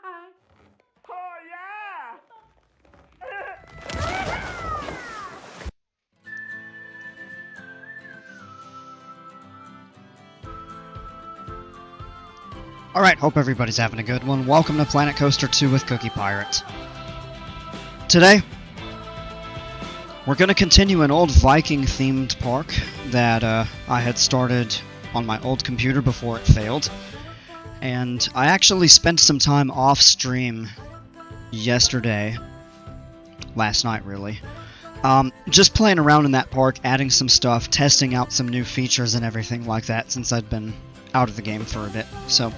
Oh yeah! Alright, hope everybody's having a good one. Welcome to Planet Coaster 2 with Cookie Pirate. Today, we're going to continue an old Viking-themed park that I had started on my old computer before it failed. And I actually spent some time off-stream yesterday, last night really, just playing around in that park, adding some stuff, testing out some new features and everything like that since I'd been out of the game for a bit. So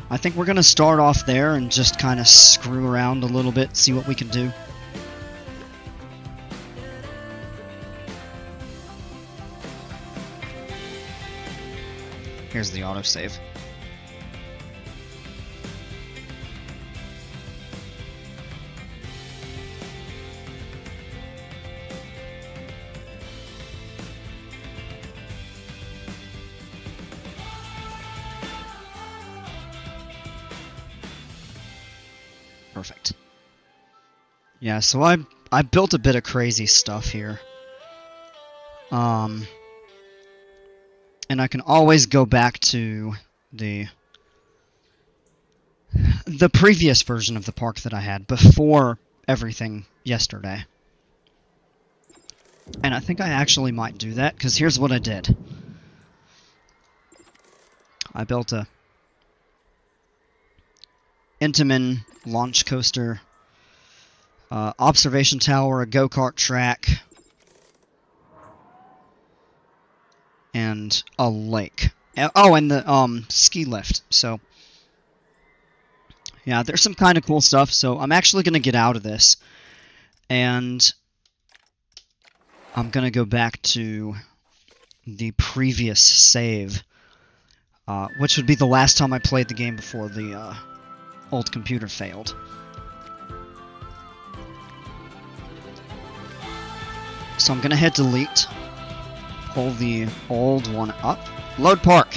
I think we're going to start off there and just kind of screw around a little bit, see what we can do. Here's the autosave. Perfect. Yeah, so I built a bit of crazy stuff here. And I can always go back to the previous version of the park that I had before everything yesterday. And I think I actually might do that, because here's what I did. I built a Intamin launch coaster, observation tower, a go-kart track, and a lake. Oh, and the ski lift. So yeah, there's some kind of cool stuff. So I'm actually going to get out of this, and I'm going to go back to the previous save, which would be the last time I played the game before the old computer failed. So I'm going to hit delete, pull the old one up, load park.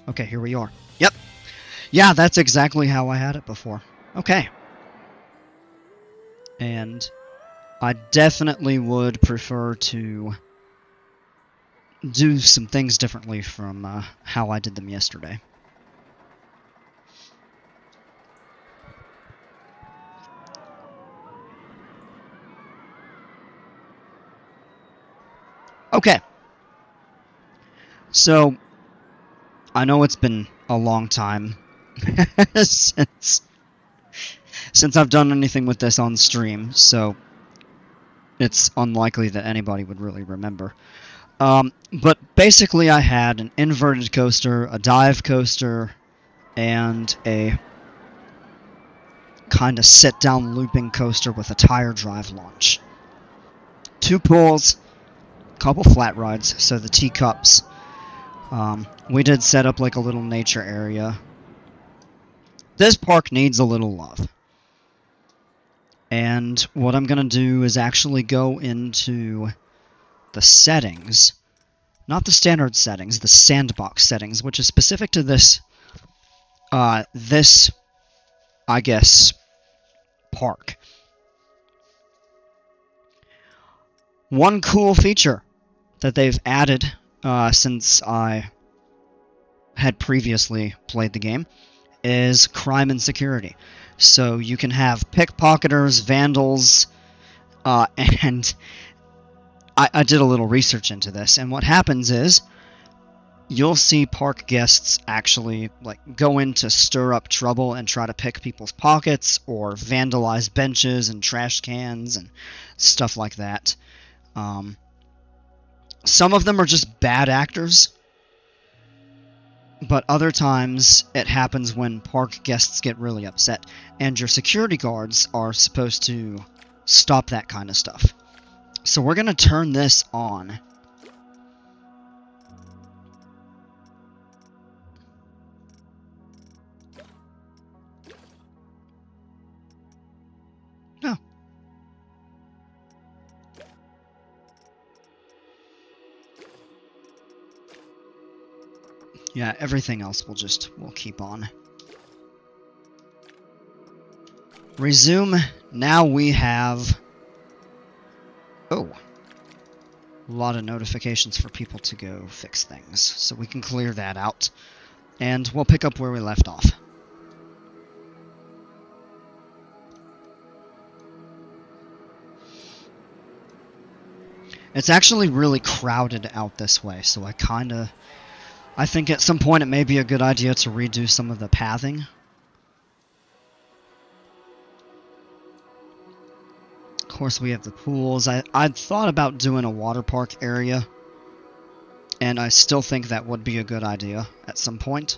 Okay, here we are. Yep. Yeah, that's exactly how I had it before. Okay. And I definitely would prefer to do some things differently from how I did them yesterday. Okay. So, I know it's been a long time since I've done anything with this on stream, so it's unlikely that anybody would really remember. But basically I had an inverted coaster, a dive coaster, and a kind of sit-down looping coaster with a tire drive launch. 2 pools, a couple flat rides, so the teacups. We did set up like a little nature area. This park needs a little love. And what I'm going to do is actually go into the settings, not the standard settings, the sandbox settings, which is specific to this, I guess, park. One cool feature that they've added since I had previously played the game is crime and security. So you can have pickpocketers, vandals, and I did a little research into this, and what happens is you'll see park guests actually like go in to stir up trouble and try to pick people's pockets or vandalize benches and trash cans and stuff like that. Some of them are just bad actors, but other times it happens when park guests get really upset, and your security guards are supposed to stop that kind of stuff. So we're going to turn this on. No. Yeah, everything else we'll keep on. Resume. Now we have... Oh. A lot of notifications for people to go fix things. So we can clear that out. And we'll pick up where we left off. It's actually really crowded out this way, so I think at some point it may be a good idea to redo some of the pathing. Of course, we have the pools. I'd thought about doing a water park area, and I still think that would be a good idea at some point.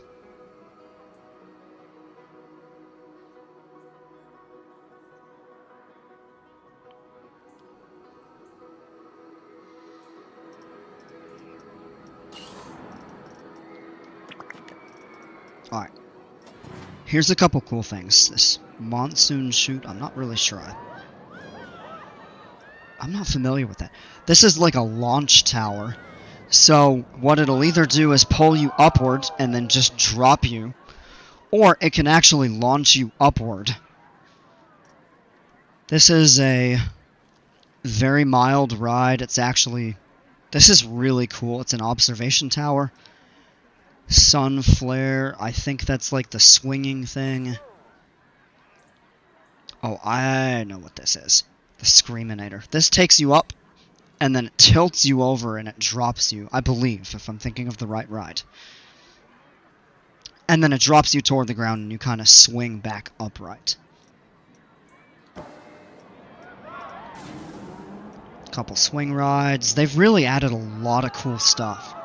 Alright. Here's a couple cool things. This monsoon chute, I'm not really sure. I'm not familiar with that. This is like a launch tower. So what it'll either do is pull you upward and then just drop you, or it can actually launch you upward. This is a very mild ride. This is really cool. It's an observation tower. Sun flare, I think that's like the swinging thing. Oh, I know what this is. The Screaminator. This takes you up, and then it tilts you over and it drops you, I believe, if I'm thinking of the right ride. And then it drops you toward the ground and you kind of swing back upright. Couple swing rides. They've really added a lot of cool stuff.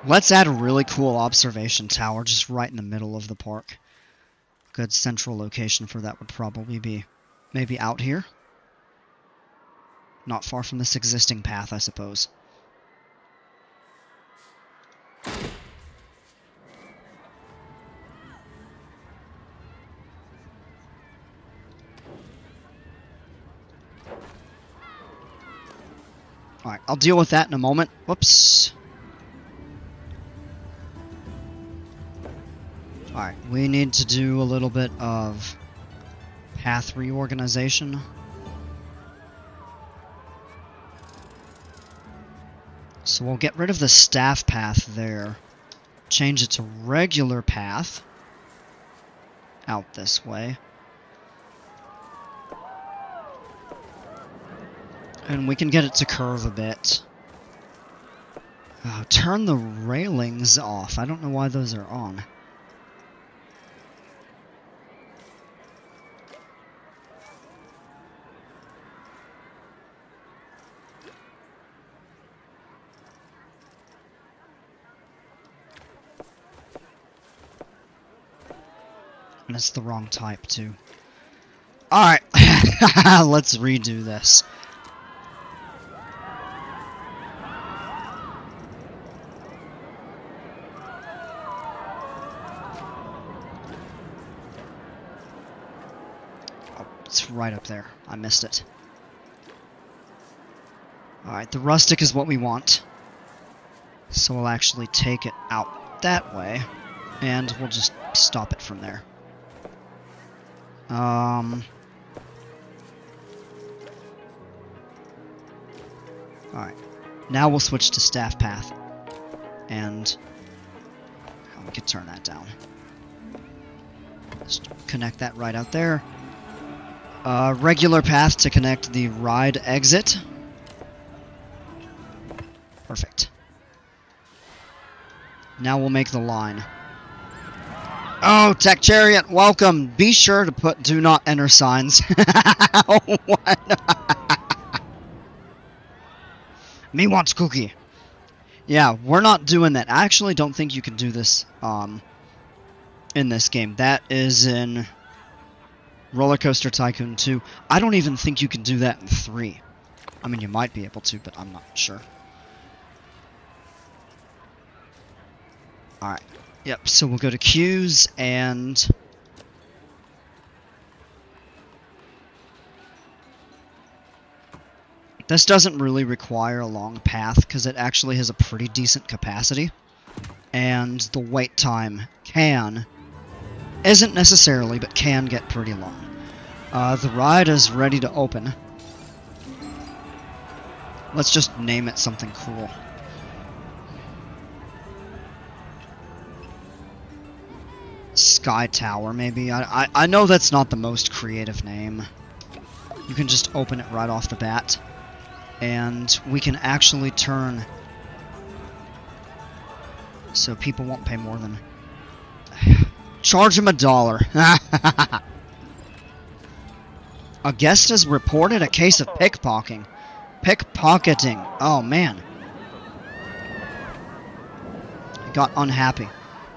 Let's add a really cool observation tower just right in the middle of the park. Good central location for that would probably be maybe out here. Not far from this existing path, I suppose. Alright, I'll deal with that in a moment. Whoops. Alright, we need to do a little bit of path reorganization. So we'll get rid of the staff path there. Change it to regular path. Out this way. And we can get it to curve a bit. Turn the railings off. I don't know why those are on. And it's the wrong type, too. Alright, let's redo this. Oh, it's right up there. I missed it. Alright, the rustic is what we want. So we'll actually take it out that way, and we'll just stop it from there. Alright. Now we'll switch to staff path. And we can turn that down. Just connect that right out there. Regular path to connect the ride exit. Perfect. Now we'll make the line. Oh, Tech Chariot, welcome. Be sure to put do not enter signs. Me wants cookie. Yeah, we're not doing that. I actually don't think you can do this in this game. That is in Roller Coaster Tycoon 2. I don't even think you can do that in 3. I mean, you might be able to, but I'm not sure. Alright. Yep, so we'll go to queues and... This doesn't really require a long path because it actually has a pretty decent capacity. And the wait time isn't necessarily, but can get pretty long. The ride is ready to open. Let's just name it something cool. Sky Tower, maybe? I know that's not the most creative name. You can just open it right off the bat. And we can actually turn... So people won't pay more than... Charge them $1. A guest has reported a case of pickpocketing. Pickpocketing. Oh, man. I got unhappy.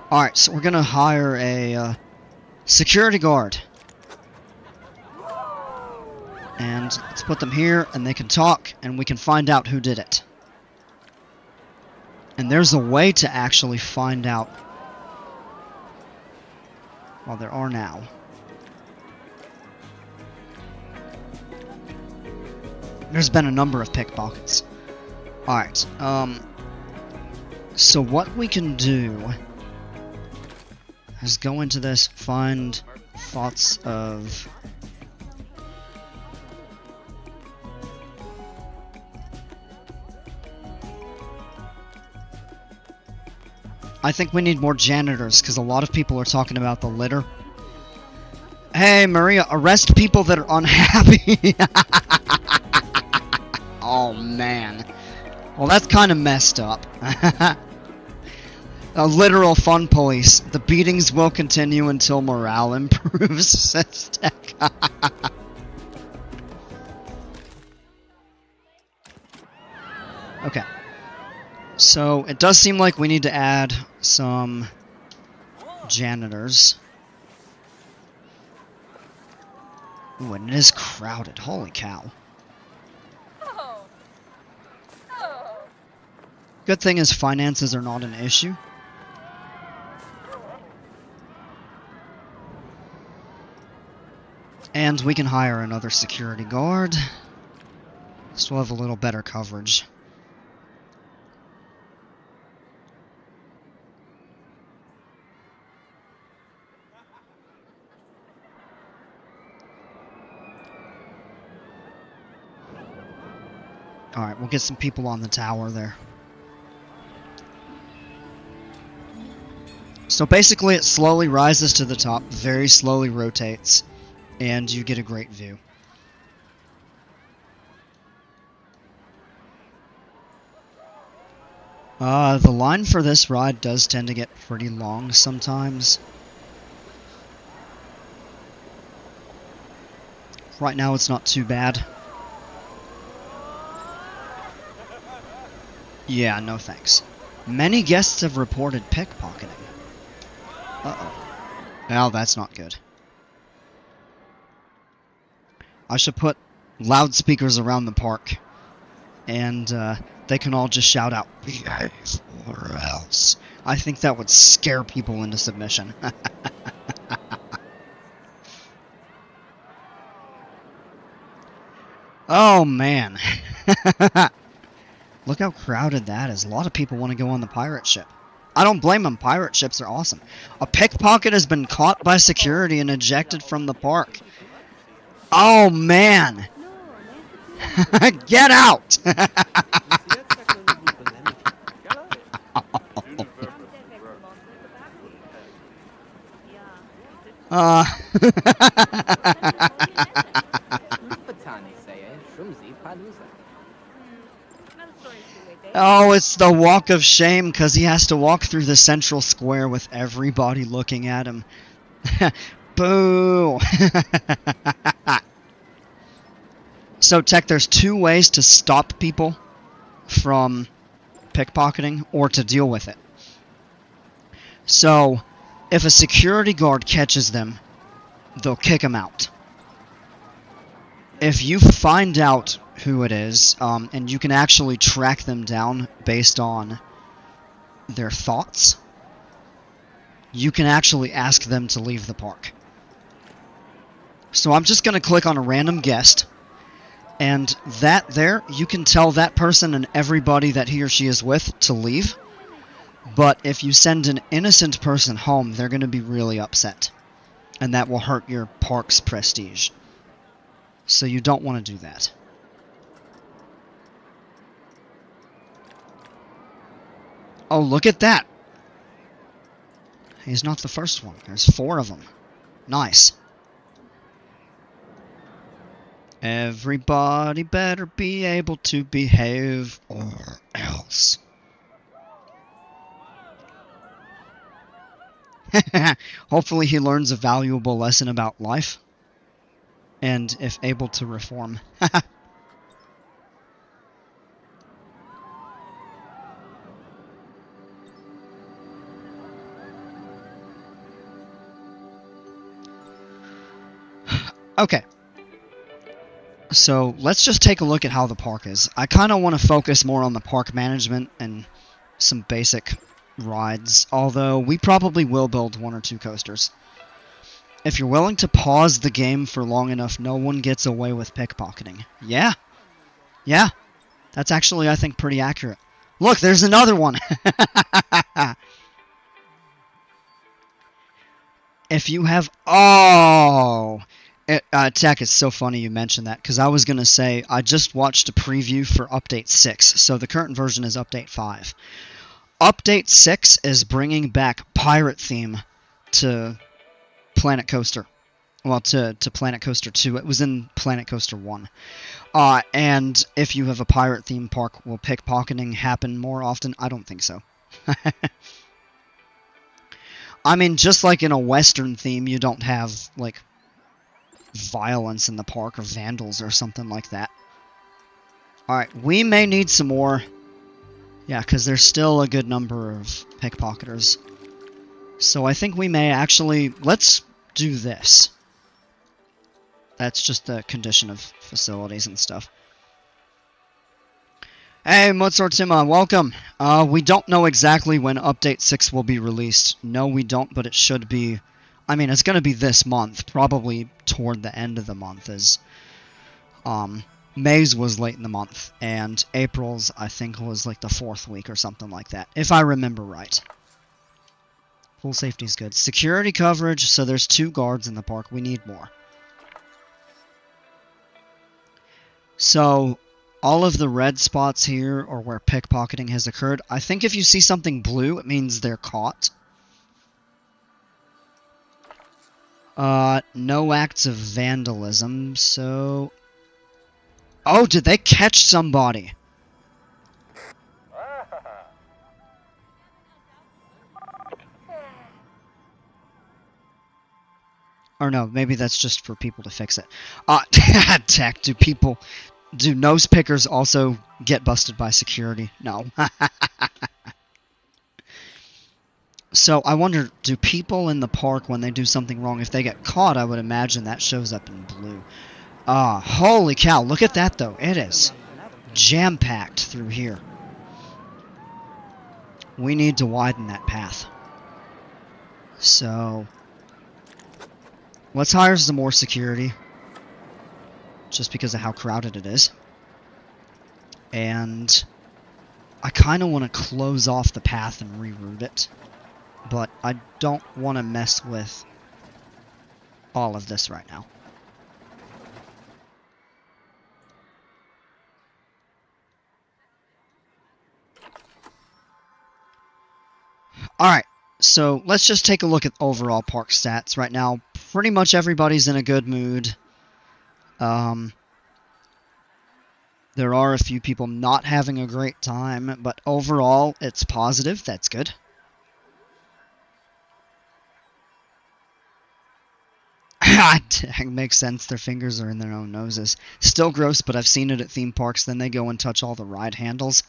Alright, so we're gonna hire a security guard. And let's put them here, and they can talk, and we can find out who did it. And there's a way to actually find out. Well, there are now. There's been a number of pickpockets. Alright, so what we can do is go into this, find thoughts of... I think we need more janitors, because a lot of people are talking about the litter. Hey, Maria, arrest people that are unhappy. Oh, man. Well, that's kind of messed up. A literal fun police. The beatings will continue until morale improves, says Tech. Okay. So, it does seem like we need to add some janitors. Ooh, and it is crowded. Holy cow. Good thing is finances are not an issue. And we can hire another security guard. Still have a little better coverage. Alright, we'll get some people on the tower there. So basically it slowly rises to the top, very slowly rotates, and you get a great view. The line for this ride does tend to get pretty long sometimes. Right now it's not too bad. Yeah, no thanks. Many guests have reported pickpocketing. Uh-oh. Well, that's not good. I should put loudspeakers around the park. And they can all just shout out, "Behave or else." I think that would scare people into submission. Oh, man. Look how crowded that is. A lot of people want to go on the pirate ship. I don't blame them. Pirate ships are awesome. A pickpocket has been caught by security and ejected from the park. Oh, man. Get out! Oh, it's the walk of shame because he has to walk through the central square with everybody looking at him. Boo! So, Tech, there's two ways to stop people from pickpocketing or to deal with it. So, if a security guard catches them, they'll kick them out. If you find out who it is, and you can actually track them down based on their thoughts, you can actually ask them to leave the park. So I'm just going to click on a random guest, and that there, you can tell that person and everybody that he or she is with to leave. But if you send an innocent person home, they're going to be really upset. And that will hurt your park's prestige. So you don't want to do that. Oh, look at that! He's not the first one. There's 4 of them. Nice. Everybody better be able to behave or else. Hopefully he learns a valuable lesson about life. And if able to reform. Okay. So let's just take a look at how the park is. I kind of want to focus more on the park management and some basic rides, although we probably will build 1 or 2 coasters. If you're willing to pause the game for long enough, no one gets away with pickpocketing. Yeah. Yeah. That's actually, I think, pretty accurate. Look, there's another one! If you have... Oh! Tech, it's so funny you mentioned that, because I was going to say, I just watched a preview for Update 6, so the current version is Update 5. Update 6 is bringing back Pirate Theme to Planet Coaster. Well, to Planet Coaster 2. It was in Planet Coaster 1. And if you have a pirate theme park, will pickpocketing happen more often? I don't think so. I mean, just like in a Western theme, you don't have, like, violence in the park or vandals or something like that. Alright, we may need some more. Yeah, because there's still a good number of pickpocketers. So I think we may actually... Let's do this. That's just the condition of facilities and stuff. Hey, Mozartima, welcome. We don't know exactly when Update 6 will be released. No, we don't, but it should be... I mean, it's going to be this month, probably toward the end of the month, as May's was late in the month, and April's, I think, was like the 4th week or something like that, if I remember right. Full safety is good. Security coverage, so there's 2 guards in the park. We need more. So, all of the red spots here are where pickpocketing has occurred. I think if you see something blue, it means they're caught. No acts of vandalism, so... Oh, did they catch somebody? Or no, maybe that's just for people to fix it. Tech, do nose pickers also get busted by security? No. So, I wonder, do people in the park, when they do something wrong, if they get caught, I would imagine that shows up in blue. Holy cow, look at that, though. It is jam-packed through here. We need to widen that path. So, let's hire some more security. Just because of how crowded it is. And I kind of want to close off the path and reroute it. But I don't want to mess with all of this right now. Alright, so let's just take a look at overall park stats. Right now, pretty much everybody's in a good mood. There are a few people not having a great time, but overall, it's positive. That's good. It makes sense. Their fingers are in their own noses. Still gross, but I've seen it at theme parks. Then they go and touch all the ride handles.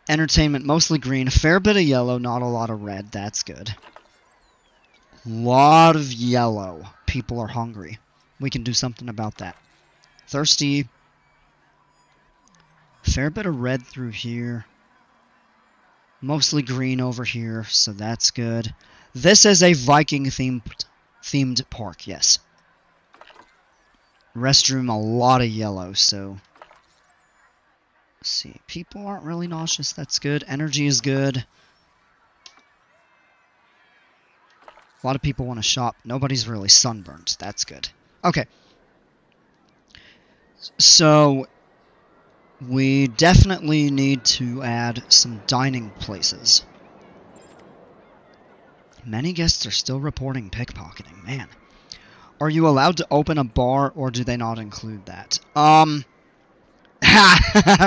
Entertainment, mostly green. A fair bit of yellow, not a lot of red. That's good. Lot of yellow. People are hungry. We can do something about that. Thirsty. Fair bit of red through here. Mostly green over here, so that's good. This is a Viking themed park, yes. Restroom, a lot of yellow, so... Let's see, people aren't really nauseous, that's good. Energy is good. A lot of people want to shop. Nobody's really sunburned, that's good. Okay. So... we definitely need to add some dining places. Many guests are still reporting pickpocketing, man. Are you allowed to open a bar, or do they not include that?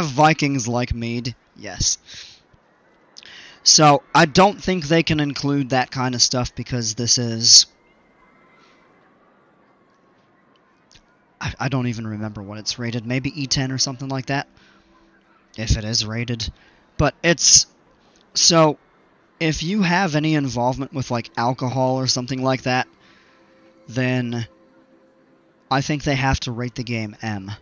Vikings like mead, yes. So, I don't think they can include that kind of stuff because this is... I don't even remember what it's rated. Maybe E10 or something like that? If it is rated. But it's... So, if you have any involvement with, like, alcohol or something like that, then I think they have to rate the game M.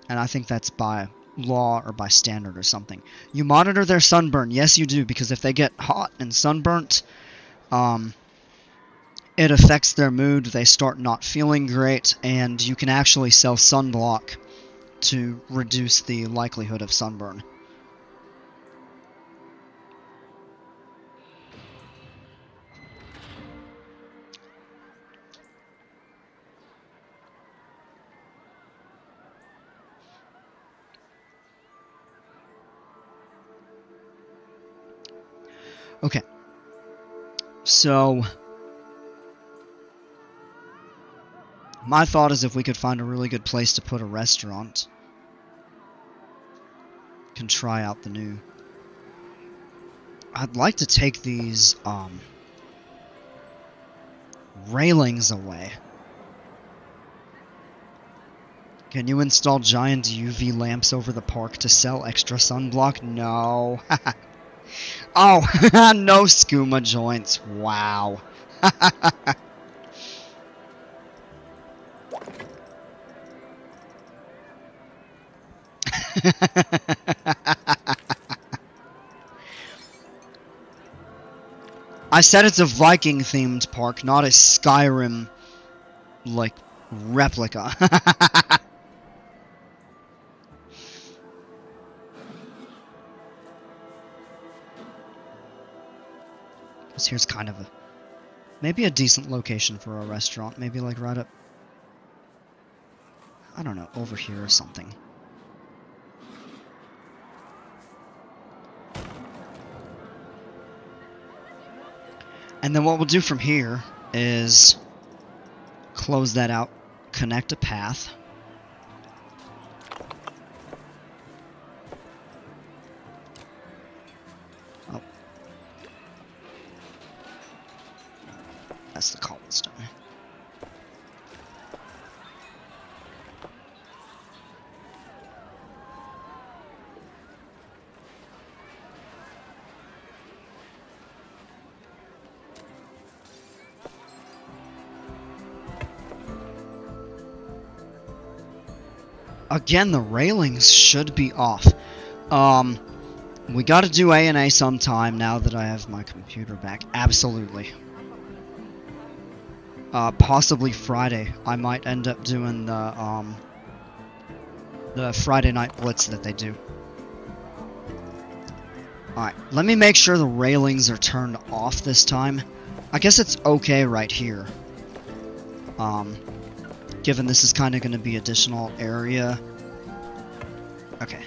And I think that's by law or by standard or something. You monitor their sunburn. Yes, you do, because if they get hot and sunburnt, it affects their mood. They start not feeling great, and you can actually sell sunblock to reduce the likelihood of sunburn. Okay. So, my thought is if we could find a really good place to put a restaurant, can try out the new... I'd like to take these, railings away. Can you install giant UV lamps over the park to sell extra sunblock? No. Oh, no skooma joints. Wow. I said it's a Viking-themed park, not a Skyrim, like, replica. Because here's kind of a... maybe a decent location for a restaurant. Maybe, like, right up... I don't know, over here or something. And then what we'll do from here is close that out, connect a path. Oh. That's the cobblestone. Again, the railings should be off. We gotta do A&A sometime now that I have my computer back. Absolutely. Possibly Friday. I might end up doing the Friday night blitz that they do. Alright, let me make sure the railings are turned off this time. I guess it's okay right here. Given this is kind of going to be additional area. Okay.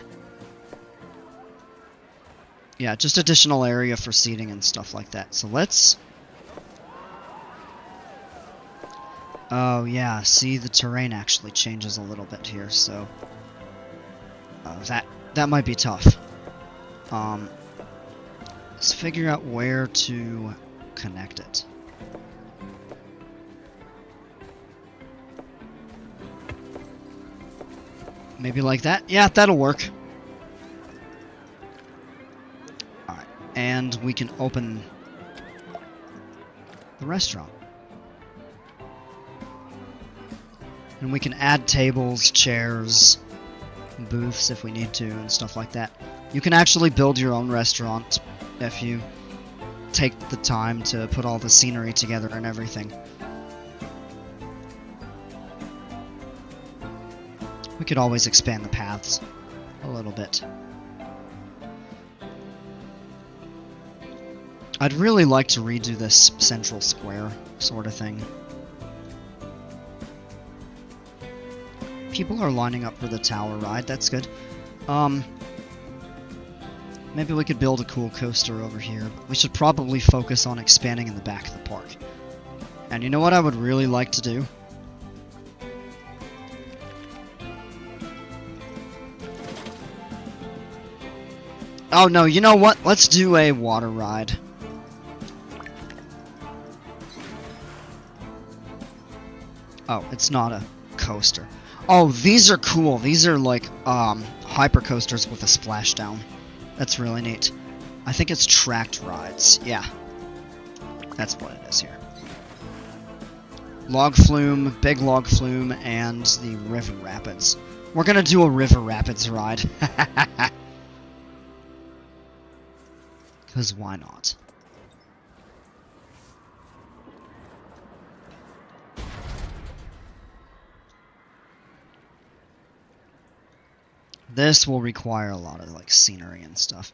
Yeah, just additional area for seating and stuff like that. So let's... oh yeah, see, the terrain actually changes a little bit here, so... that might be tough. Let's figure out where to connect it. Maybe like that? Yeah, that'll work. Alright, and we can open the restaurant. And we can add tables, chairs, booths if we need to and stuff like that. You can actually build your own restaurant if you take the time to put all the scenery together and everything. We could always expand the paths a little bit. I'd really like to redo this central square sort of thing. People are lining up for the tower ride, that's good. Maybe we could build a cool coaster over here. We should probably focus on expanding in the back of the park. And you know what I would really like to do? Oh no, you know what? Let's do a water ride. Oh, it's not a coaster. Oh, these are cool. These are like hyper coasters with a splashdown. That's really neat. I think it's tracked rides. Yeah. That's what it is here. Log flume, big log flume, and the river rapids. We're gonna do a river rapids ride. Because why not? This will require a lot of like scenery and stuff.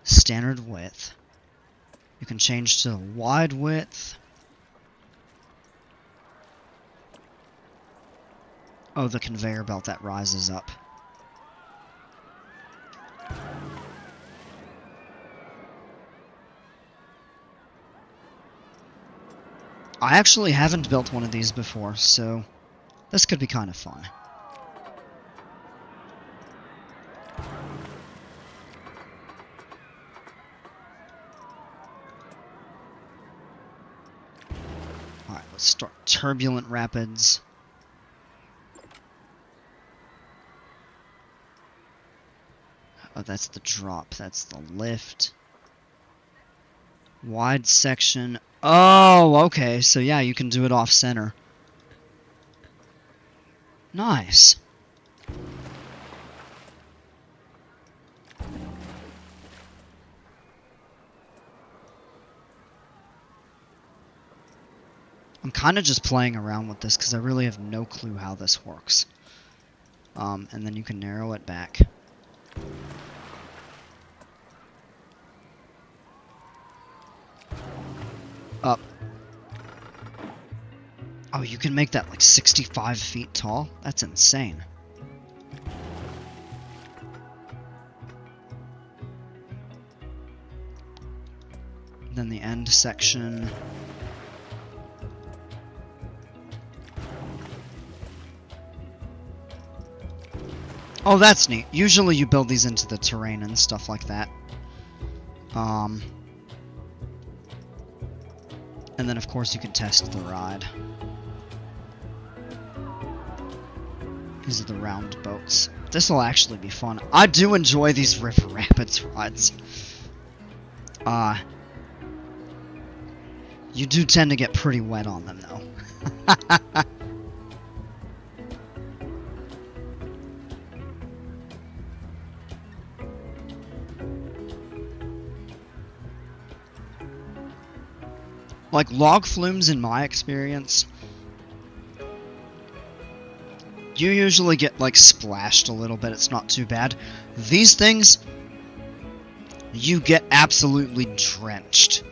Standard width. You can change to wide width. Oh, the conveyor belt that rises up. I actually haven't built one of these before, so this could be kind of fun. Alright, let's start turbulent rapids. Oh, that's the drop. That's the lift. Wide section. Oh, okay. So yeah, you can do it off center. Nice. I'm kind of just playing around with this because I really have no clue how this works. And then you can narrow it back. Up. Oh, you can make that like 65 feet tall? That's insane. Then the end section. Oh, that's neat. Usually you build these into the terrain and stuff like that. And then, of course, you can test the ride. These are the round boats. This will actually be fun. I do enjoy these river rapids rides. You do tend to get pretty wet on them, though. Like, log flumes, in my experience, you usually get, like, splashed a little bit. It's not too bad. These things, you get absolutely drenched.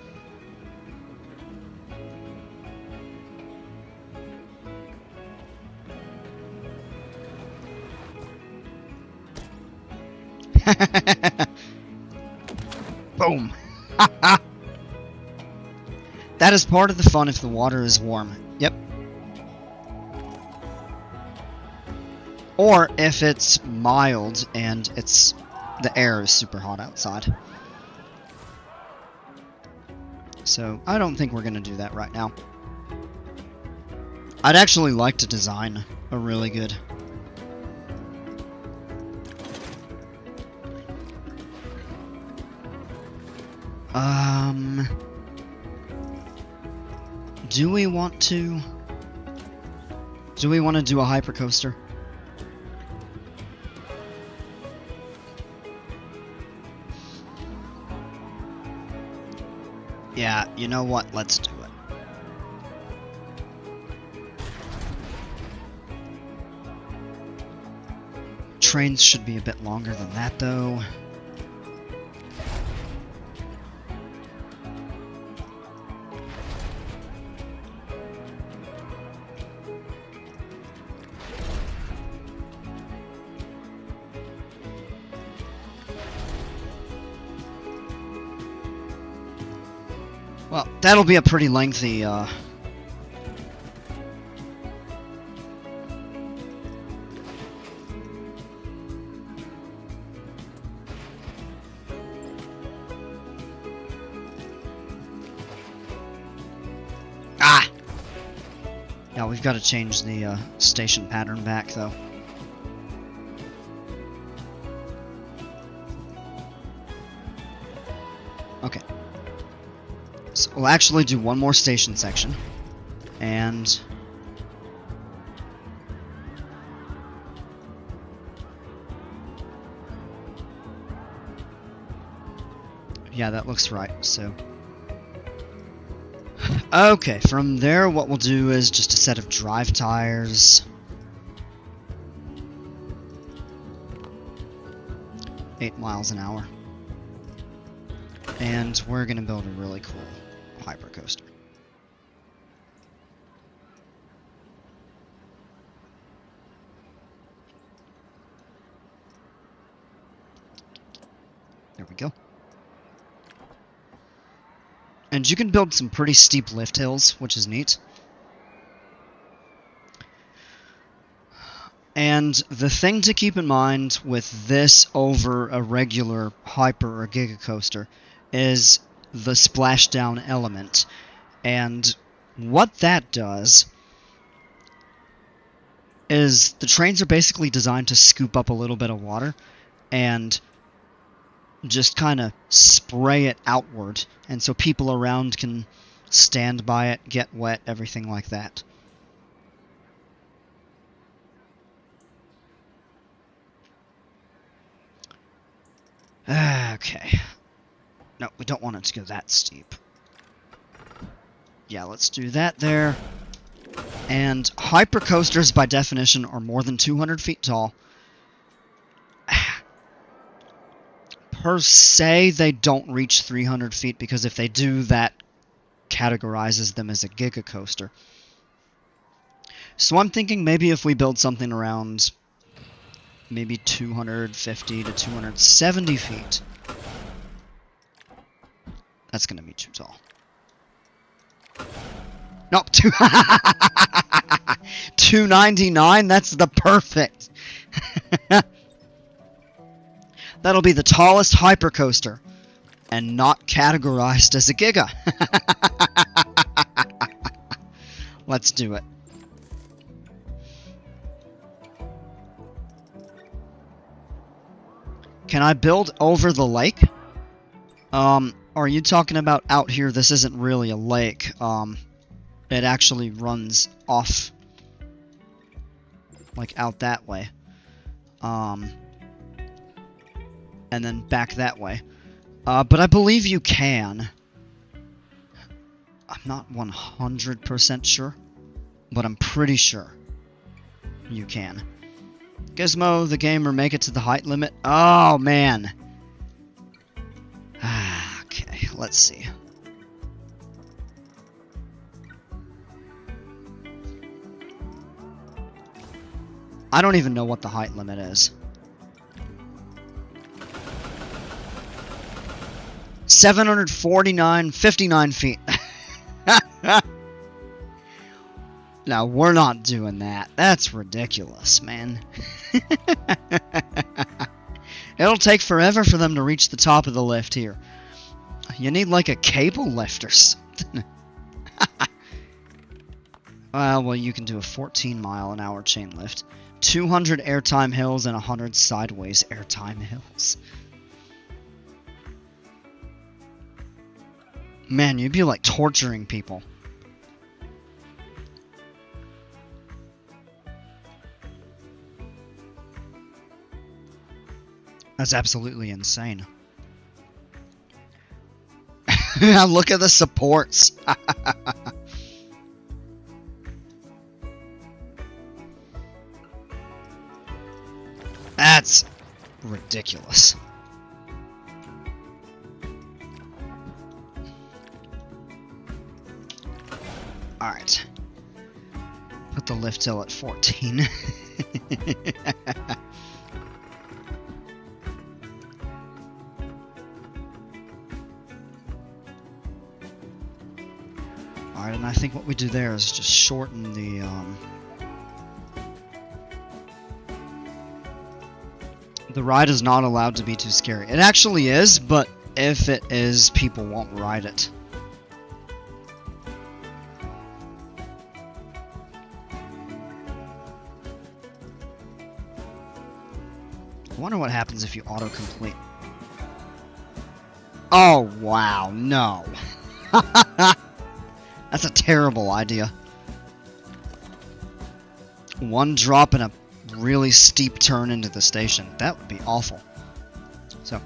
Boom. That is part of the fun if the water is warm. Yep. Or if it's mild and the air is super hot outside. So, I don't think we're going to do that right now. I'd actually like to design a really good... Do we want to do a hypercoaster? Yeah, you know what? Let's do it. Trains should be a bit longer than that, though. Well, that'll be a pretty lengthy, Ah! Yeah, we've got to change the, station pattern back, though. Okay. So we'll actually do one more station section. And... yeah, that looks right, so... okay, from there what we'll do is just a set of drive tires. 8 miles an hour. And we're gonna build a really cool hypercoaster. There we go. And you can build some pretty steep lift hills, which is neat. And the thing to keep in mind with this over a regular hyper or giga coaster is the splashdown element. And what that does is the trains are basically designed to scoop up a little bit of water and just kind of spray it outward, and so people around can stand by it, get wet, everything like that. Okay. No, we don't want it to go that steep. Yeah, let's do that there. And hypercoasters, by definition, are more than 200 feet tall. Per se, they don't reach 300 feet, because if they do, that categorizes them as a giga coaster. So I'm thinking maybe if we build something around maybe 250 to 270 feet. That's going to be too tall. Nope, 299, that's the perfect. That'll be the tallest hypercoaster, and not categorized as a giga. Let's do it. Can I build over the lake? Are you talking about out here? This isn't really a lake. It actually runs off, like out that way. And then back that way. But I believe you can. I'm not 100% sure, but I'm pretty sure you can. Gizmo, the gamer, make it to the height limit. Oh, man. Okay, let's see. I don't even know what the height limit is. 749.59 feet. No, we're not doing that. That's ridiculous, man. It'll take forever for them to reach the top of the lift here. You need like a cable lift or something. Well, you can do a 14-mile-an-hour chain lift. 200 airtime hills and 100 sideways airtime hills. Man, you'd be like torturing people. That's absolutely insane. Look at the supports. That's ridiculous. Alright. Put the lift hill at 14. Alright, and I think what we do there is just shorten the, the ride is not allowed to be too scary. It actually is, but if it is, people won't ride it. I wonder what happens if you autocomplete. Oh, wow, no. That's a terrible idea. One drop and a really steep turn into the station. That would be awful. So.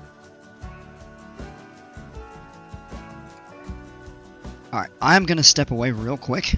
Alright, I'm going to step away real quick.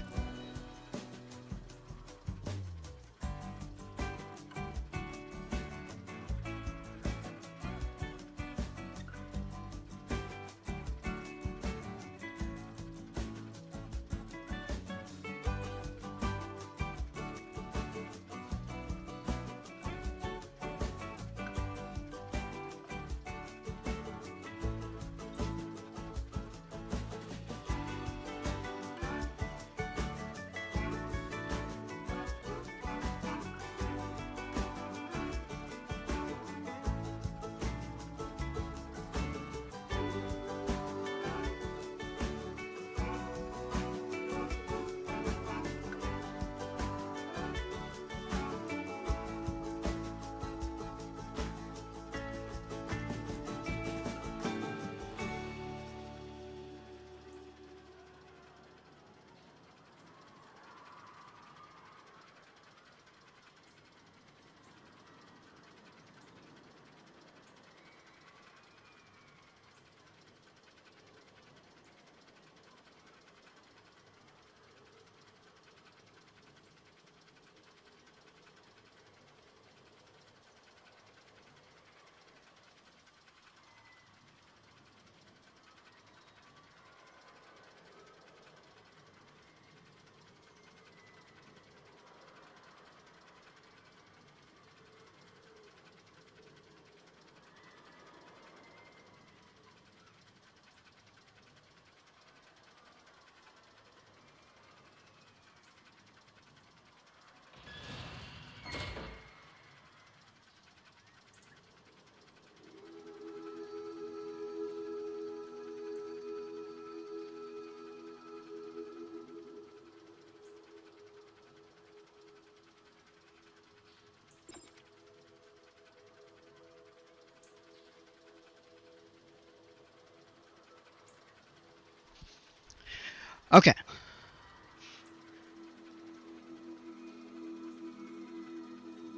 Okay.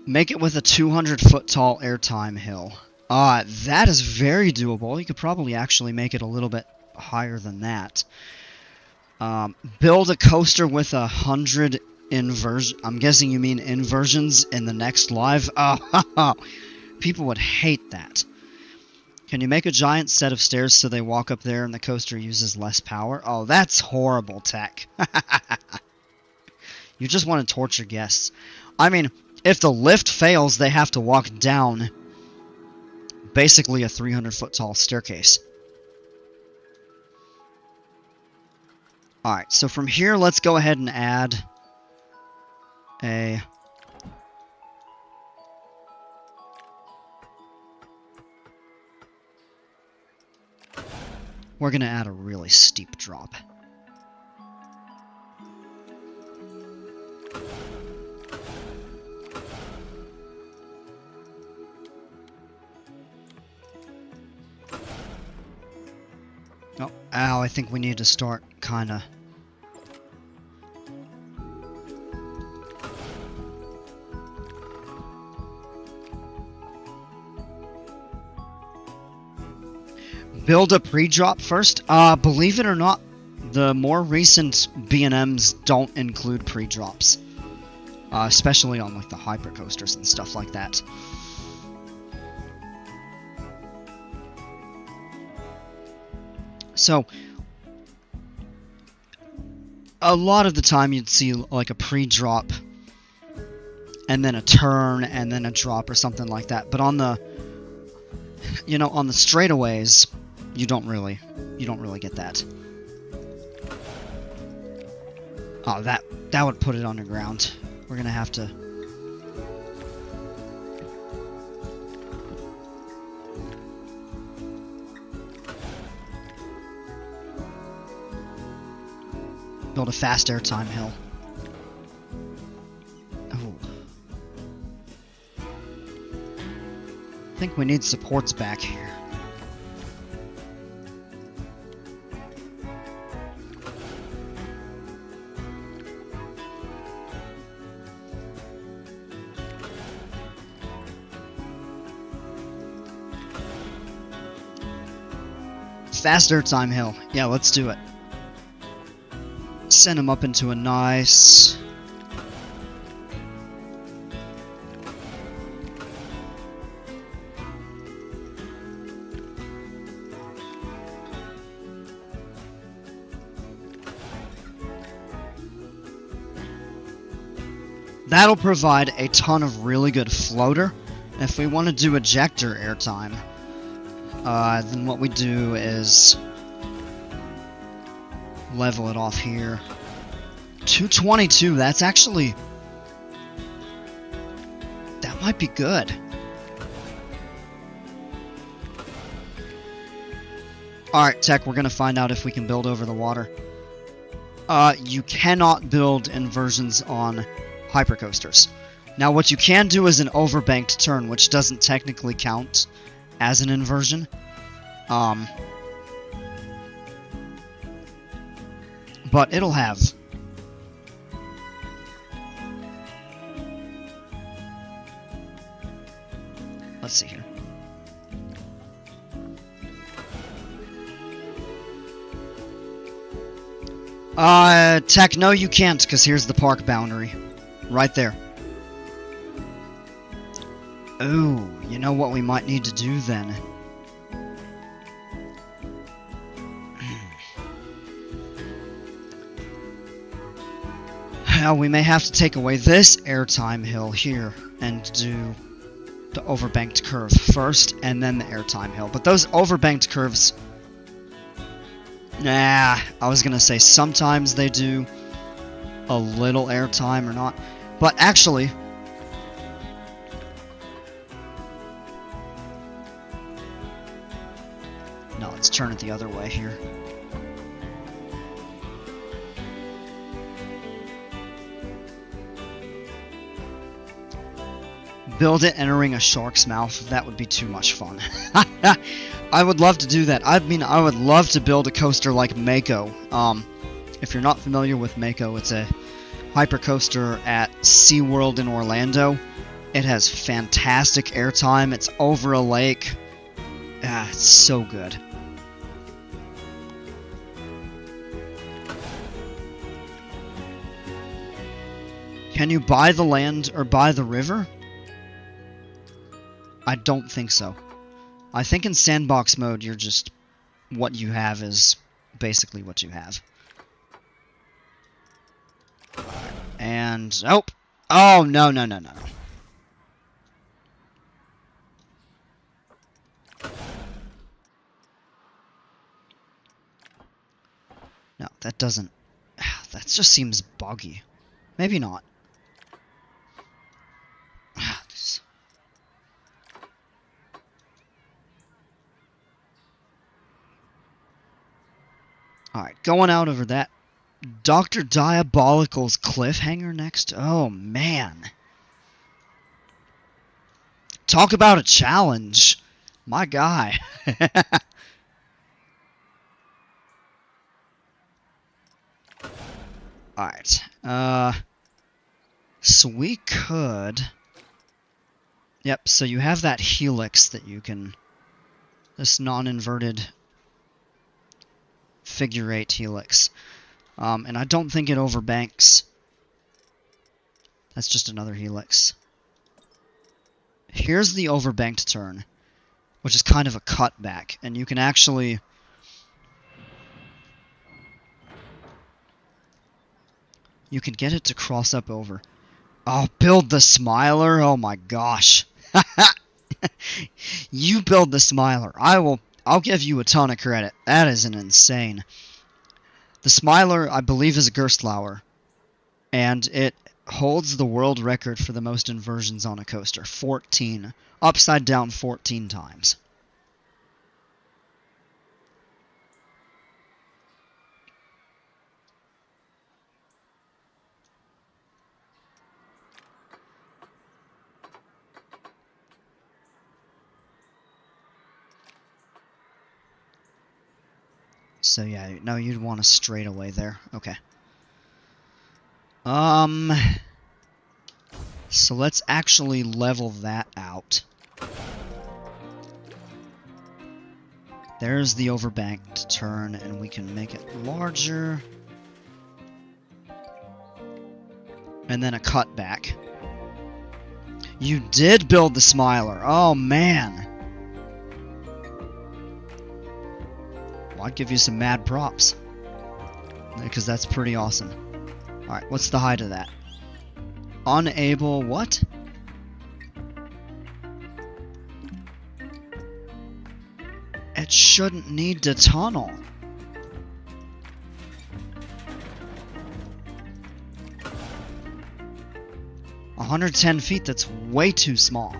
Make it with a 200-foot tall airtime hill. That is very doable. You could probably actually make it a little bit higher than that. Build a coaster with 100 inversion. I'm guessing you mean inversions in the next live. Oh, people would hate that. Can you make a giant set of stairs so they walk up there and the coaster uses less power? Oh, that's horrible tech. You just want to torture guests. I mean, if the lift fails, they have to walk down basically a 300-foot tall staircase. Alright, so from here, let's go ahead and add a... We're going to add a really steep drop. Oh, ow, I think we need to start kind of... Build a pre-drop first? Believe it or not, the more recent B&Ms don't include pre-drops. Especially on like the hypercoasters and stuff like that. So, a lot of the time you'd see like a pre-drop and then a turn and then a drop or something like that. But on the, you know, on the straightaways, you don't really get that. Oh, that would put it underground. We're gonna have to. Build a fast airtime hill. Oh. I think we need supports back here. Fast airtime hill. Yeah, let's do it. Send him up into a nice... That'll provide a ton of really good floater. If we want to do ejector airtime, then what we do is level it off here. 222, that's actually... that might be good. Alright, Tech, we're gonna find out if we can build over the water. You cannot build inversions on hypercoasters. Now, what you can do is an overbanked turn, which doesn't technically count as an inversion. But it'll have... Let's see here. Tech, no you can't, because here's the park boundary. Right there. Ooh, you know what we might need to do then? Well, we may have to take away this airtime hill here and do the overbanked curve first and then the airtime hill. But those overbanked curves... Nah, I was gonna say sometimes they do a little airtime or not. But actually... No, let's turn it the other way here. Build it entering a shark's mouth. That would be too much fun. I would love to do that. I mean, I would love to build a coaster like Mako. If you're not familiar with Mako, it's a hypercoaster at SeaWorld in Orlando. It has fantastic airtime. It's over a lake. Ah, it's so good. Can you buy the land or buy the river? I don't think so. I think in sandbox mode, you're just... what you have is basically what you have. And... oh! Oh, no, no, no, no. No, that doesn't... that just seems buggy. Maybe not. Alright, going out over that. Dr. Diabolical's cliffhanger next? Oh, man. Talk about a challenge. My guy. Alright. So we could... Yep, so you have that helix that you can... This non-inverted figure 8 helix. And I don't think it overbanks. That's just another helix. Here's the overbanked turn, which is kind of a cutback, and you can actually... You can get it to cross up over. Oh, build the Smiler? Oh my gosh. You build the Smiler. I'll give you a ton of credit. That is an insane. The Smiler, I believe, is a Gerstlauer, and it holds the world record for the most inversions on a coaster. 14. Upside down 14 times. So yeah, no, you'd want a straightaway there. Okay. So let's actually level that out. There's the overbanked turn, and we can make it larger. And then a cutback. You did build the Smiler. Oh, man. Well, I'd give you some mad props, because that's pretty awesome. Alright, what's the height of that? Unable what? It shouldn't need to tunnel. $110 feet, that's way too small.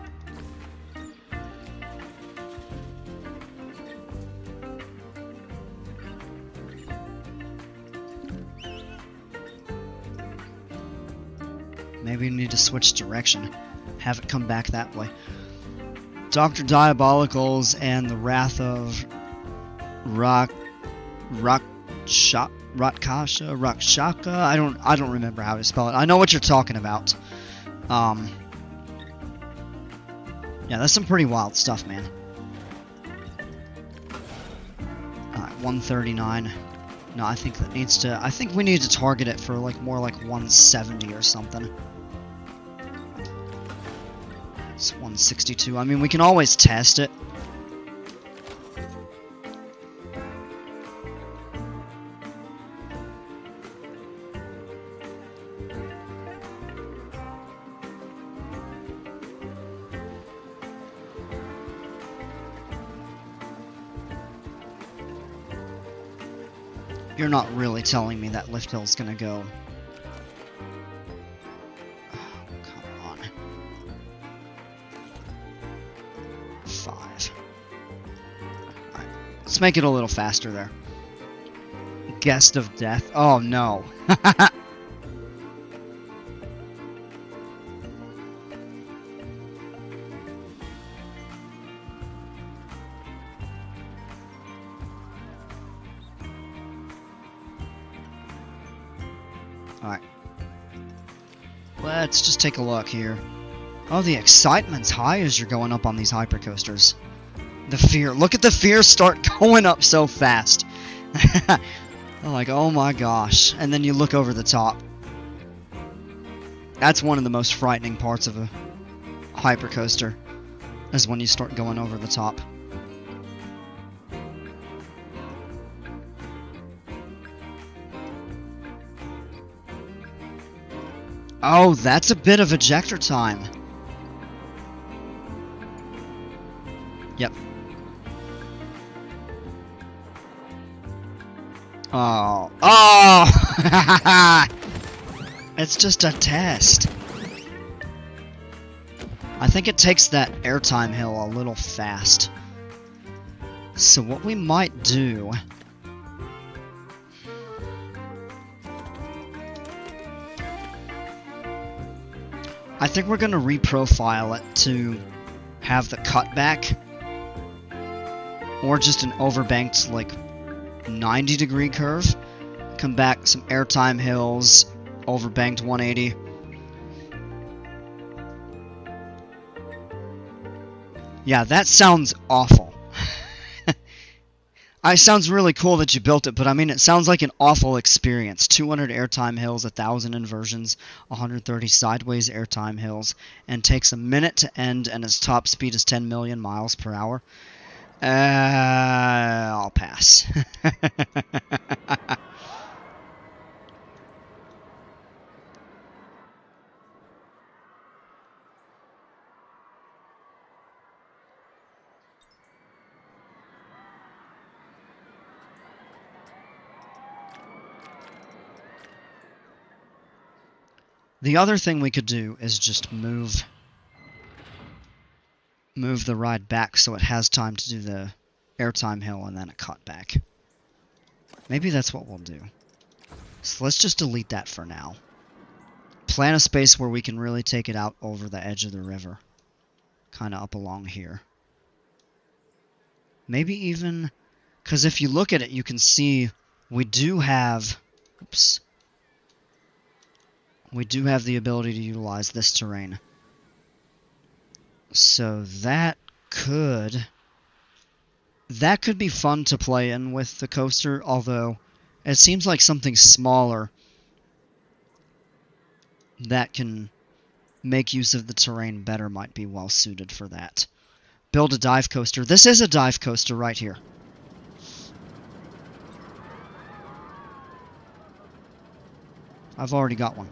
Maybe we need to switch direction. Have it come back that way. Dr. Diabolicals and the Wrath of Rakshaka. I don't remember how to spell it. I know what you're talking about. Yeah, that's some pretty wild stuff, man. Alright, 139. No, I think that needs to... I think we need to target it for like more like 170 or something. It's 162. I mean, we can always test it. You're not really telling me that lift hill is gonna go. Oh, come on. 5. Alright, let's make it a little faster there. Guest of Death. Oh no. Alright. Let's just take a look here. Oh, the excitement's high as you're going up on these hypercoasters. The fear. Look at the fear start going up so fast. I'm like, oh my gosh. And then you look over the top. That's one of the most frightening parts of a hypercoaster, is when you start going over the top. Oh, that's a bit of ejector time. Yep. Oh. Oh! It's just a test. I think it takes that airtime hill a little fast. So what we might do... I think we're going to reprofile it to have the cutback, or just an overbanked, like, 90-degree curve. Come back, some airtime hills, overbanked 180. Yeah, that sounds awful. It sounds really cool that you built it, but I mean, it sounds like an awful experience. 200 airtime hills, 1,000 inversions, 130 sideways airtime hills, and takes a minute to end, and its top speed is 10 million miles per hour. I'll pass. The other thing we could do is just move the ride back so it has time to do the airtime hill and then a cut back. Maybe that's what we'll do. So let's just delete that for now. Plan a space where we can really take it out over the edge of the river. Kind of up along here. Maybe even... Because if you look at it, you can see we do have... Oops. We do have the ability to utilize this terrain. So that could be fun to play in with the coaster, although it seems like something smaller that can make use of the terrain better might be well suited for that. Build a dive coaster. This is a dive coaster right here. I've already got one.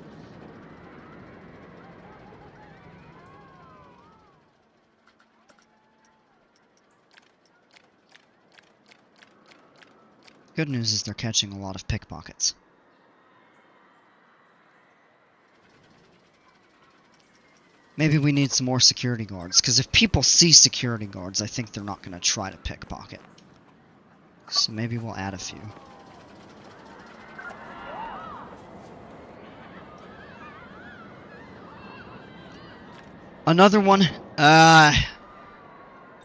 Good news is they're catching a lot of pickpockets. Maybe we need some more security guards, because if people see security guards, I think they're not going to try to pickpocket. So maybe we'll add a few. Another one?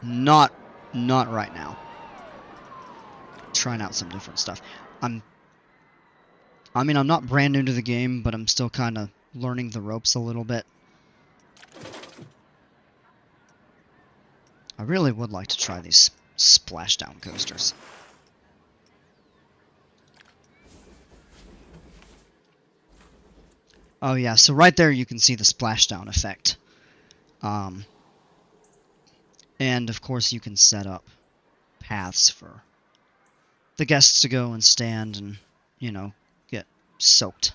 Not right now. Trying out some different stuff. I'm not brand new to the game, but I'm still kind of learning the ropes a little bit. I really would like to try these splashdown coasters. Oh yeah, so right there you can see the splashdown effect. And of course you can set up paths for the guests to go and stand and, you know, get soaked.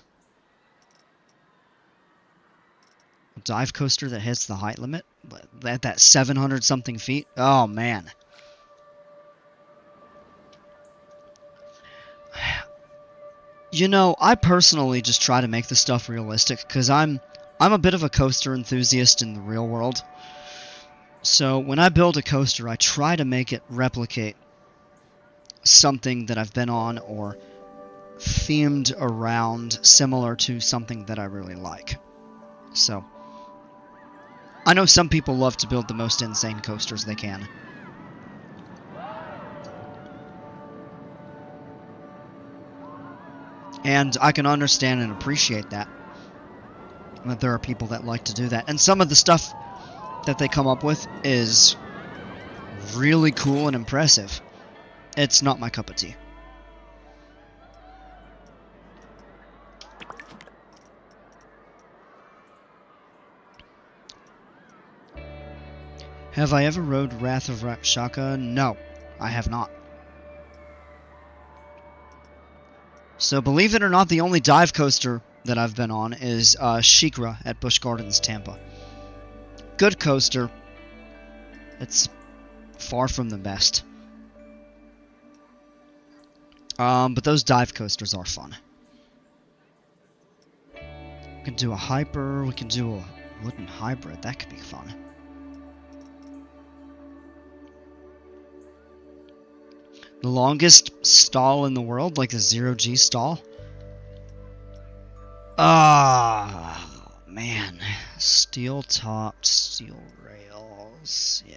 A dive coaster that hits the height limit at that 700 something feet. Oh man. You know, I personally just try to make the stuff realistic because I'm a bit of a coaster enthusiast in the real world. So when I build a coaster, I try to make it replicate something that I've been on or themed around similar to something that I really like. So I know some people love to build the most insane coasters they can. And I can understand and appreciate that there are people that like to do that. And some of the stuff that they come up with is really cool and impressive. It's not my cup of tea. Have I ever rode Wrath of Rakshaka? No, I have not. So believe it or not, the only dive coaster that I've been on is Shikra at Busch Gardens, Tampa. Good coaster. It's far from the best. But those dive coasters are fun. We can do a hyper, we can do a wooden hybrid, that could be fun. The longest stall in the world, like the 0G stall? Ah, man. Steel topped, steel rails, yeah.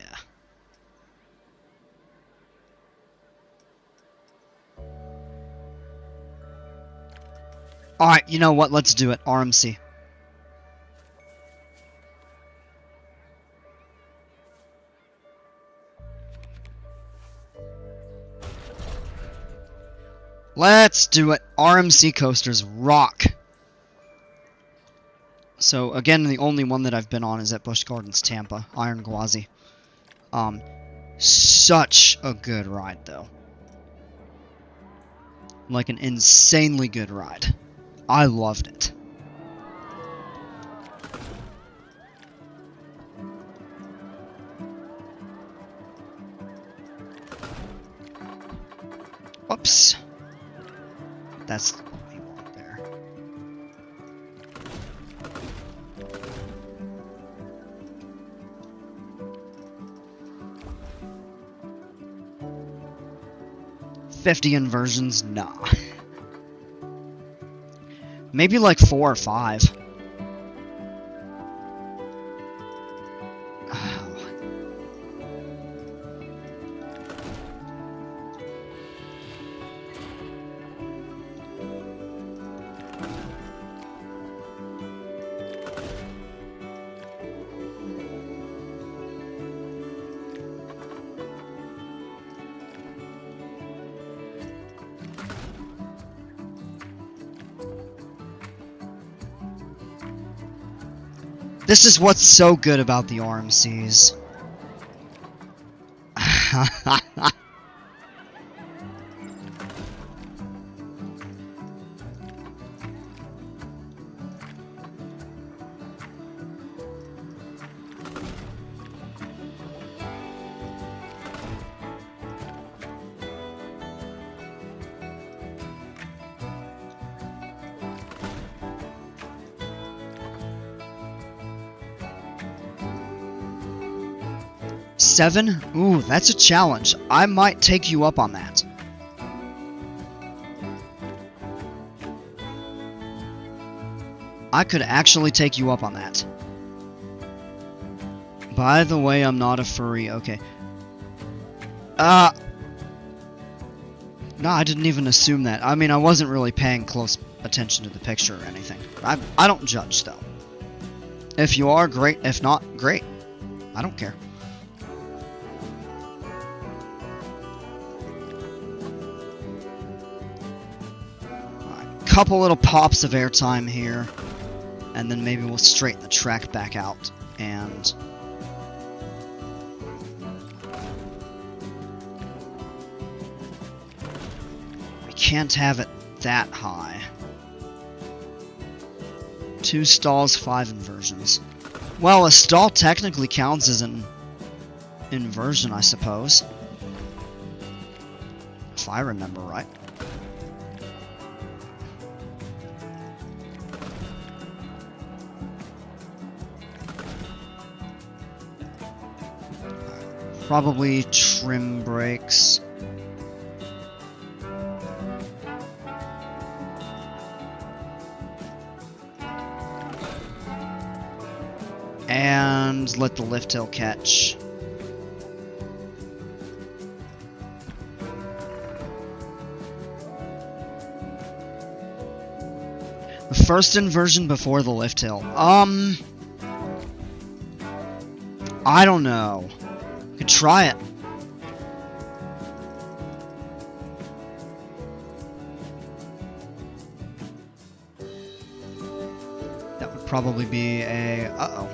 Alright, you know what? Let's do it. RMC. Let's do it. RMC coasters rock. So again, the only one that I've been on is at Busch Gardens, Tampa, Iron Gwazi. Such a good ride though. Like an insanely good ride. I loved it. Whoops. That's what we want there. "50 inversions? Nah. Maybe like 4 or 5. This is what's so good about the RMCs. Seven? Ooh, that's a challenge. I might take you up on that. I could actually take you up on that. By the way, I'm not a furry. Okay. No, I didn't even assume that. I mean, I wasn't really paying close attention to the picture or anything. I don't judge, though. If you are, great. If not, great. I don't care. Couple little pops of airtime here, and then maybe we'll straighten the track back out, and we can't have it that high. 2 stalls, 5 inversions. Well, a stall technically counts as an inversion, I suppose, if I remember right. Probably trim brakes. And let the lift hill catch. The first inversion before the lift hill. I don't know. Could try it. That would probably be a... Uh-oh.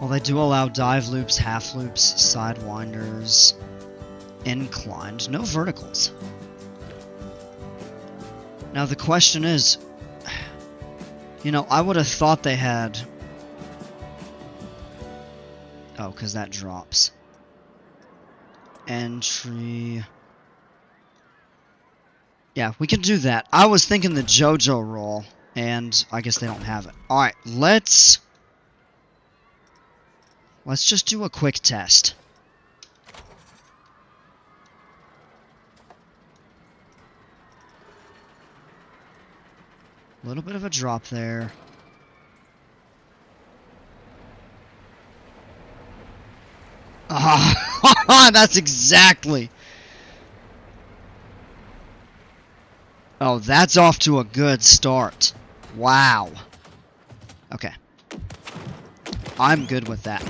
Well, they do allow dive loops, half loops, sidewinders, inclined, no verticals. Now the question is, you know, I would have thought they had... Oh, because that drops. Entry... Yeah, we can do that. I was thinking the JoJo roll, and I guess they don't have it. Alright, let's just do a quick test. A little bit of a drop there. Ah, that's exactly. Oh, that's off to a good start. Wow. Okay. I'm good with that.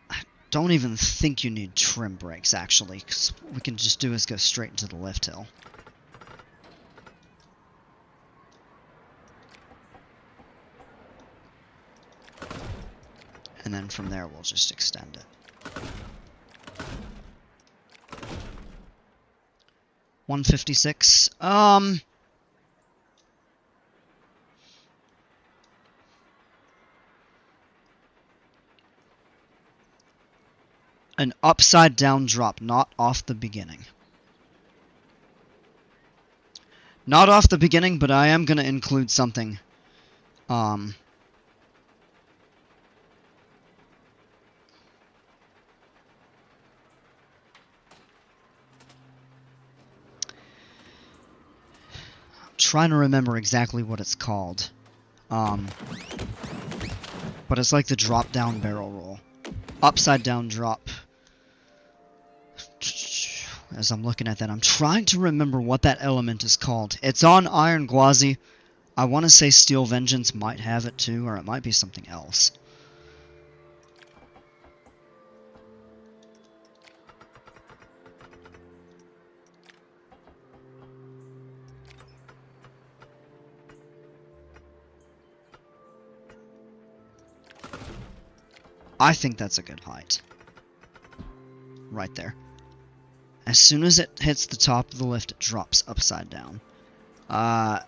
I don't even think you need trim brakes, actually, because what we can just do is go straight into the lift hill. And then from there, we'll just extend it. 156. An upside down drop, not off the beginning. Not off the beginning, but I am going to include something. Trying to remember exactly what it's called. But it's like the drop down barrel roll. Upside down drop. As I'm looking at that, I'm trying to remember what that element is called. It's on Iron Gwazi. I want to say Steel Vengeance might have it too, or it might be something else. I think that's a good height. Right there. As soon as it hits the top of the lift, it drops upside down. No,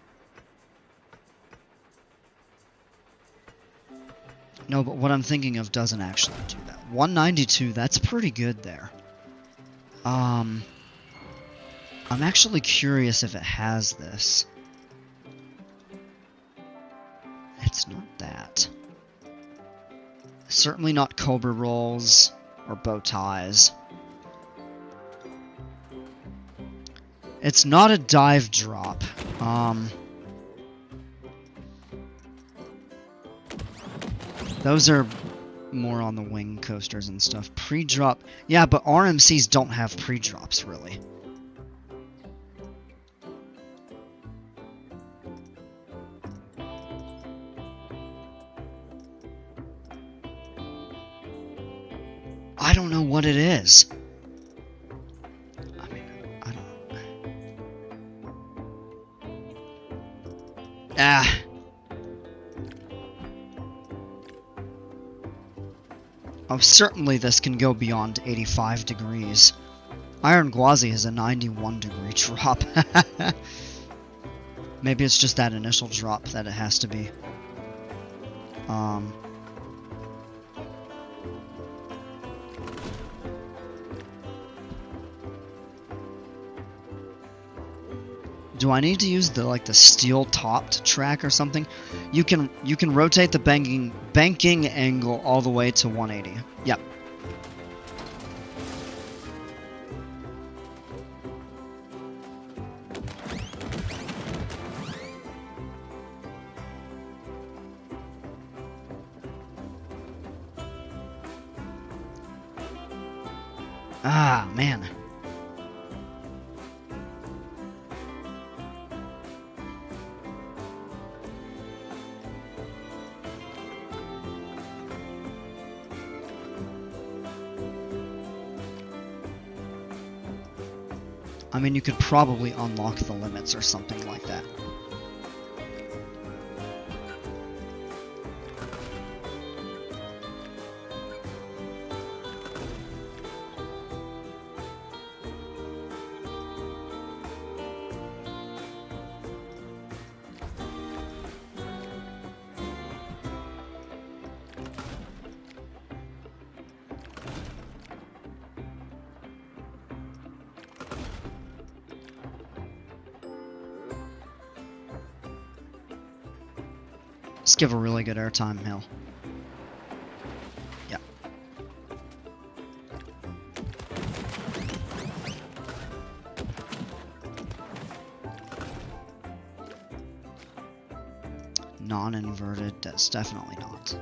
but what I'm thinking of doesn't actually do that. 192, that's pretty good there. I'm actually curious if it has this. It's not that. Certainly not Cobra rolls or bow ties. It's not a dive drop. Those are more on the wing coasters and stuff. Pre-drop. Yeah, but RMCs don't have pre-drops, really. I don't know what it is. I mean, I don't... Oh, certainly this can go beyond 85 degrees. Iron Gwazi has a 91 degree drop. Maybe it's just that initial drop that it has to be. Do I need to use the steel topped track or something? You can rotate the banking angle all the way to 180. Yep. Ah, man. I mean, you could probably unlock the limits or something like that. Just give a really good airtime hill. Yeah. Non-inverted, that's definitely not.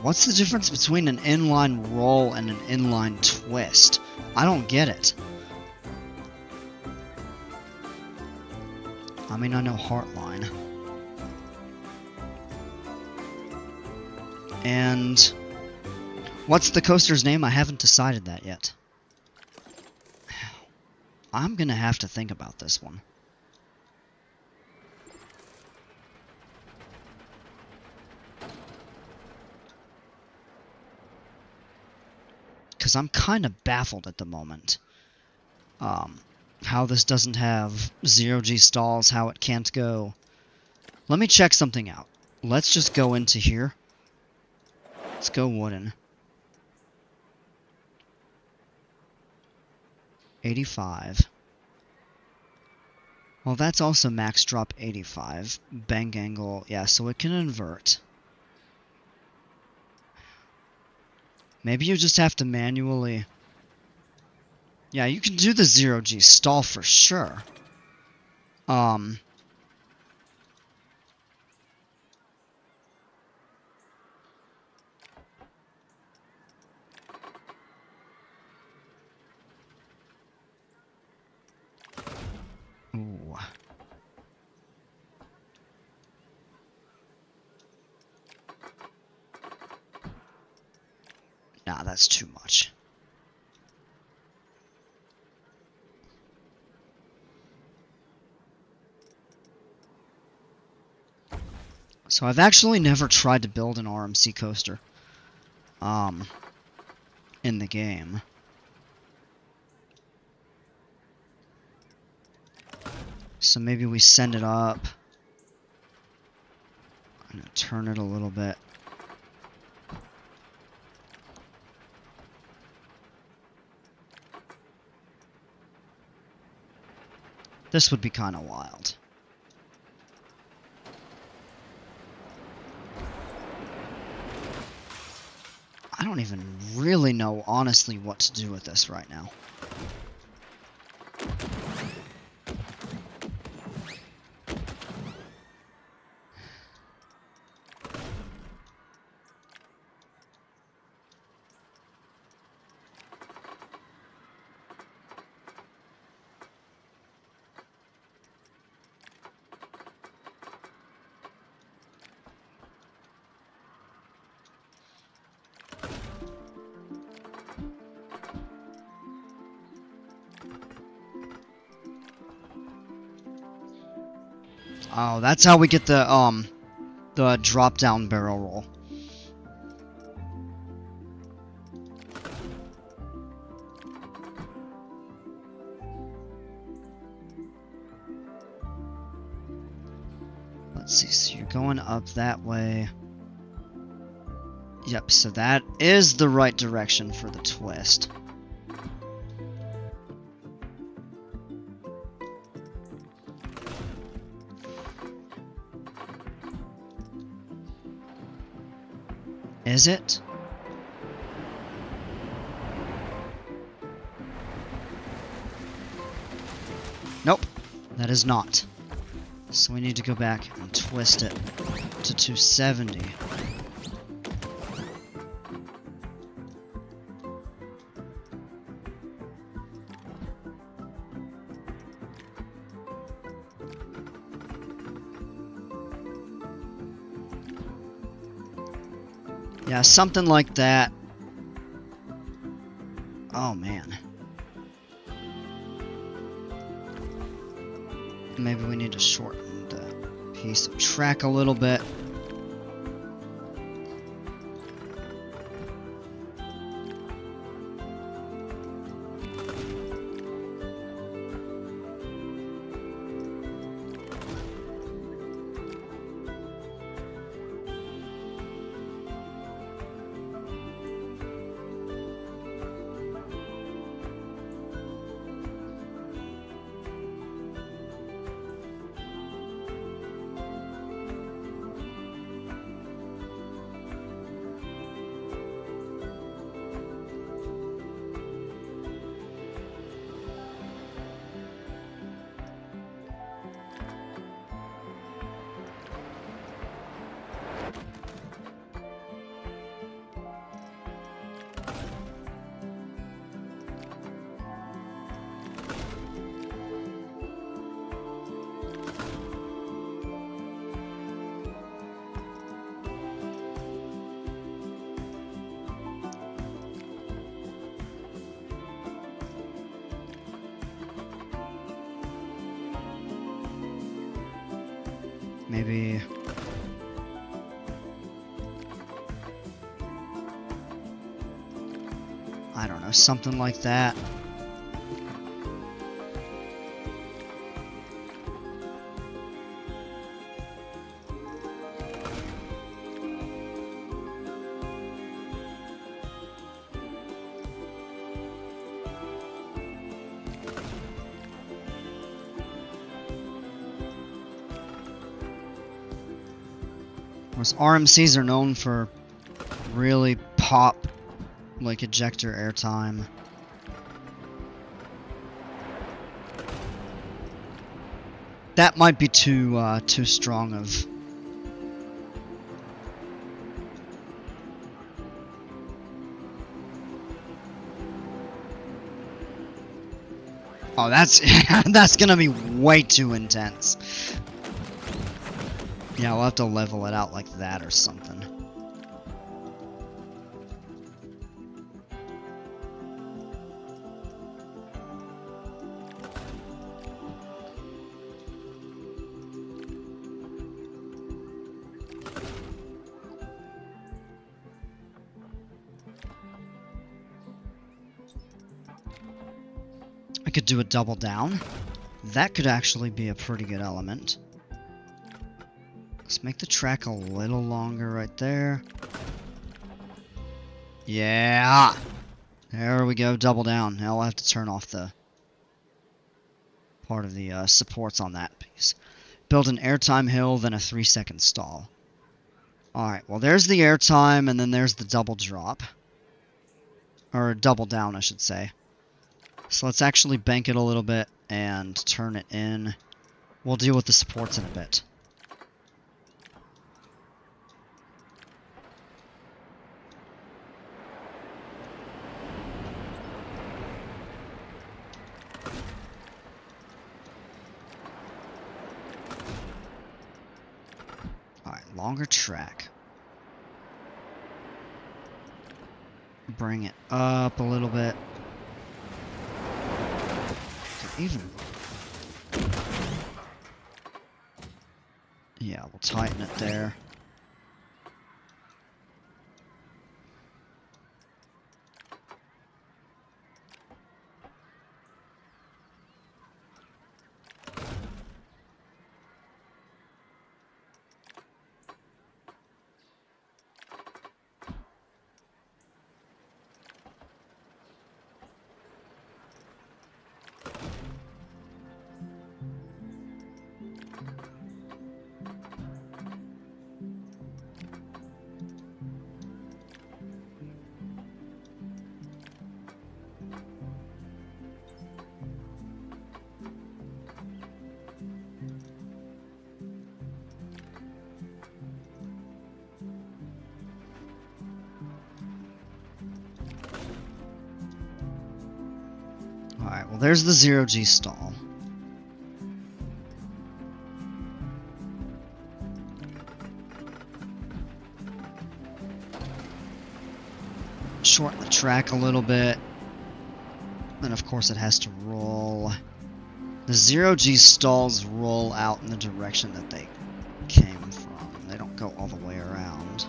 What's the difference between an inline roll and an inline twist? I don't get it. I mean, I know Heartline. And what's the coaster's name? I haven't decided that yet. I'm gonna have to think about this one. Because I'm kind of baffled at the moment. How this doesn't have 0G stalls, how it can't go. Let me check something out. Let's just go into here. Let's go wooden. 85. Well, that's also max drop 85. Bank angle, yeah, so it can invert. Maybe you just have to manually... Yeah, you can do the 0G stall for sure. Ooh. Nah, that's too much. So I've actually never tried to build an RMC coaster in the game. So maybe we send it up. I'm gonna turn it a little bit. This would be kind of wild. I don't even really know, honestly, what to do with this right now. Oh, that's how we get the drop-down barrel roll. Let's see, so you're going up that way. Yep, so that is the right direction for the twist. Is it? Nope, that is not. So we need to go back and twist it to 270. Yeah, something like that. Oh, man. Maybe we need to shorten the piece of track a little bit. maybe... I don't know, something like that. Whereas RMCs are known for really pop, like, ejector airtime. That might be too strong of... Oh, that's that's gonna be way too intense. Yeah, we'll have to level it out like that or something. I could do a double down. That could actually be a pretty good element. Let's make the track a little longer right there. Yeah! There we go, double down. Now I'll have to turn off the part of the supports on that piece. Build an airtime hill, then a 3-second stall. Alright, well there's the airtime, and then there's the double drop. Or double down, I should say. So let's actually bank it a little bit and turn it in. We'll deal with the supports in a bit. Alright, longer track. Bring it up a little bit. Even... Yeah, we'll tighten it there. Alright, well there's the 0G stall. Shorten the track a little bit. Then of course it has to roll. The 0G stalls roll out in the direction that they came from. They don't go all the way around.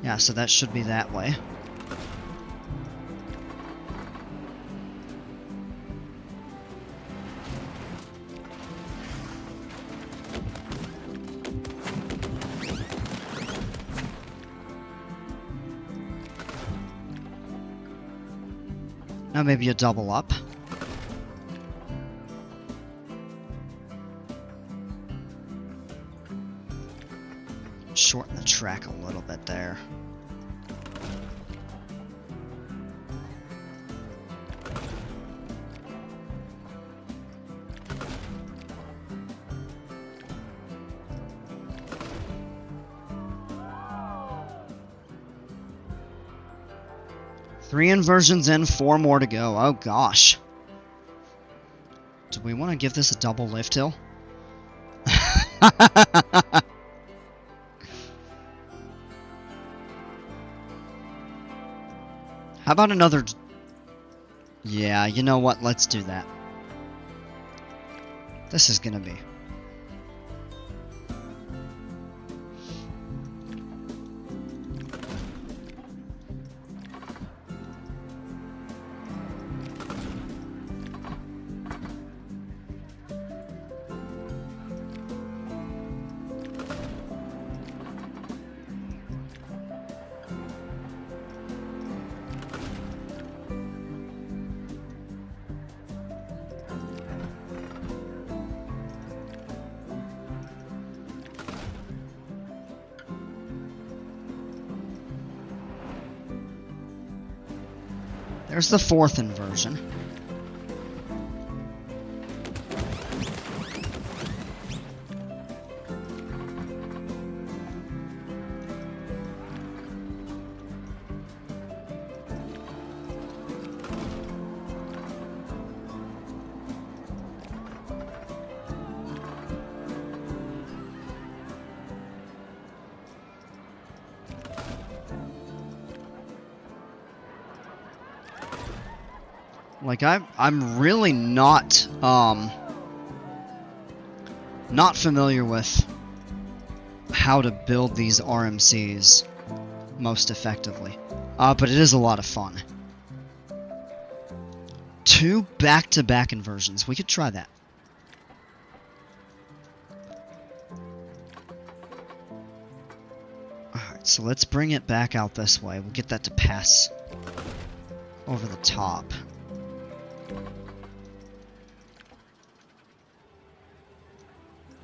Yeah, so that should be that way. Now maybe a double up. Shorten the track a little bit there. Three inversions in, 4 more to go. Oh gosh. Do we want to give this a double lift hill? How about another... Yeah, you know what? Let's do that. this is gonna be. There's the fourth inversion. Like, I'm really not familiar with how to build these RMCs most effectively. But it is a lot of fun. 2 back-to-back inversions. We could try that. Alright, so let's bring it back out this way. We'll get that to pass over the top.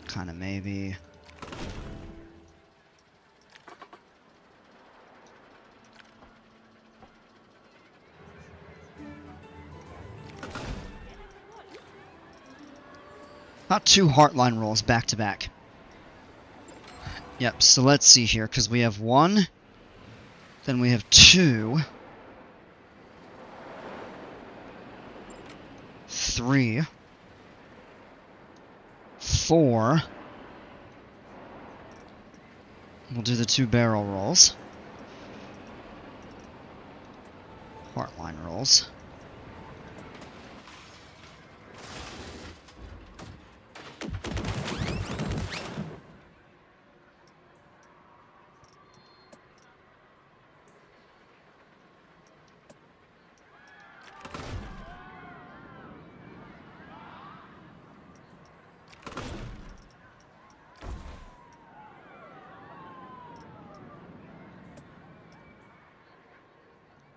Kind of maybe. Not 2 heartline rolls back to back. Yep, so let's see here, because we have 1, then we have 2, 3, 4. We'll do the 2 barrel rolls. Heartline rolls.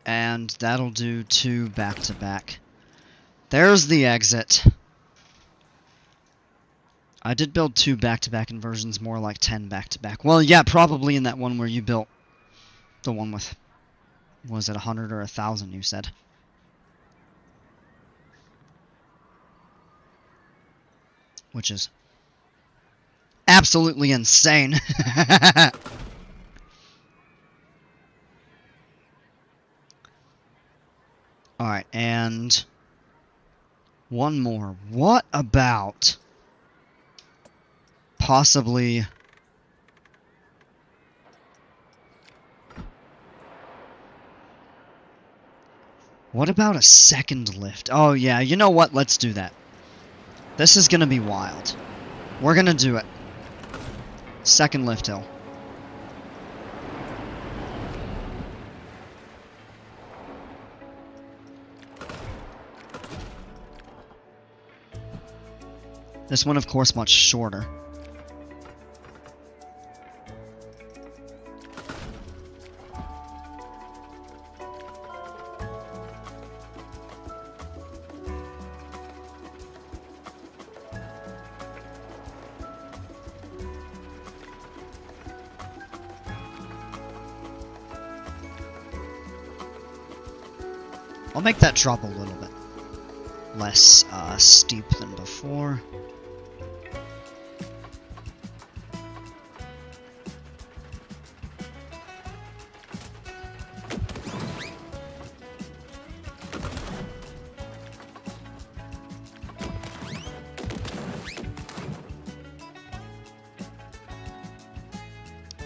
And that'll do 2 back-to-back. There's the exit. I did build 2 back-to-back inversions, more like 10 back-to-back. Well, yeah, probably in that one where you built the one with, was it 100 or 1,000 you said? Which is absolutely insane. Alright, and one more. What about possibly what about a second lift? Oh yeah, you know what? Let's do that. This is gonna be wild. We're gonna do it. Second lift hill. This one, of course, much shorter. I'll make that drop a little bit less steep than before.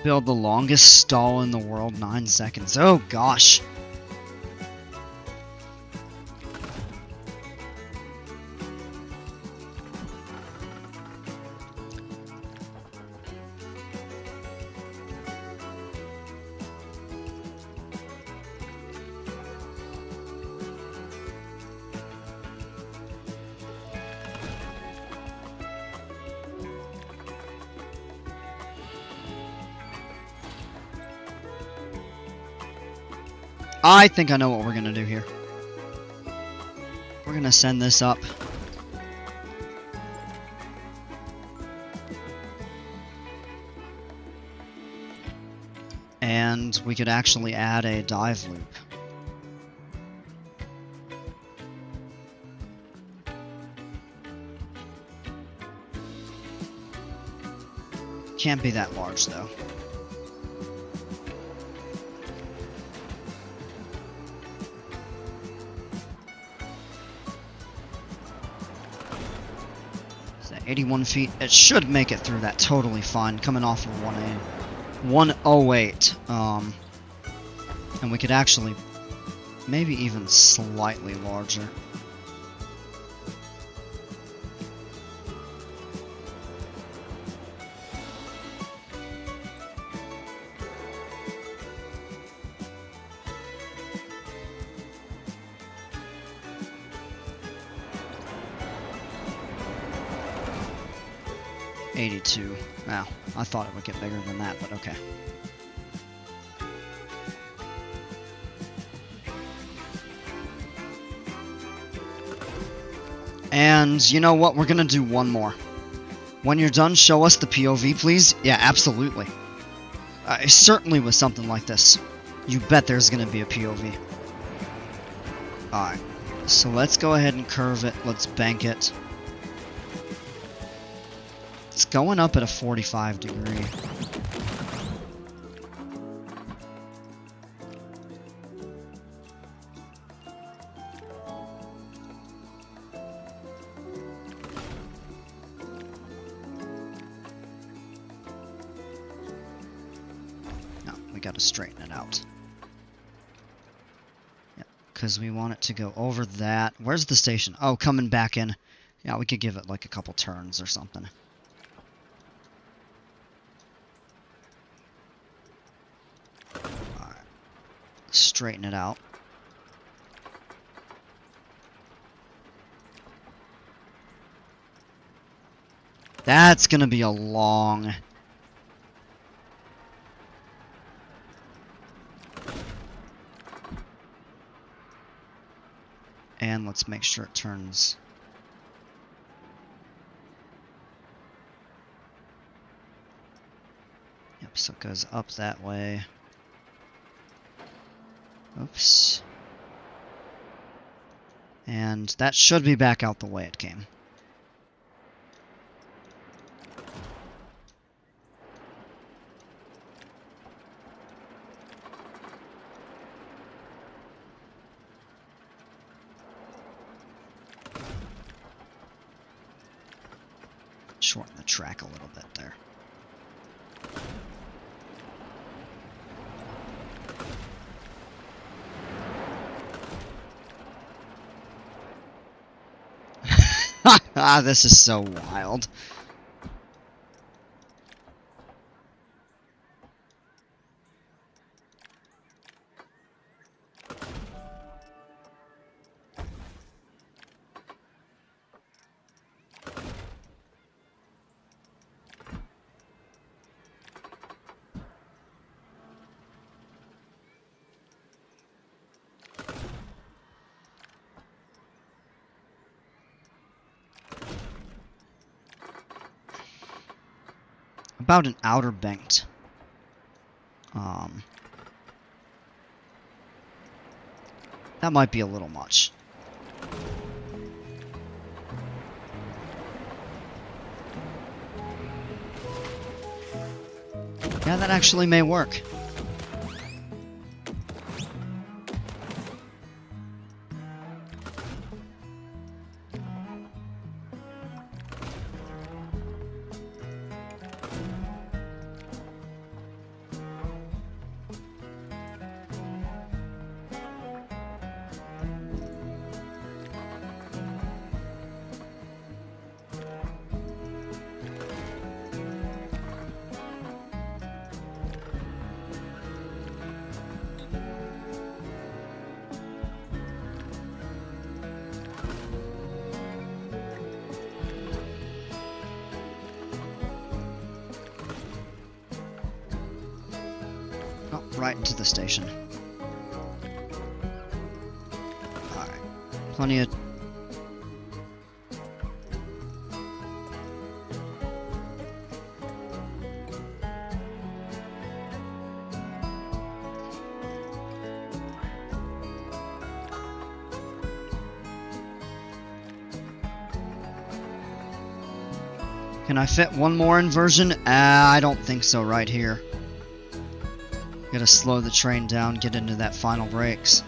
Build the longest stall in the world, 9 seconds. Oh gosh. I think I know what we're gonna do here. We're gonna send this up. And we could actually add a dive loop. Can't be that large though. So 81 feet. It should make it through that totally fine, coming off of 108. And we could actually maybe even slightly larger. Wow, I thought it would get bigger than that, but okay. And you know what? We're gonna do one more. When you're done, show us the POV, please. Yeah, absolutely. Certainly with something like this, you bet there's gonna be a POV. Alright, so let's go ahead and curve it. Let's bank it. It's going up at a 45 degree. No, we gotta straighten it out. Yeah, because we want it to go over that. Where's the station? Oh, coming back in. Yeah, we could give it like a couple turns or something. Straighten it out. That's gonna be a long... And let's make sure it turns... Yep, so it goes up that way. Oops. And that should be back out the way it came. Shorten the track a little bit there. Ah, this is so wild. About an outer banked. That might be a little much. Yeah, that actually may work. Right into the station. Plenty of... Can I fit one more inversion? I don't think so right here. Gotta slow the train down, get into that final brakes.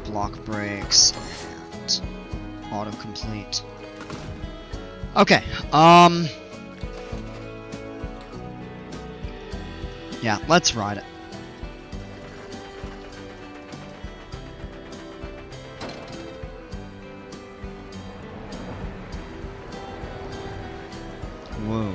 Block brakes and autocomplete. Okay, yeah, let's ride it. Whoa.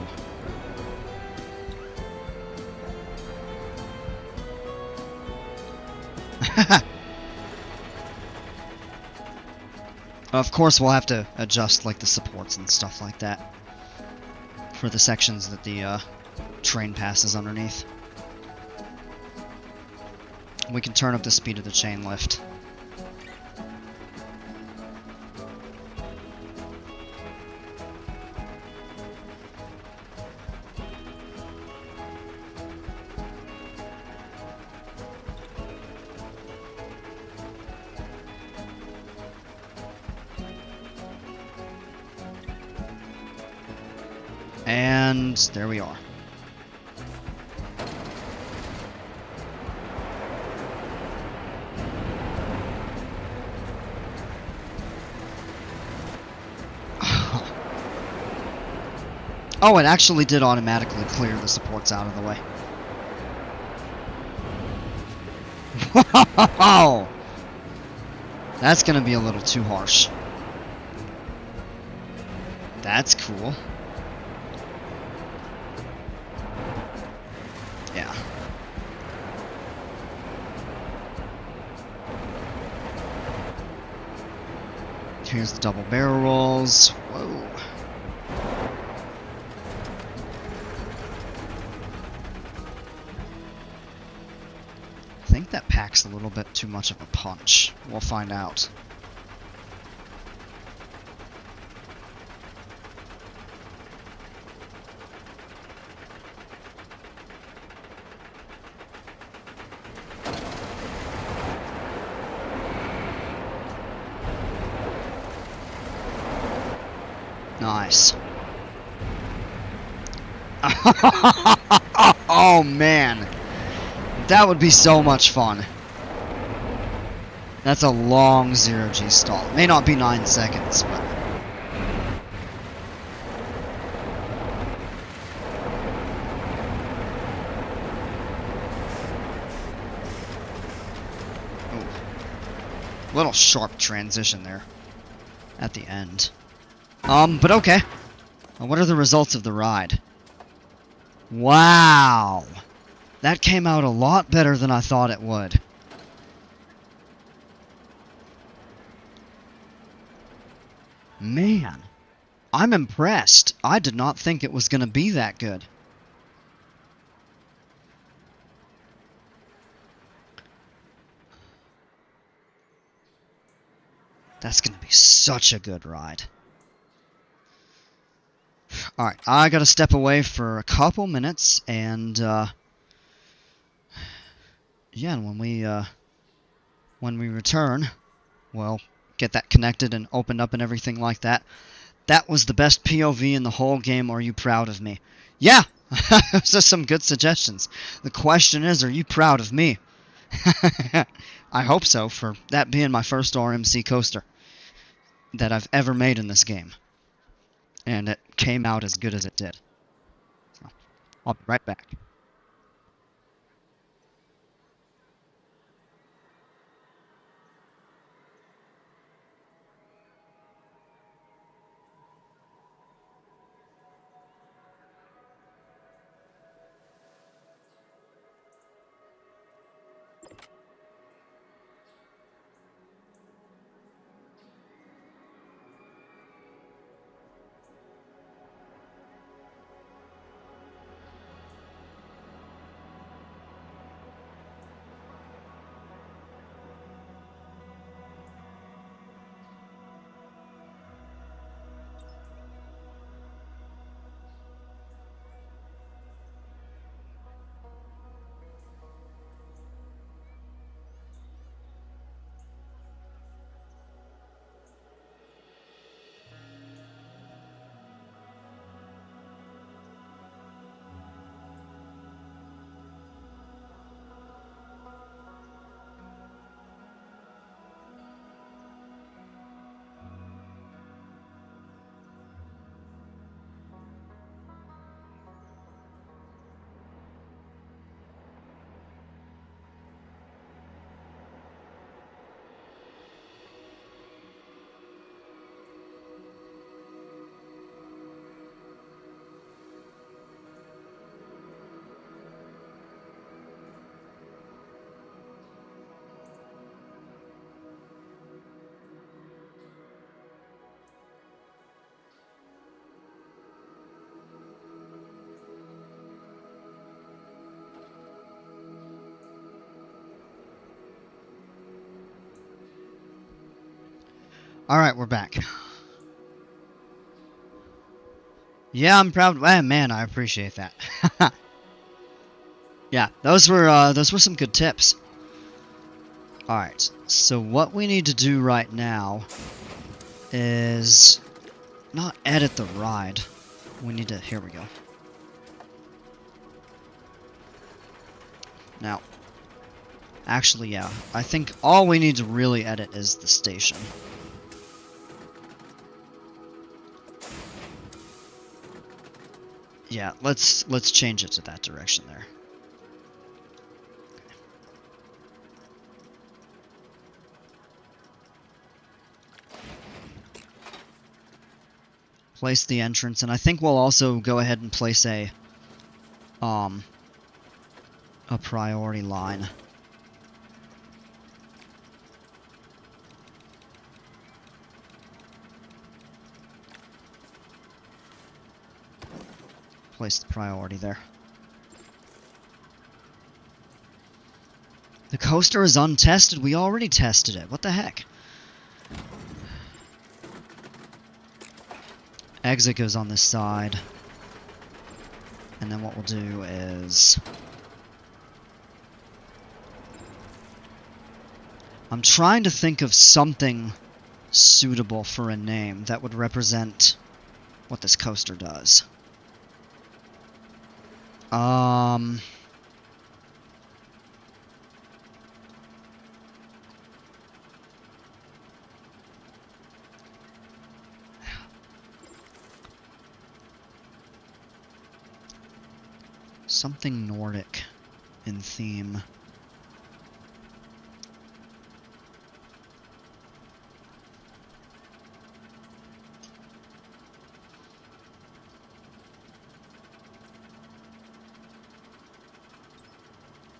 Of course, we'll have to adjust like the supports and stuff like that for the sections that the train passes underneath. We can turn up the speed of the chain lift. And there we are. Oh, it actually did automatically clear the supports out of the way. Wow! That's gonna be a little too harsh. That's cool. Yeah. Here's the double barrel rolls. Whoa. I think that packs a little bit too much of a punch. We'll find out. Nice. Oh man. That would be so much fun. That's a long 0G stall. It may not be 9 seconds, but... Ooh. Little sharp transition there at the end. But okay. What are the results of the ride? Wow! That came out a lot better than I thought it would. Man, I'm impressed. I did not think it was going to be that good. That's going to be such a good ride. Alright, I gotta step away for a couple minutes, and, yeah, and when we return, we'll get that connected and opened up and everything like that. That was the best POV in the whole game. Are you proud of me? Yeah! Those are some good suggestions. The question is, are you proud of me? I hope so, for that being my first RMC coaster that I've ever made in this game. And it came out as good as it did. So, I'll be right back. Alright, we're back. Yeah, I'm proud. Man, I appreciate that. Yeah, those were some good tips. Alright, so what we need to do right now is not edit the ride. We need to, here we go. Now, actually, yeah, I think all we need to really edit is the station. Yeah, let's change it to that direction there. Place the entrance, and I think we'll also go ahead and place a priority line. Place the priority there. The coaster is untested. We already tested it. What the heck? Exit goes on this side. And then what we'll do is... I'm trying to think of something suitable for a name that would represent what this coaster does. Something Nordic in theme.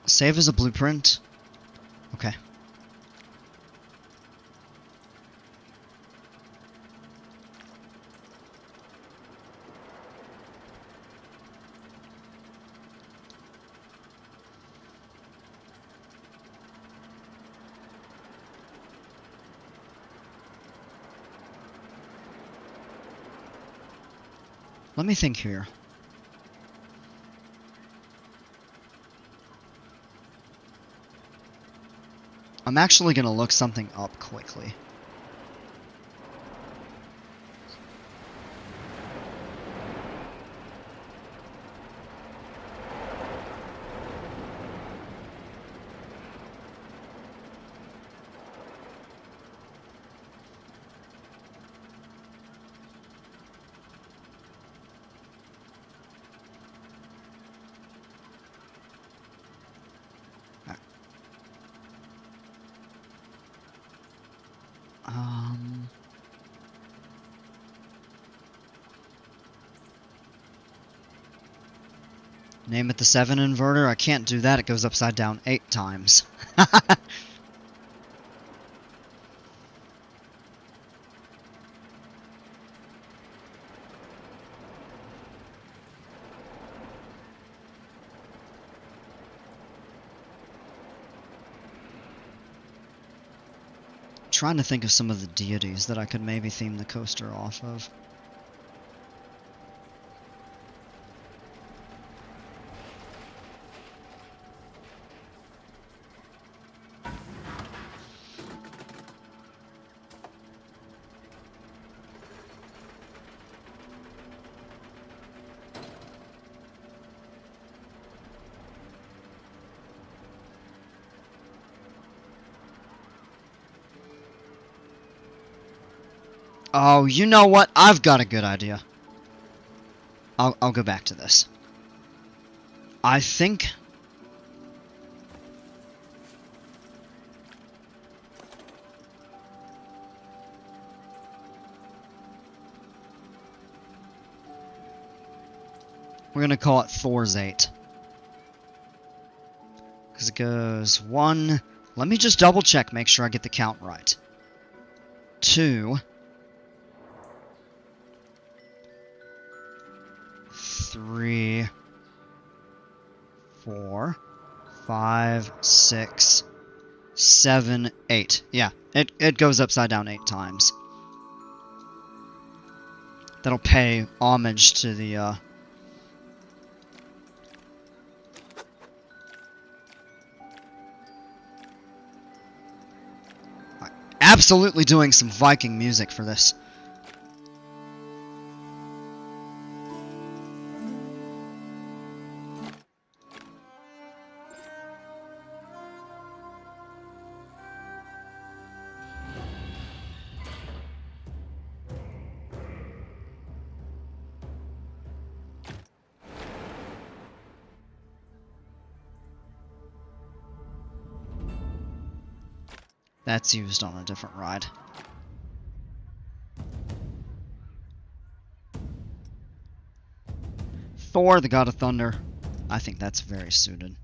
Save as a blueprint? Okay. Let me think here. I'm actually going to look something up quickly. Name it the 7 inverter? I can't do that, it goes upside down 8 times. Trying to think of some of the deities that I could maybe theme the coaster off of. Oh, you know what? I've got a good idea. I'll go back to this. I think... we're gonna call it Thor's 8. Because it goes 1... Let me just double check, make sure I get the count right. 2... 3, 4, 5, 6, 7, 8. Yeah, it goes upside down 8 times. that'll pay homage to the absolutely doing some Viking music for this. That's used on a different ride. Thor, the God of Thunder. I think that's very suited.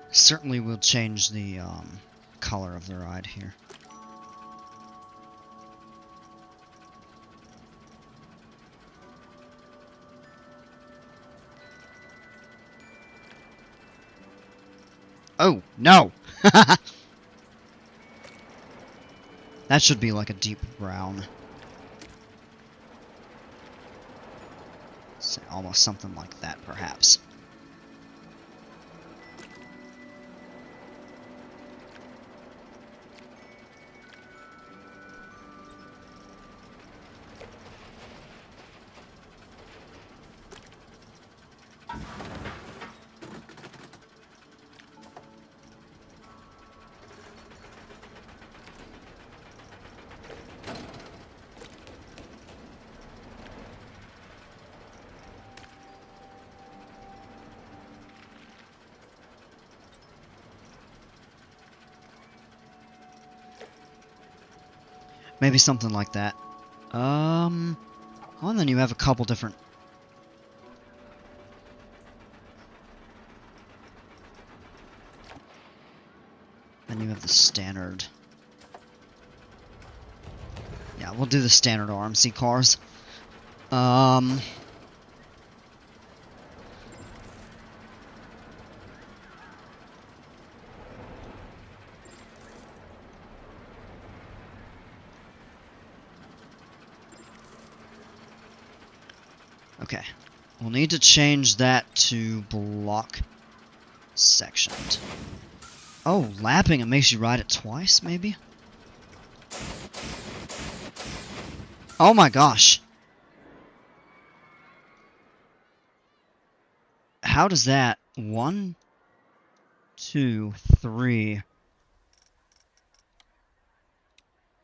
Certainly will change the color of the ride here. Oh, no! That should be like a deep brown. So almost something like that, perhaps. Maybe something like that. Well, and then you have a couple different... Then you have the standard... Yeah, we'll do the standard RMC cars. Okay. We'll need to change that to block sectioned. Oh, lapping, it makes you ride it twice, maybe? Oh my gosh. How does that... 1, 2, 3...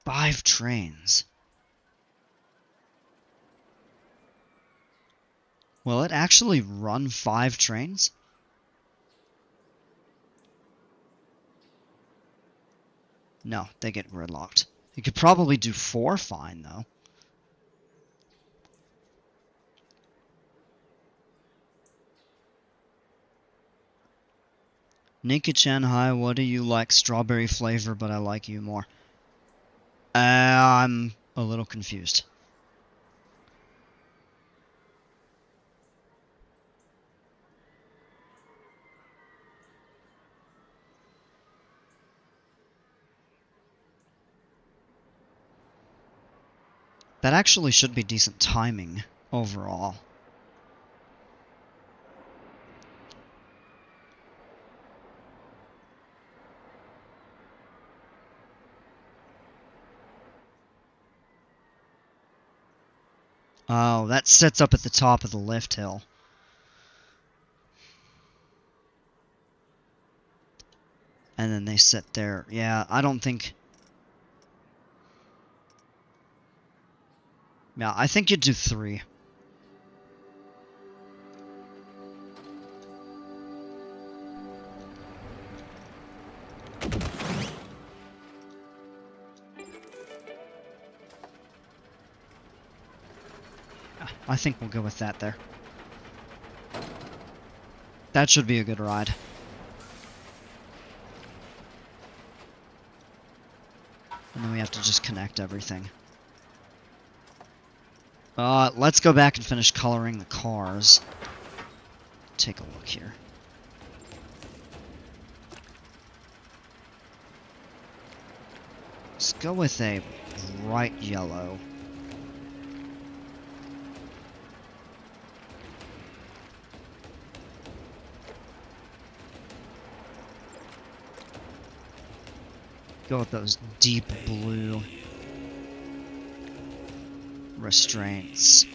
5 trains. Will it actually run 5 trains? No, they get gridlocked. You could probably do 4 fine, though. Nika-chan, hi, what do you like? Strawberry flavor, but I like you more. I'm a little confused. That actually should be decent timing overall. Oh, that sets up at the top of the lift hill. And then they sit there. Yeah, I don't think... Yeah, I think you'd do 3. I think we'll go with that there. That should be a good ride. And then we have to just connect everything. Let's go back and finish coloring the cars. Take a look here. Let's go with a bright yellow. Go with those deep blue restraints.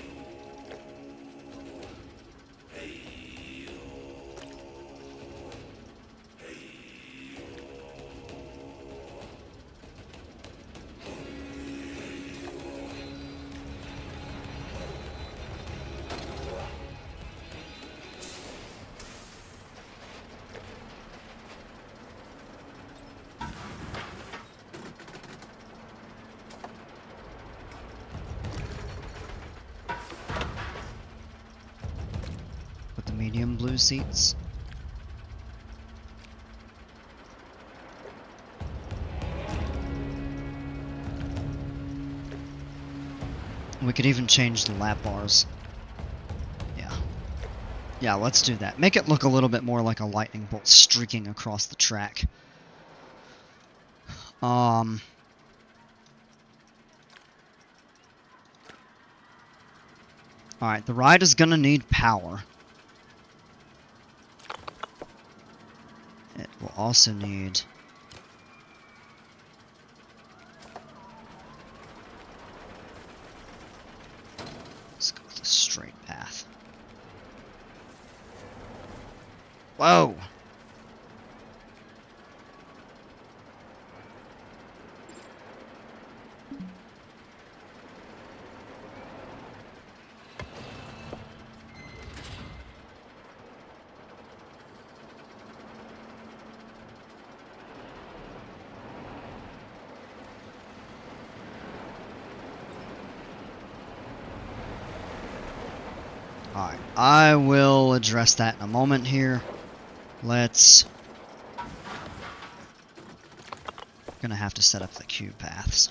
Medium blue seats. We could even change the lap bars. Yeah, let's do that. Make it look a little bit more like a lightning bolt streaking across the track. Alright, the ride is gonna need power. It will also need... Let's go with a straight path. Whoa! Alright, I will address that in a moment here. Let's... Gonna have to set up the cube paths.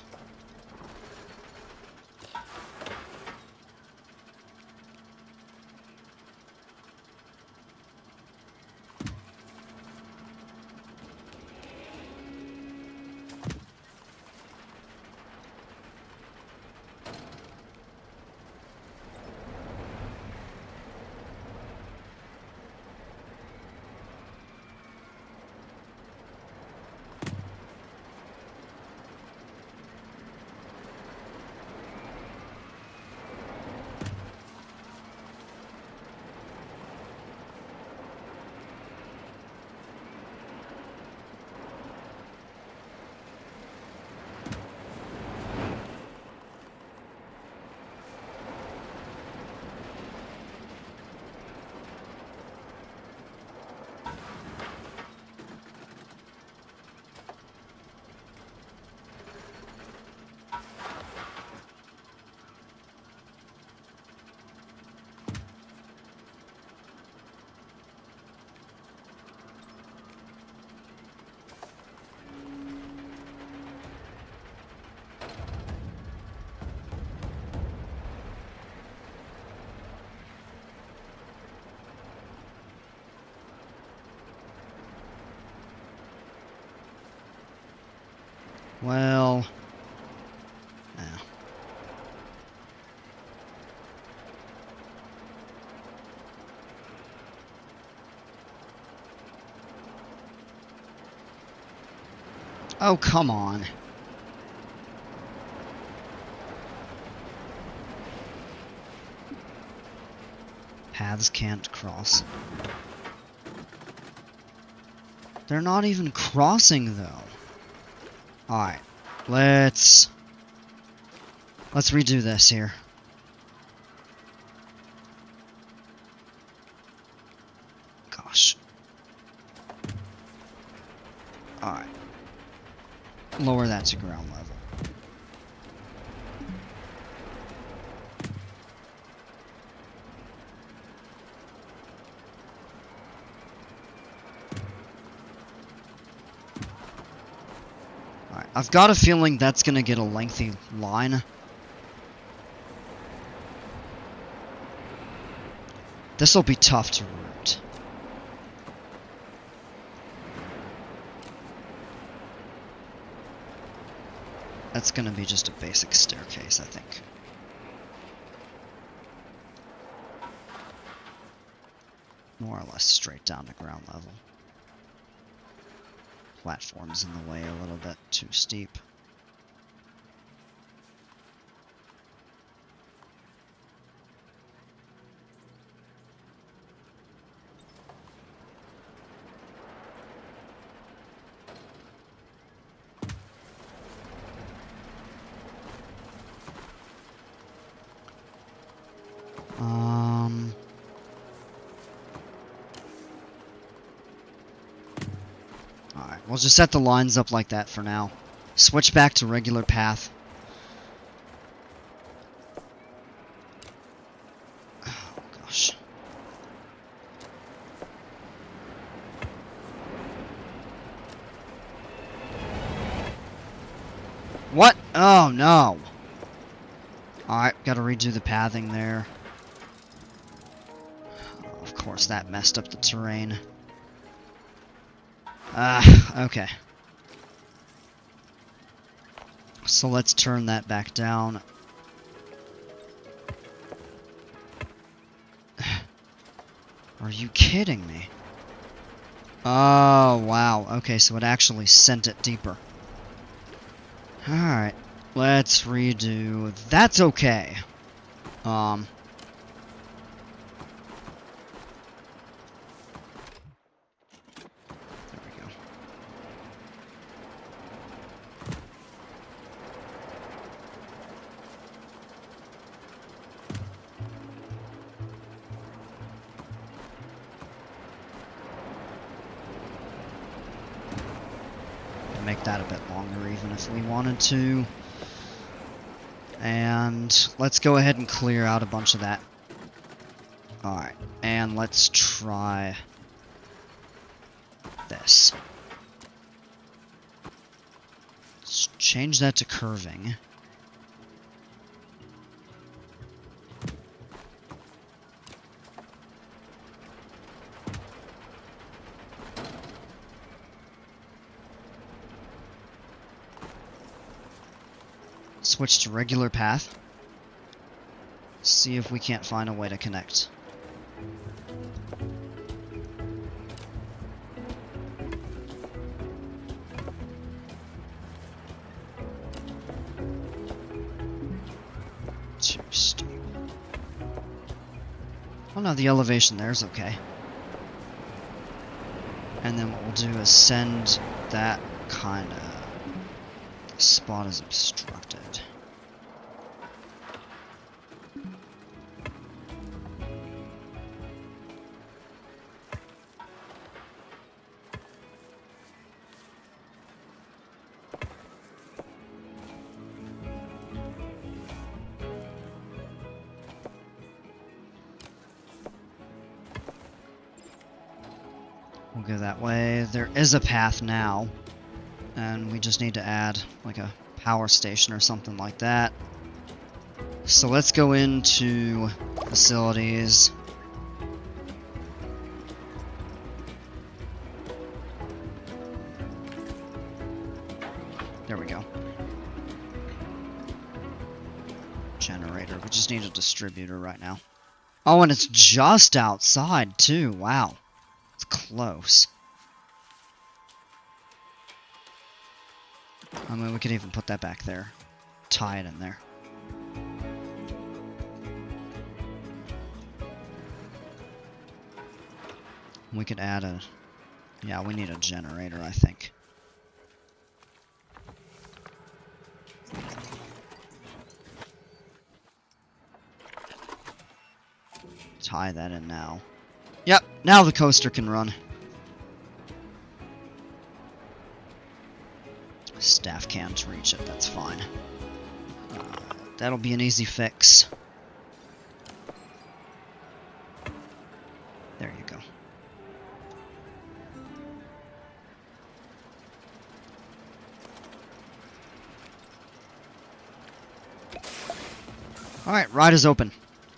Well... Yeah. Oh, come on. Paths can't cross. They're not even crossing, though. Alright, let's redo this here. Gosh. Alright. Lower that to ground level. I've got a feeling that's gonna get a lengthy line. This'll be tough to route. That's gonna be just a basic staircase, I think. More or less straight down to ground level. Platform's in the way a little bit too steep. Alright, we'll just set the lines up like that for now. Switch back to regular path. Oh, gosh. What? Oh, no. Alright, gotta redo the pathing there. Oh, of course, that messed up the terrain. Okay. So let's turn that back down. Are you kidding me? Oh, wow. Okay, so it actually sent it deeper. Alright. Let's redo. That's okay. There we go. Make that a bit longer even if we wanted to. And let's go ahead and clear out a bunch of that. Alright, and let's try this. Let's change that to curving. Switch to regular path. See if we can't find a way to connect. Too steep. Oh no, the elevation there's okay. And then what we'll do is send that kind of... The spot is obstructed. We'll go that way. There is a path now. And we just need to add like a power station or something like that. So let's go into facilities. There we go. Generator. We just need a distributor right now. Oh, and it's just outside too. Wow. It's close. I mean, we could even put that back there. Tie it in there. We could add a... Yeah, we need a generator, I think. Tie that in now. Yep, now the coaster can run. Staff can't reach it, that's fine. That'll be an easy fix. There you go. Alright, ride is open.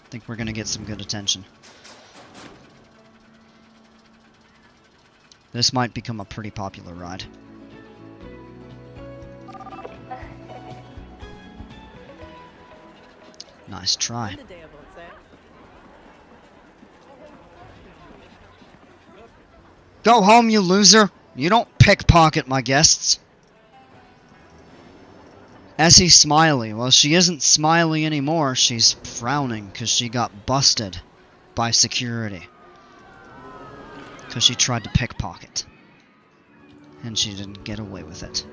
I think we're gonna get some good attention. This might become a pretty popular ride. Nice try. Go home, you loser! You don't pickpocket my guests. Essie Smiley. Well, she isn't smiley anymore. She's frowning because she got busted by security. Because she tried to pickpocket. And she didn't get away with it.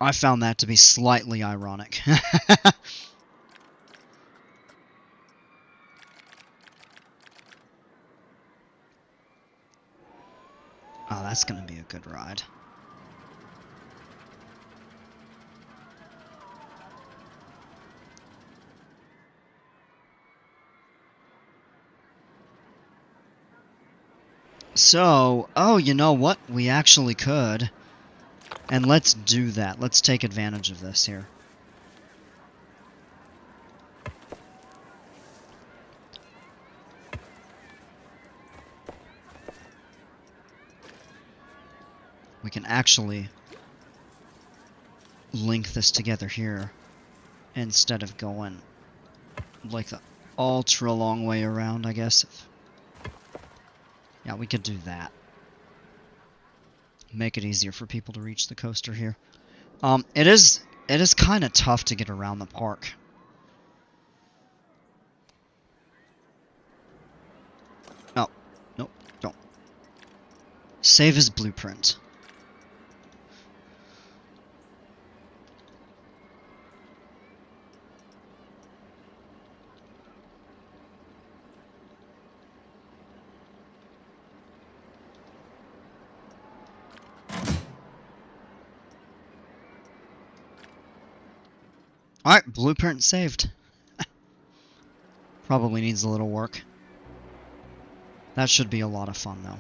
I found that to be slightly ironic. Oh, that's gonna be a good ride. So, oh, you know what? We actually could. And let's do that. Let's take advantage of this here. We can actually link this together here instead of going like the ultra long way around, I guess. Yeah, we could do that. Make it easier for people to reach the coaster here. It is kind of tough to get around the park. No, nope, don't. Save as blueprint. Alright, blueprint saved. Probably needs a little work. That should be a lot of fun, though.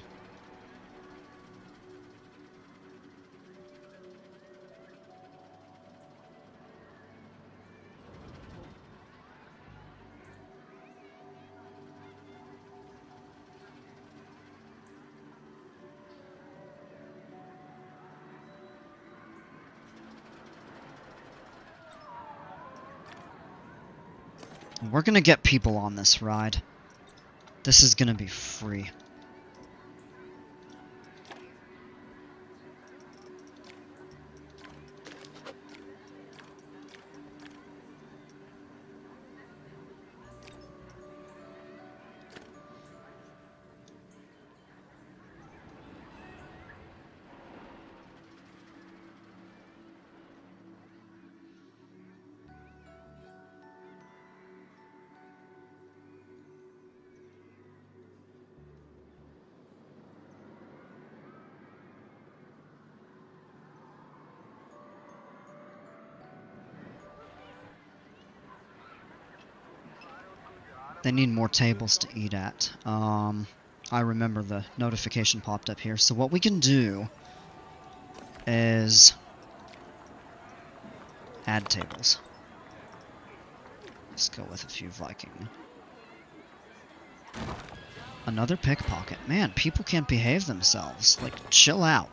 We're gonna get people on this ride. This is gonna be free. They need more tables to eat at. I remember the notification popped up here. So what we can do is add tables. Let's go with a few Viking. Another pickpocket. Man, people can't behave themselves. Like, chill out.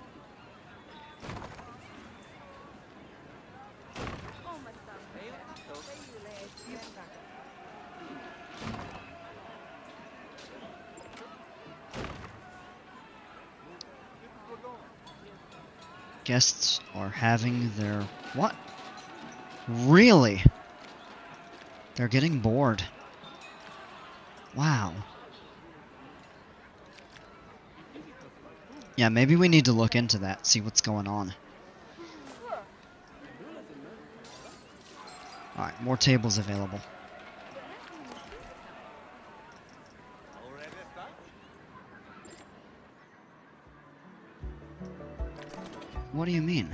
Guests are having their... What? Really? They're getting bored. Wow. Yeah, maybe we need to look into that, see what's going on. Alright, more tables available. What do you mean?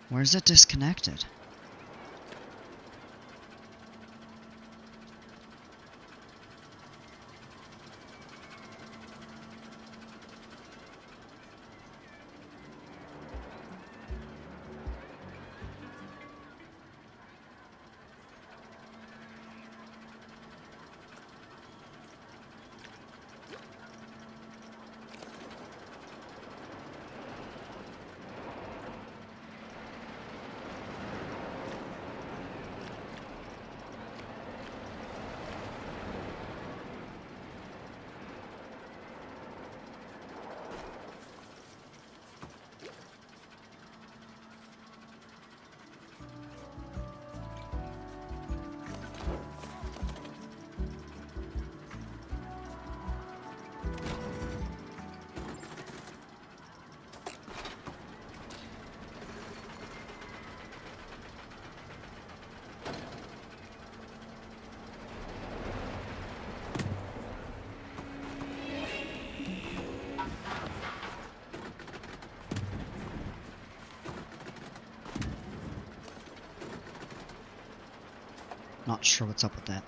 Where's it disconnected? Not sure what's up with that.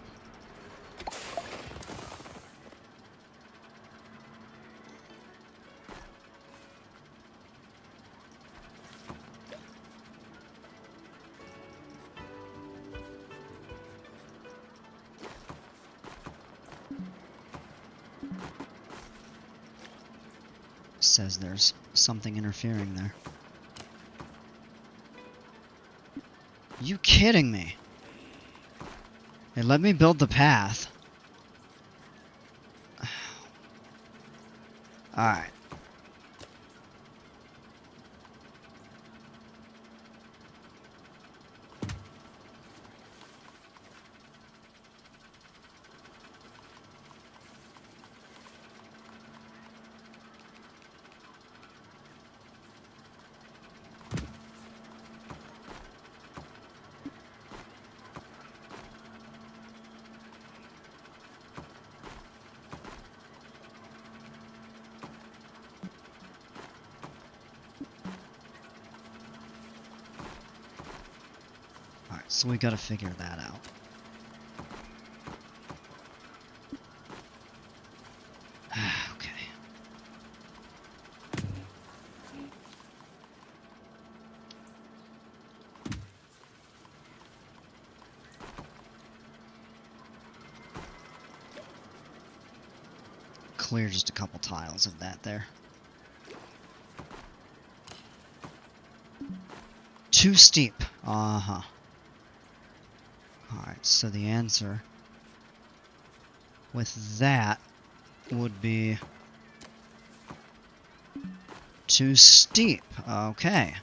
Says there's something interfering there. You kidding me? They let me build the path. Alright. So we gotta figure that out. Okay. Clear just a couple tiles of that there. Too steep. Uh-huh. Alright, so the answer with that would be too steep. Okay.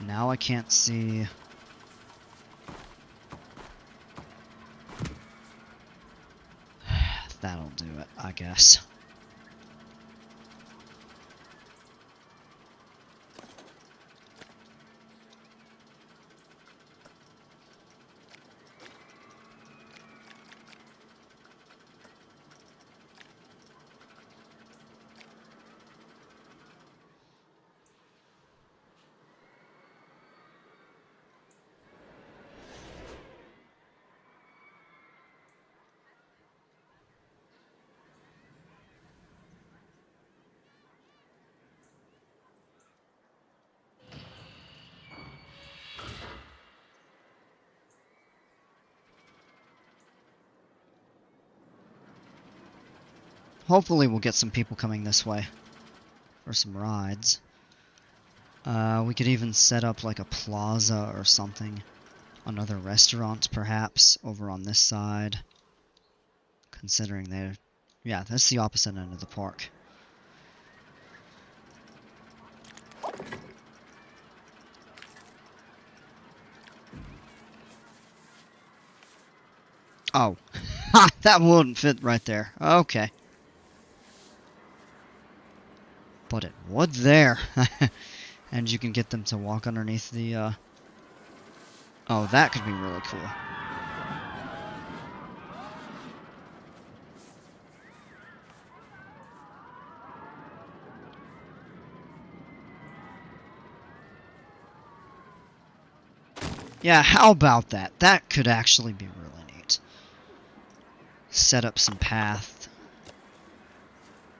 Now I can't see. That'll do it, I guess. Hopefully we'll get some people coming this way for some rides. We could even set up like a plaza or something. Another restaurant perhaps over on this side. Considering they're... yeah, that's the opposite end of the park. Oh. Ha! That wouldn't fit right there. Okay. But it would there. And you can get them to walk underneath the, oh, that could be really cool. Yeah, how about that? That could actually be really neat. Set up some path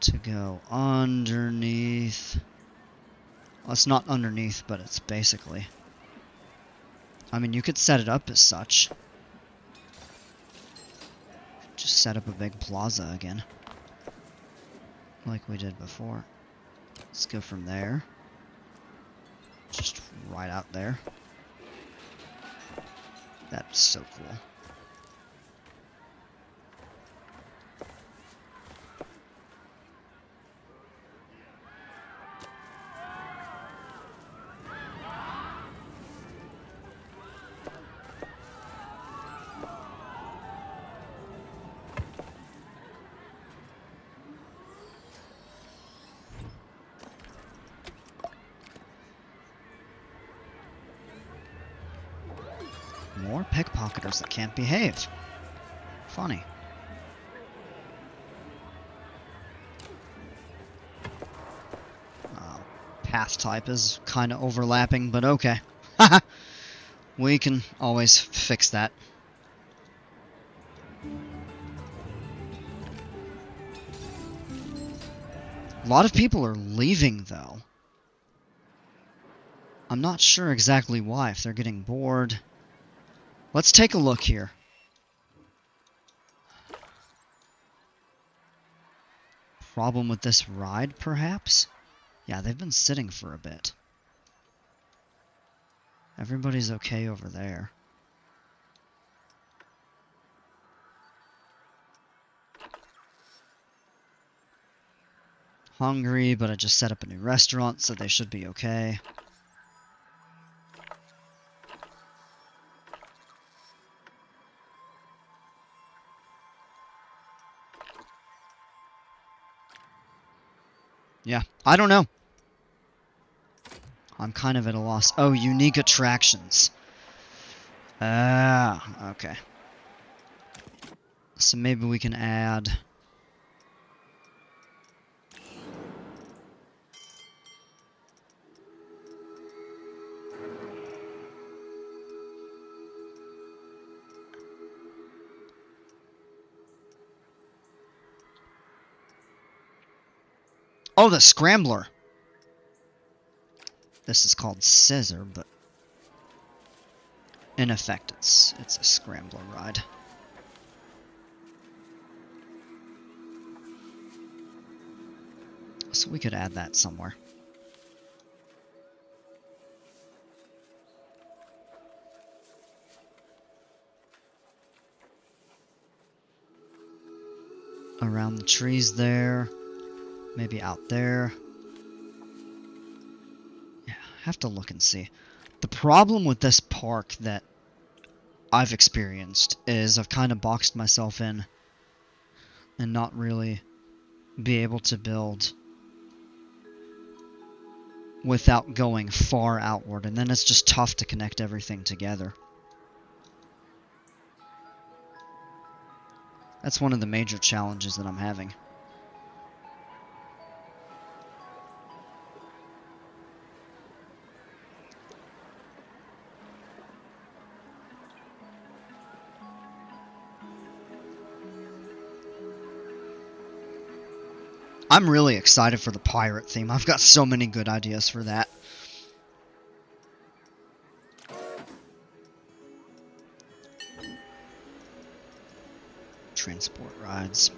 to go underneath. Well, it's not underneath, but it's basically... I mean, you could set it up as such. Just set up a big plaza again. Like we did before. Let's go from there. Just right out there. That's so cool. More pickpocketers that can't behave. Funny. Path type is kind of overlapping, but okay. Haha! We can always fix that. A lot of people are leaving, though. I'm not sure exactly why, if they're getting bored. Let's take a look here. Problem with this ride, perhaps? Yeah, they've been sitting for a bit. Everybody's okay over there. Hungry, but I just set up a new restaurant, so they should be okay. Yeah, I don't know. I'm kind of at a loss. Oh, unique attractions. Ah, okay. So maybe we can add... Oh, the Scrambler! This is called Scissor, but... in effect, it's a Scrambler ride. So we could add that somewhere. Around the trees there. Maybe out there. Yeah, have to look and see. The problem with this park that I've experienced is I've kind of boxed myself in and not really be able to build without going far outward, and then it's just tough to connect everything together. That's one of the major challenges that I'm having. I'm really excited for the pirate theme. I've got so many good ideas for that. Transport rides.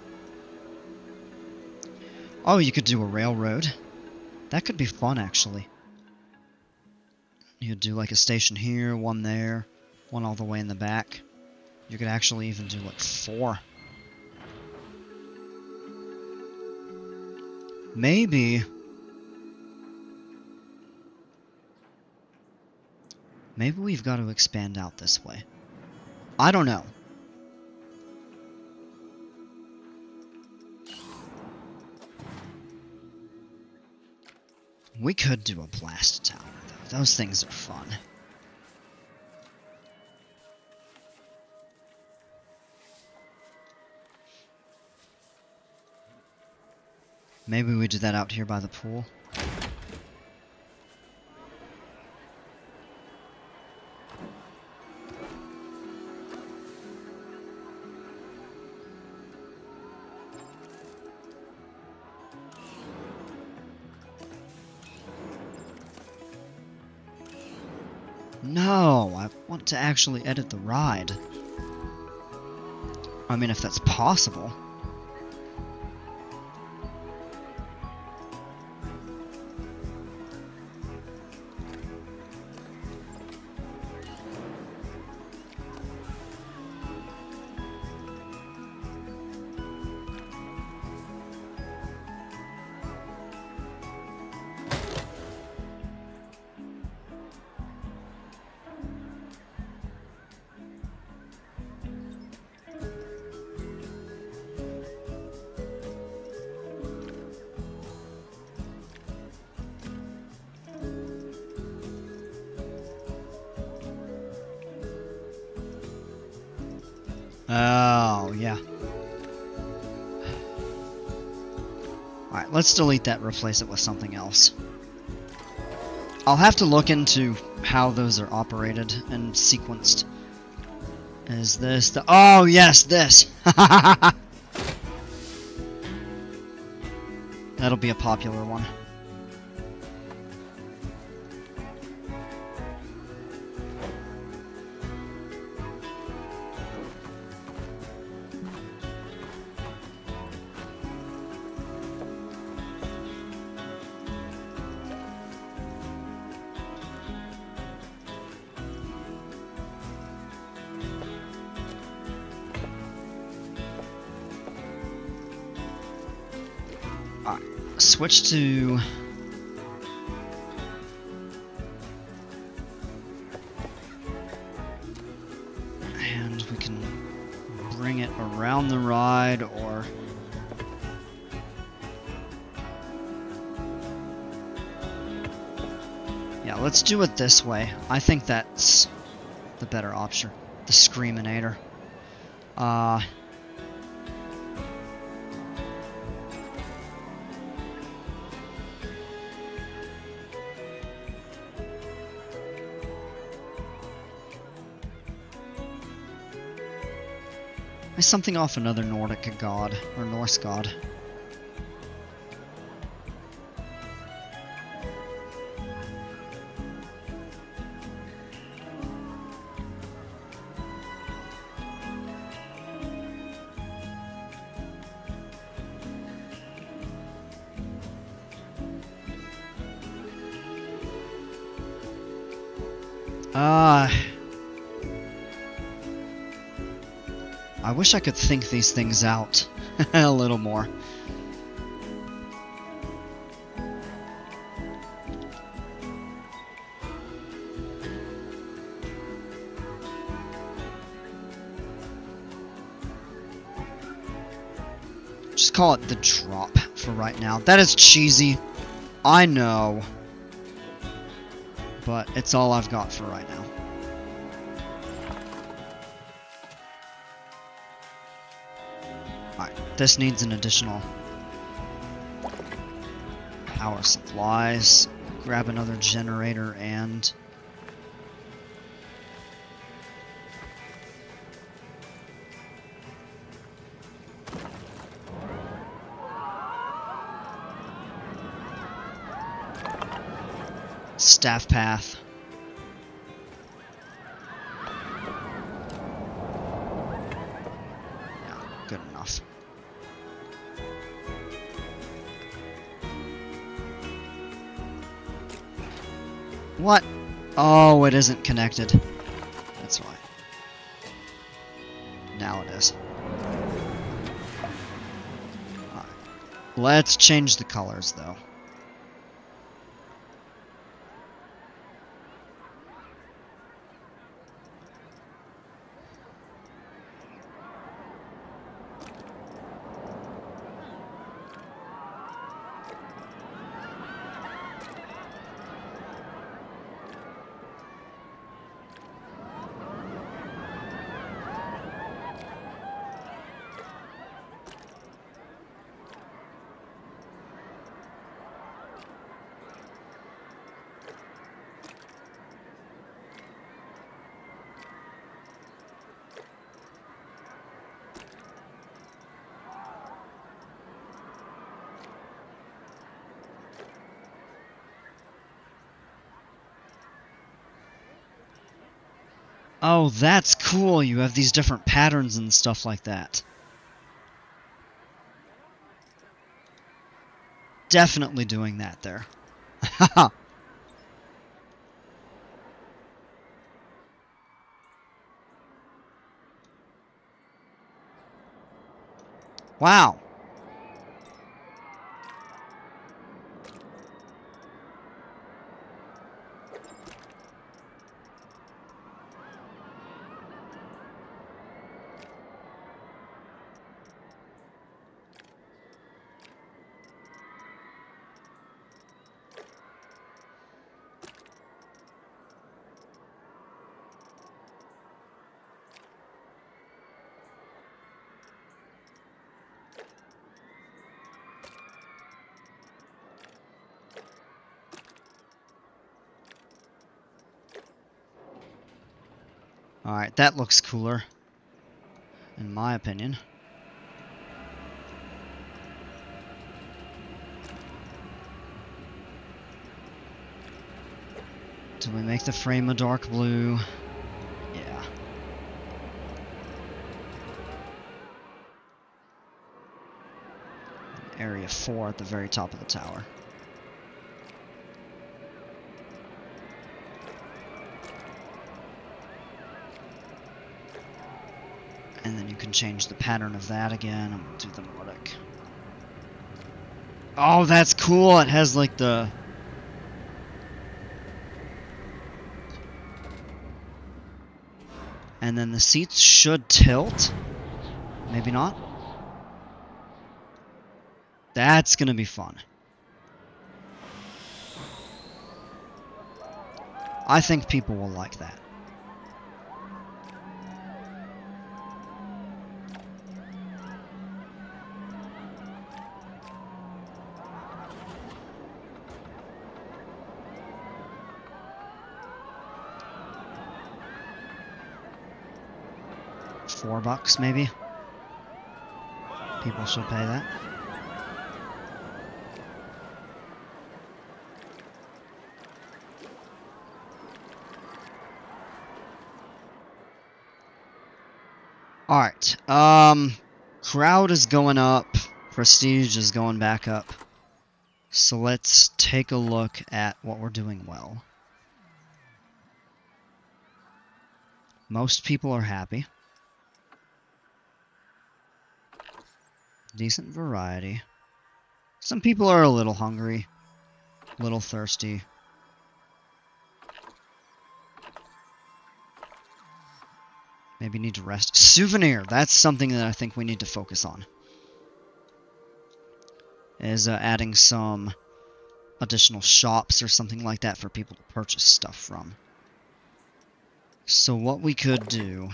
Oh, you could do a railroad. That could be fun, actually. You could do like a station here, one there, one all the way in the back. You could actually even do like 4. Maybe we've got to expand out this way. I don't know. We could do a blast tower, though. Those things are fun. Maybe we do that out here by the pool. No, I want to actually edit the ride. I mean, if that's possible. Oh, yeah. Alright, let's delete that, replace it with something else. I'll have to look into how those are operated and sequenced. Is this the... Oh, yes, this! That'll be a popular one. Alright, switch to... And we can bring it around the ride, or... Yeah, let's do it this way. I think that's the better option. The Screaminator. Is something off another Nordic god, or Norse god? I wish I could think these things out a little more. Just call it the drop for right now. That is cheesy, I know, but it's all I've got for right now. Alright, this needs an additional power supplies. Grab another generator and... staff path. Yeah, good enough. What? Oh, it isn't connected. That's why. Now it is. Alright. Let's change the colors, though. Oh, that's cool. You have these different patterns and stuff like that. Definitely doing that there. Haha. Wow. Alright, that looks cooler, in my opinion. Do we make the frame a dark blue? Yeah. Area 4 at the very top of the tower. And then you can change the pattern of that again, and we'll do the Nordic. Oh, that's cool! It has like the... And then the seats should tilt. Maybe not. That's gonna be fun. I think people will like that. $4 maybe? People should pay that. Alright, crowd is going up, prestige is going back up. So let's take a look at what we're doing well. Most people are happy. Decent variety. Some people are a little hungry, a little thirsty. Maybe need to rest. Souvenir! That's something that I think we need to focus on. Is adding some additional shops or something like that for people to purchase stuff from. So what we could do...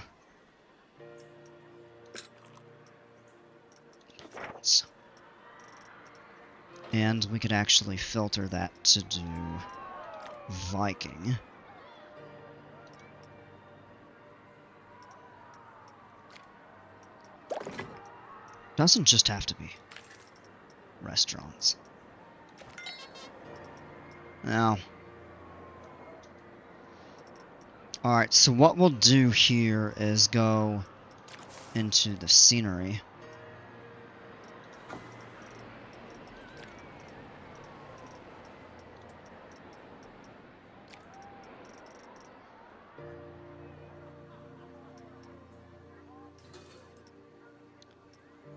And we could actually filter that to do Viking. Doesn't just have to be restaurants. Now. Alright, so what we'll do here is go into the scenery.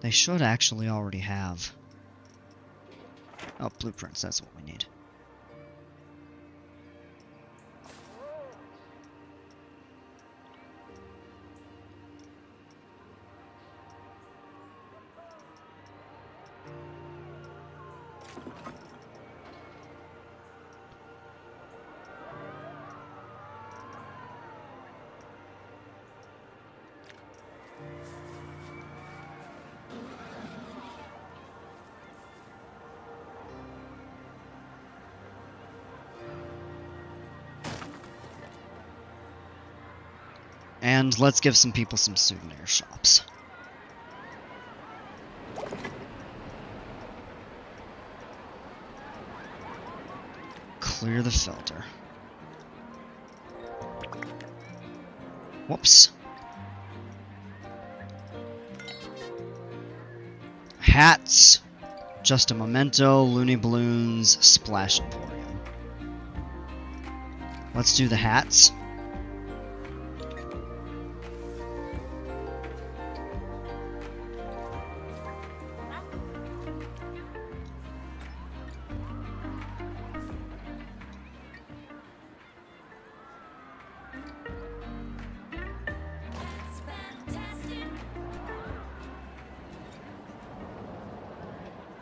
They should actually already have... Oh, blueprints, that's what we need. And let's give some people some souvenir shops. Clear the filter. Whoops. Hats. Just a Memento, Looney Balloons, Splash Emporium. Let's do the hats.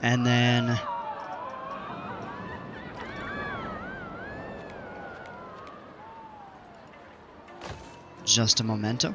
And then just a Memento.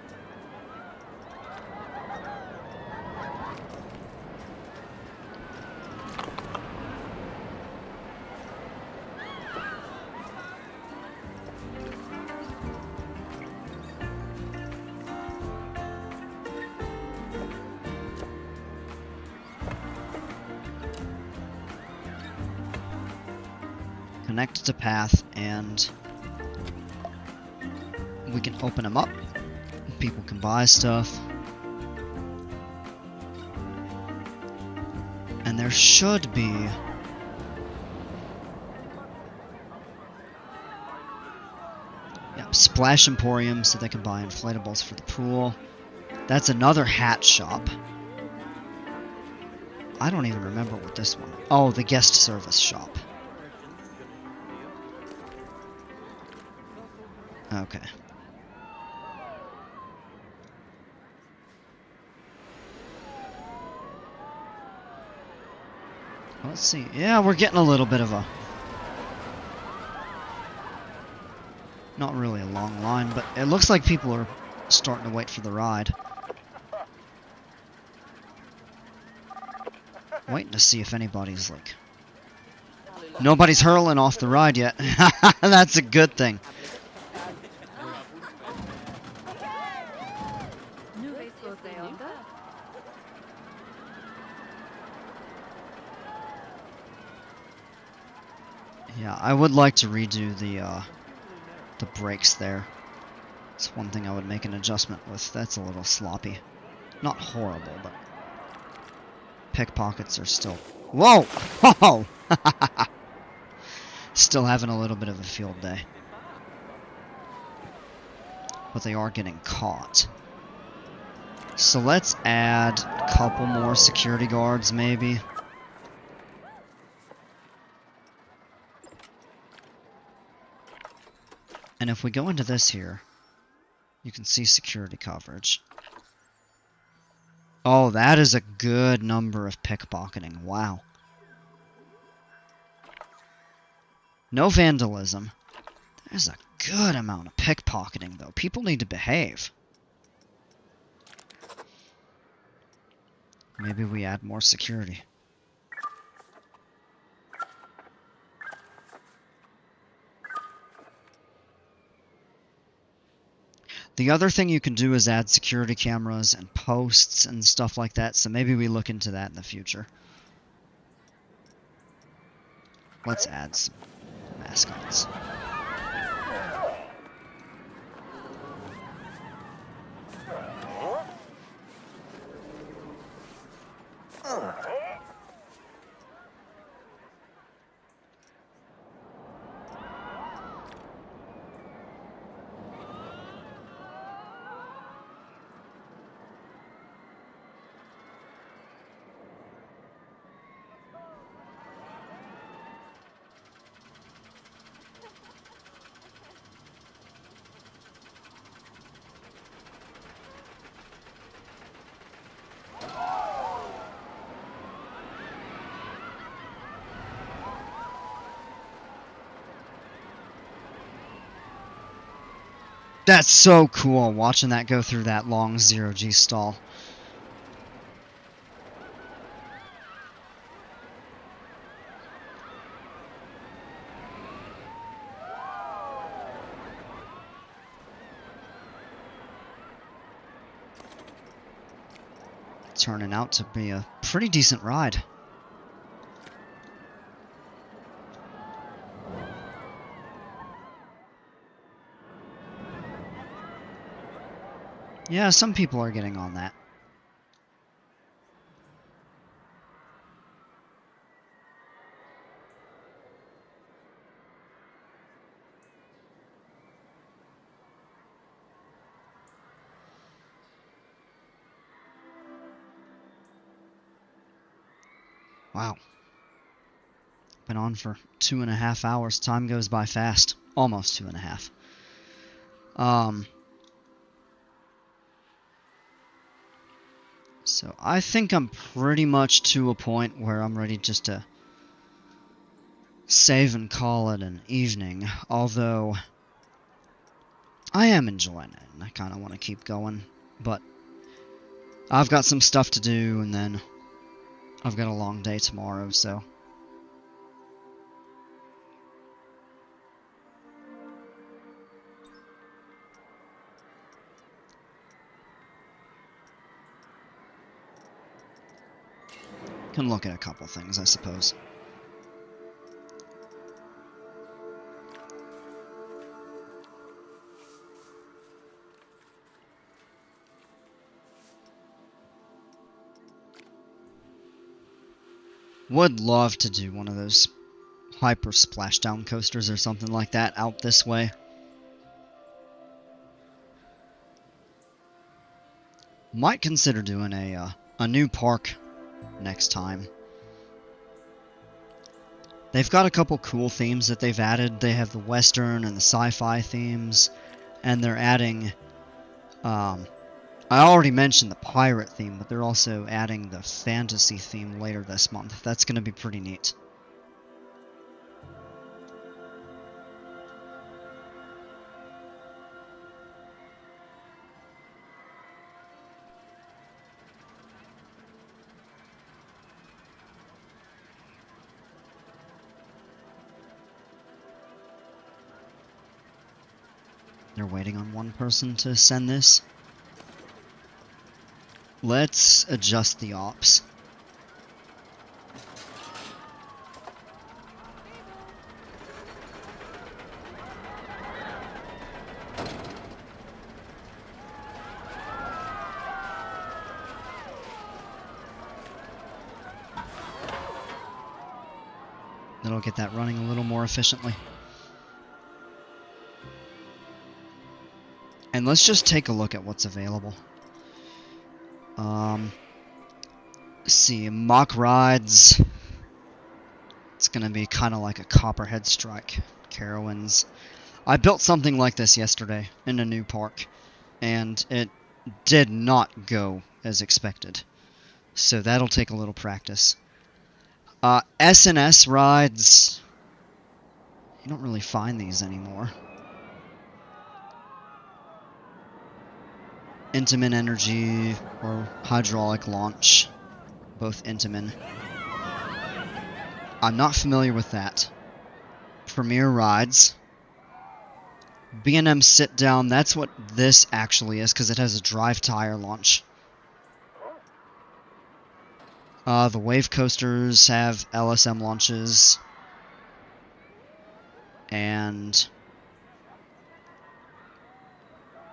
connect to path, and we can open them up. People can buy stuff. And there should be... yeah, Splash Emporium, so they can buy inflatables for the pool. That's another hat shop. I don't even remember what this one... oh, the guest service shop. Okay. Let's see. Yeah, we're getting a little bit of a... not really a long line, but it looks like people are starting to wait for the ride. Waiting to see if anybody's like... nobody's hurling off the ride yet. That's a good thing. Yeah, I would like to redo the brakes there. It's one thing I would make an adjustment with. That's a little sloppy. Not horrible, but pickpockets are still... whoa! Oh! Still having a little bit of a field day. But they are getting caught. So let's add a couple more security guards, maybe. And if we go into this here, you can see security coverage. Oh, that is a good number of pickpocketing. Wow. No vandalism. There's a good amount of pickpocketing, though. People need to behave. Maybe we add more security. The other thing you can do is add security cameras and posts and stuff like that, so maybe we look into that in the future. Let's add some mascots. That's so cool, watching that go through that long zero-G stall. Turning out to be a pretty decent ride. Yeah, some people are getting on that. Wow. Been on for 2.5 hours. Time goes by fast. Almost 2.5. So I think I'm pretty much to a point where I'm ready just to save and call it an evening. Although I am enjoying it and I kind of want to keep going. But I've got some stuff to do and then I've got a long day tomorrow, so... can look at a couple things, I suppose. Would love to do one of those hyper splashdown coasters or something like that out this way. Might consider doing a new park next time. They've got a couple cool themes that they've added. They have the Western and the sci-fi themes, and they're adding, I already mentioned the pirate theme, but they're also adding the fantasy theme later this month. That's going to be pretty neat. They're waiting on one person to send this. Let's adjust the ops. That'll get that running a little more efficiently. And let's just take a look at what's available. Let's see, mock rides. It's gonna be kind of like a Copperhead Strike. Carowinds. I built something like this yesterday in a new park, and it did not go as expected. So that'll take a little practice. S&S rides. You don't really find these anymore. Intamin Energy or Hydraulic Launch. Both Intamin. I'm not familiar with that. Premier Rides. B&M Sit Down, that's what this actually is, because it has a drive tire launch. The Wave Coasters have LSM launches. And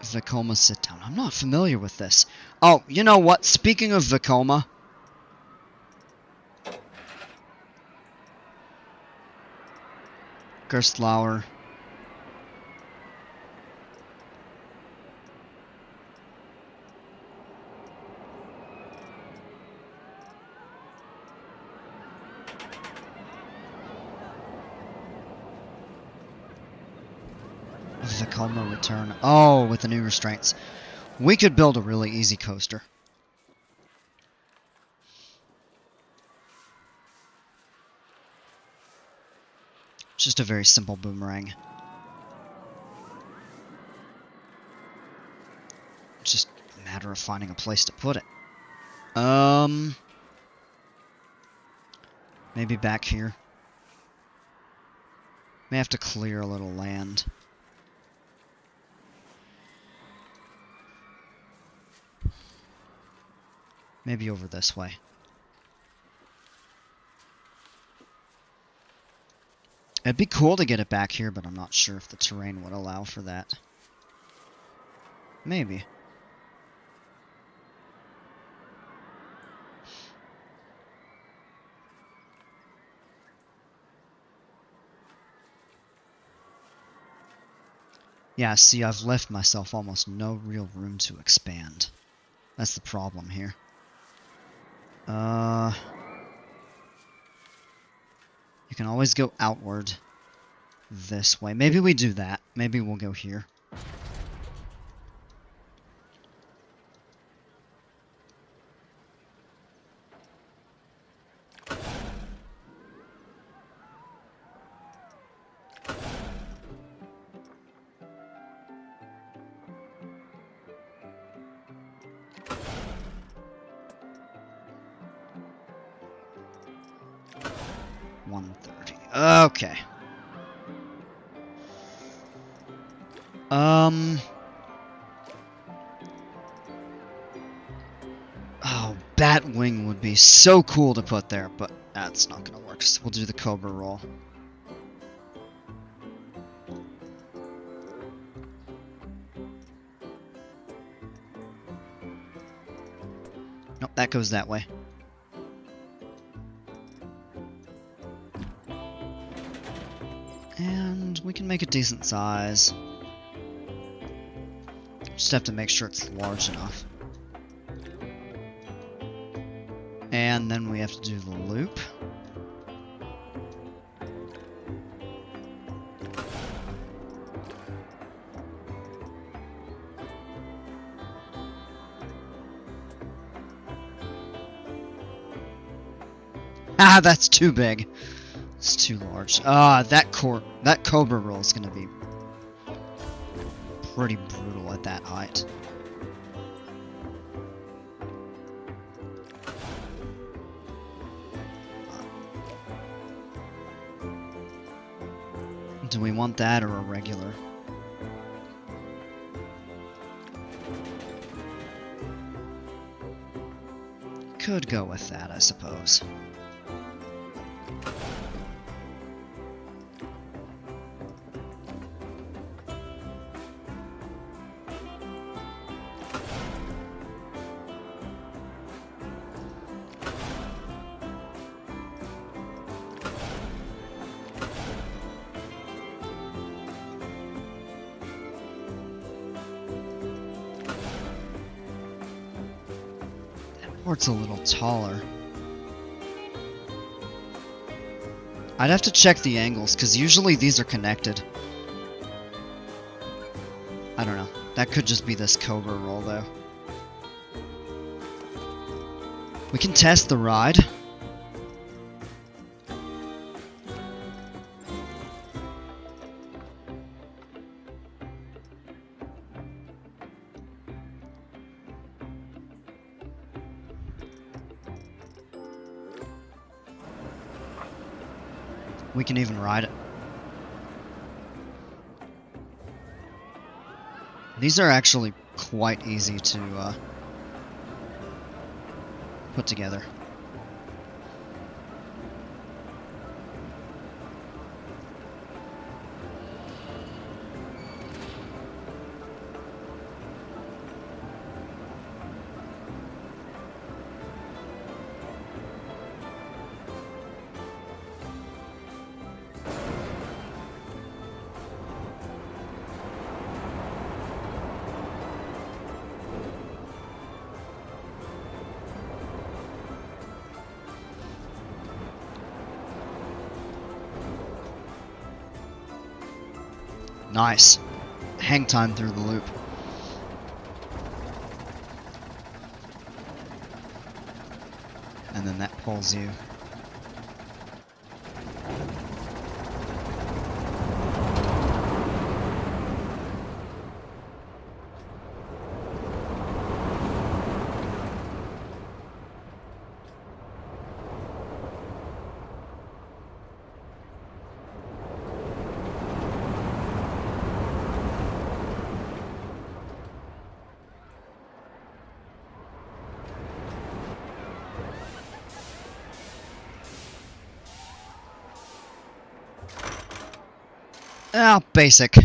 Vekoma Sit Down. I'm not familiar with this. Oh, you know what? Speaking of Vekoma, Gerstlauer. Vekoma return. Oh, with the new restraints. We could build a really easy coaster. Just a very simple boomerang. Just a matter of finding a place to put it. Maybe back here. May have to clear a little land. Maybe over this way. It'd be cool to get it back here, but I'm not sure if the terrain would allow for that. Maybe. Yeah, see, I've left myself almost no real room to expand. That's the problem here. You can always go outward this way. Maybe we do that. Maybe we'll go here. Okay. Oh, Batwing would be so cool to put there, but that's not gonna work, so we'll do the Cobra roll. Nope, that goes that way. can make a decent size. Just have to make sure it's large enough. And then we have to do the loop. Ah, that's too big. It's too large. That cobra roll is gonna be pretty brutal at that height. Do we want that or a regular? Could go with that, I suppose. Or it's a little taller. I'd have to check the angles, because usually these are connected. I don't know. That could just be this cobra roll, though. We can test the ride. We can even ride it. These are actually quite easy to put together. Nice. Hang time through the loop. And then that pulls you. Ah, basic.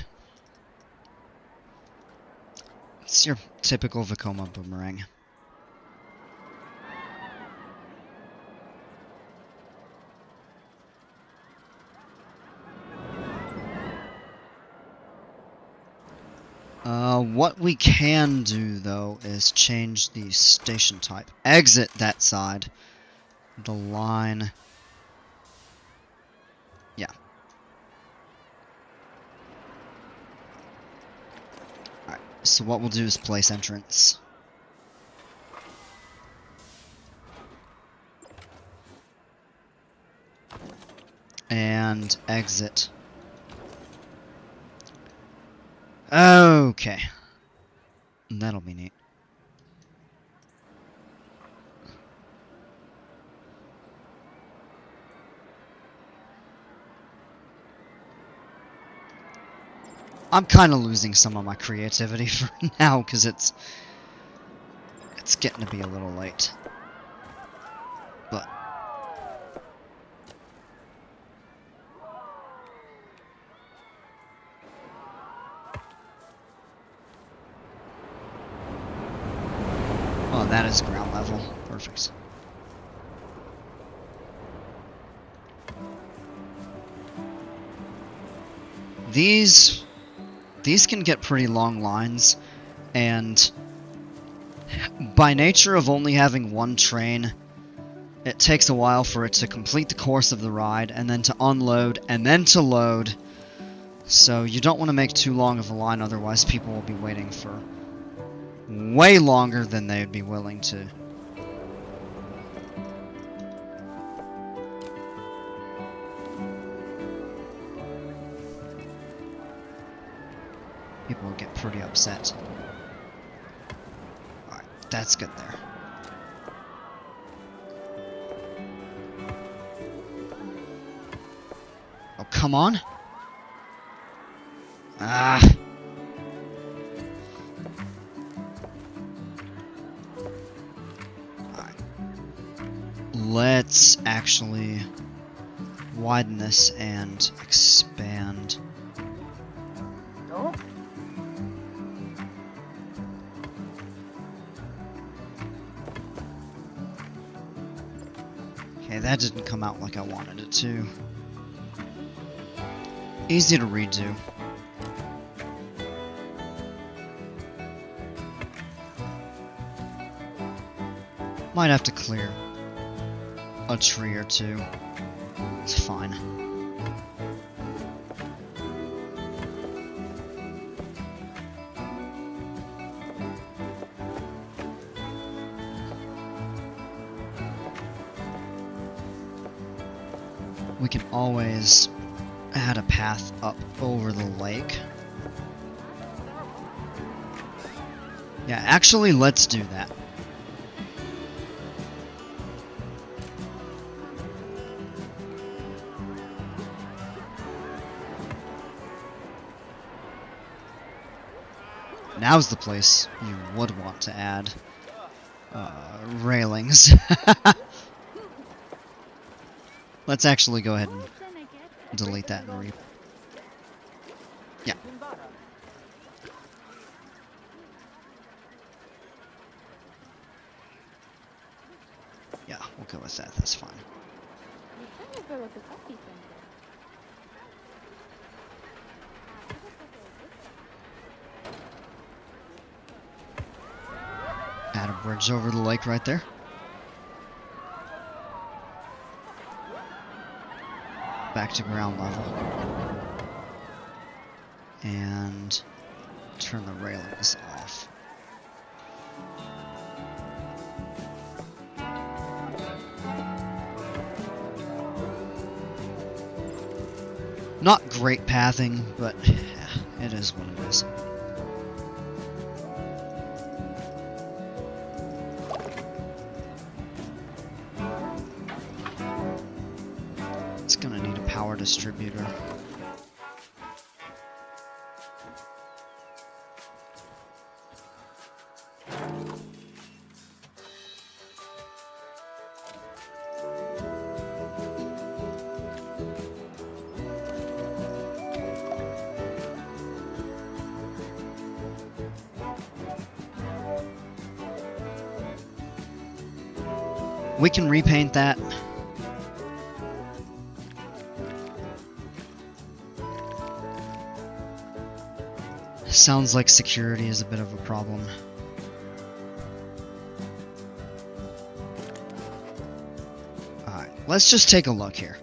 It's your typical Vekoma boomerang. What we can do, though, is change the station type. Exit that side. The line... Yeah. Alright, so what we'll do is place entrance. And exit. Okay. That'll be neat. I'm kind of losing some of my creativity for now because it's getting to be a little late. But oh, that is ground level. Perfect. These can get pretty long lines, and by nature of only having one train, it takes a while for it to complete the course of the ride, and then to unload, and then to load. So you don't want to make too long of a line, otherwise people will be waiting for way longer than they would be willing to. People will get pretty upset. Alright, that's good there. Oh, come on! Ah! Alright. Let's actually widen this and expand. Okay, that didn't come out like I wanted it to. Easy to redo. Might have to clear a tree or two. It's fine. We can always add a path up over the lake. Yeah, actually, let's do that. Now's the place you would want to add railings. Let's actually go ahead and delete that and re... Yeah. Yeah, we'll go with that. That's fine. Add a bridge over the lake right there. Back to ground level. And turn the railings off. Not great pathing, but yeah, it is what it is. It's gonna need a power distributor. We can repaint that. Sounds like security is a bit of a problem. Alright, let's just take a look here.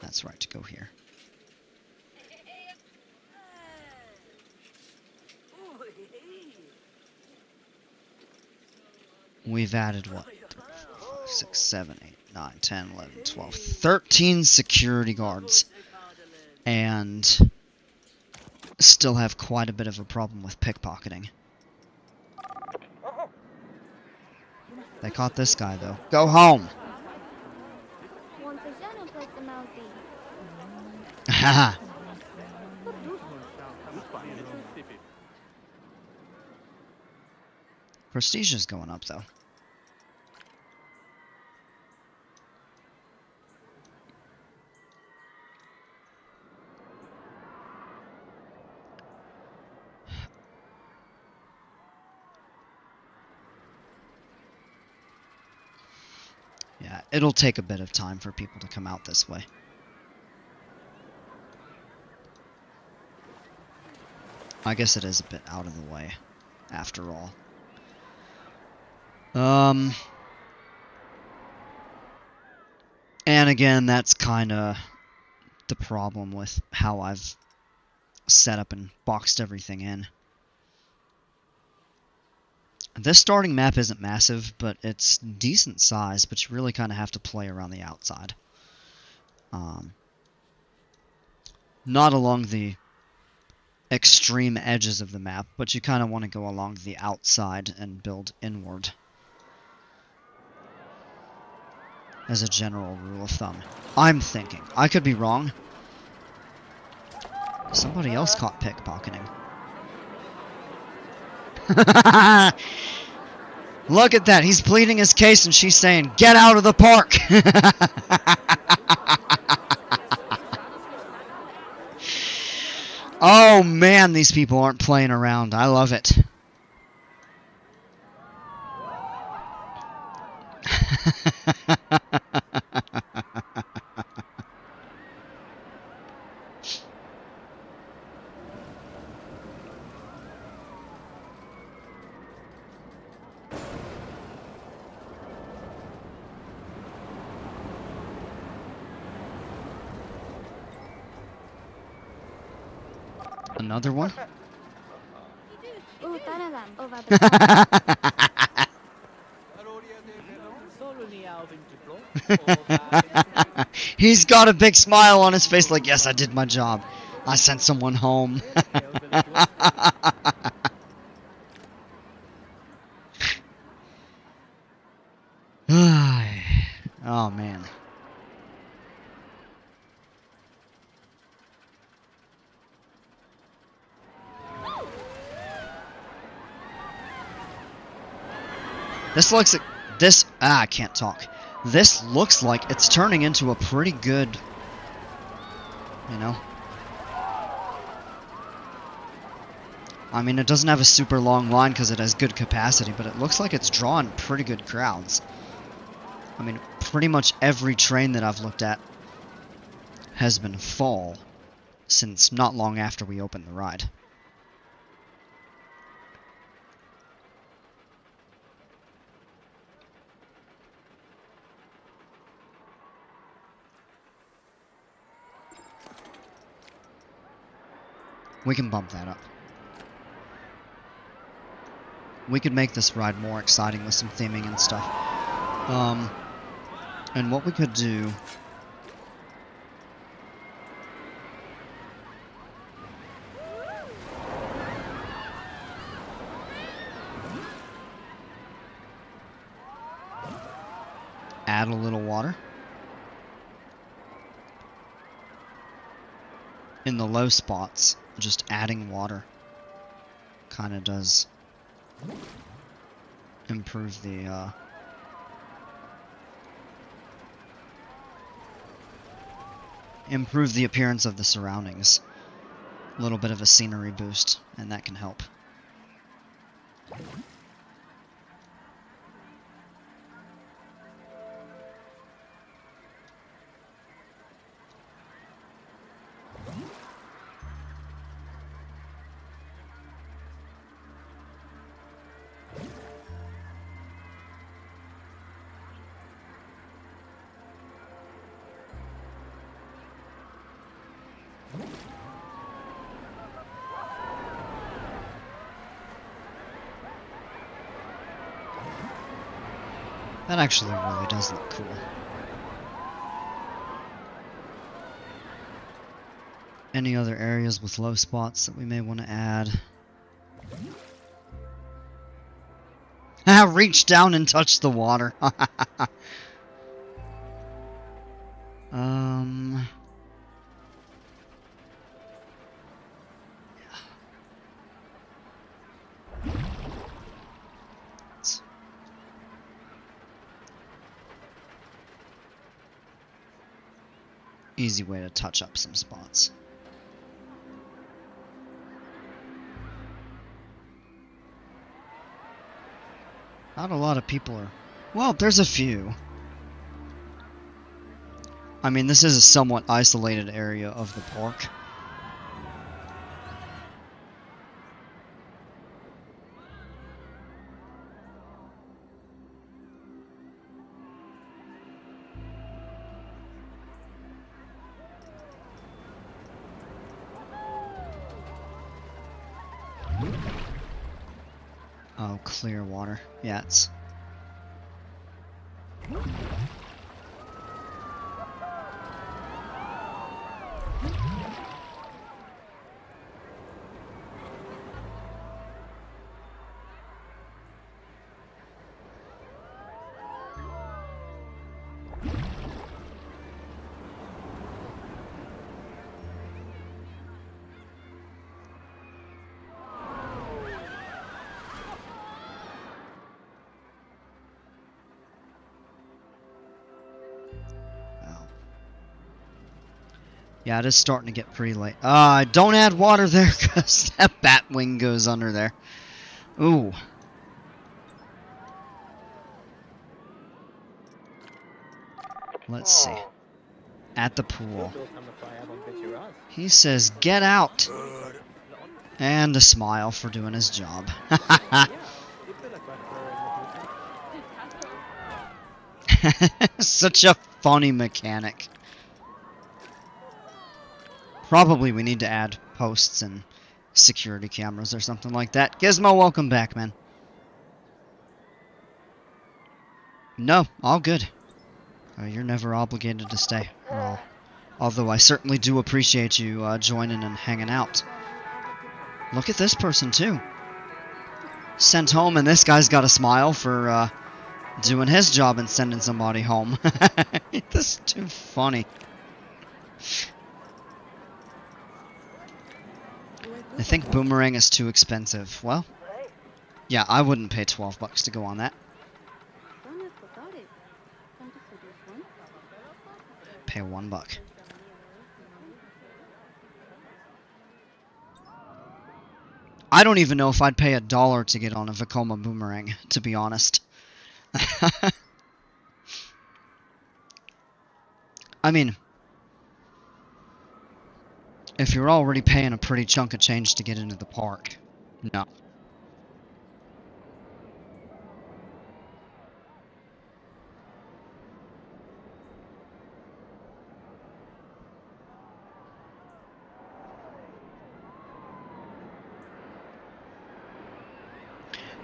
That's right, to go here. We've added what? 5, 6, 7, 8, 9, 10, 11, 12, 13 security guards. And still have quite a bit of a problem with pickpocketing. They caught this guy though. Go home! Haha! Prestige is going up though. Yeah, it'll take a bit of time for people to come out this way. I guess it is a bit out of the way, after all. And again, that's kind of the problem with how I've set up and boxed everything in. This starting map isn't massive, but it's decent size, but you really kind of have to play around the outside. Not along the extreme edges of the map, but you kind of want to go along the outside and build inward. As a general rule of thumb. I'm thinking. I could be wrong. Somebody else caught pickpocketing. Look at that. He's pleading his case and she's saying, "Get out of the park." Oh man, these people aren't playing around. I love it. Another one? He's got a big smile on his face like, yes, I did my job. I sent someone home. Oh, man. This looks like this. I can't talk. This looks like it's turning into a pretty good, you know. I mean, it doesn't have a super long line because it has good capacity, but it looks like it's drawing pretty good crowds. I mean, pretty much every train that I've looked at has been full since not long after we opened the ride. We can bump that up. We could make this ride more exciting with some theming and stuff. And what we could do... add a little water. In the low spots, just adding water kind of does improve the appearance of the surroundings. A little bit of a scenery boost, and that can help. That actually really does look cool. Any other areas with low spots that we may want to add? Reach down and touch the water. Easy way to touch up some spots. Not a lot of people are... Well, there's a few. I mean, this is a somewhat isolated area of the park. Oh, clear water. Yeah, it's... Yeah, it is starting to get pretty late. Don't add water there, because that bat wing goes under there. Ooh. Let's see. At the pool. He says, get out! And a smile for doing his job. Such a funny mechanic. Probably we need to add posts and security cameras or something like that. Gizmo, welcome back, man. No, all good. You're never obligated to stay. Well, although I certainly do appreciate you joining and hanging out. Look at this person, too. Sent home, and this guy's got a smile for doing his job and sending somebody home. This is too funny. I think Boomerang is too expensive. Well, yeah, I wouldn't pay $12 to go on that. Pay $1. I don't even know if I'd pay $1 to get on a Vekoma Boomerang, to be honest. I mean, if you're already paying a pretty chunk of change to get into the park, no.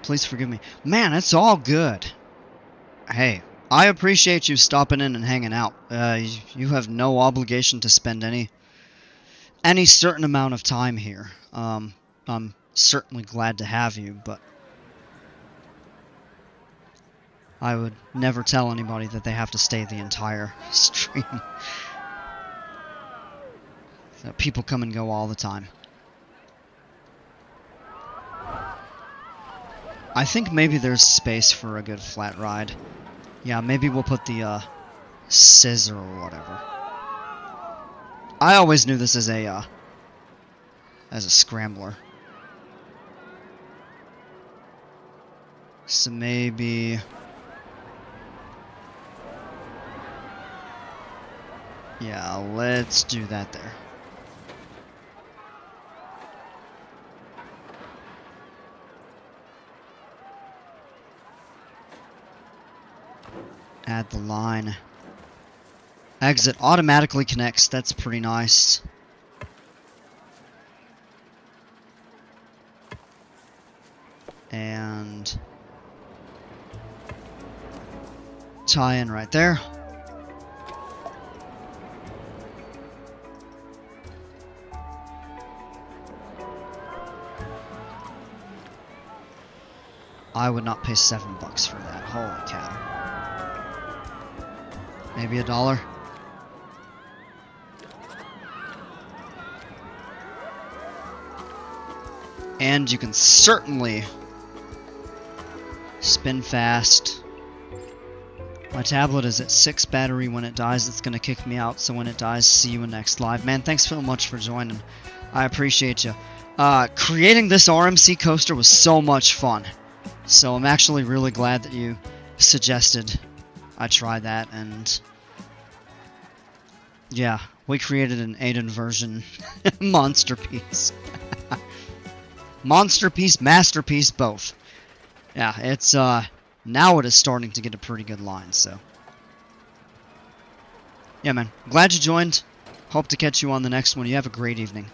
Please forgive me. Man, it's all good. Hey, I appreciate you stopping in and hanging out. You have no obligation to spend any certain amount of time here. I'm certainly glad to have you, but I would never tell anybody that they have to stay the entire stream. So people come and go all the time. I think maybe there's space for a good flat ride. Yeah, maybe we'll put the scissor or whatever. I always knew this as a scrambler. So maybe... yeah, let's do that there. Add the line. Exit automatically connects. That's pretty nice. And tie in right there. I would not pay $7 for that. Holy cow. Maybe $1. And you can certainly spin fast. My tablet is at 6 battery. When it dies, it's going to kick me out. So when it dies, see you in next live. Man, thanks so much for joining. I appreciate you. Creating this RMC coaster was so much fun. So I'm actually really glad that you suggested I try that, and Yeah, we created an Aiden version monster piece. Monster piece, masterpiece, both. Yeah, it's, now it is starting to get a pretty good line, so. Yeah, man. Glad you joined. Hope to catch you on the next one. You have a great evening.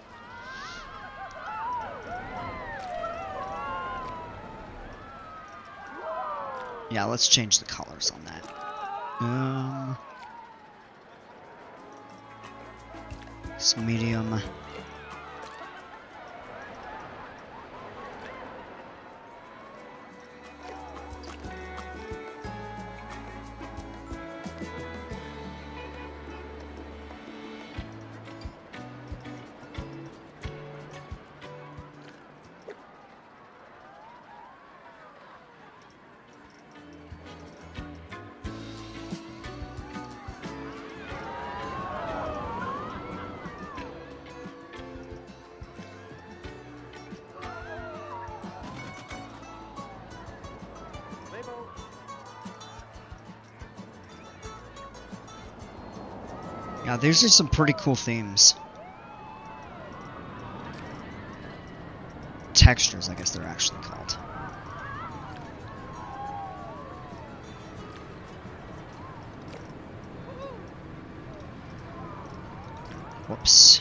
Yeah, let's change the colors on that. It's medium. Yeah, these are some pretty cool themes. Textures, I guess they're actually called. Whoops.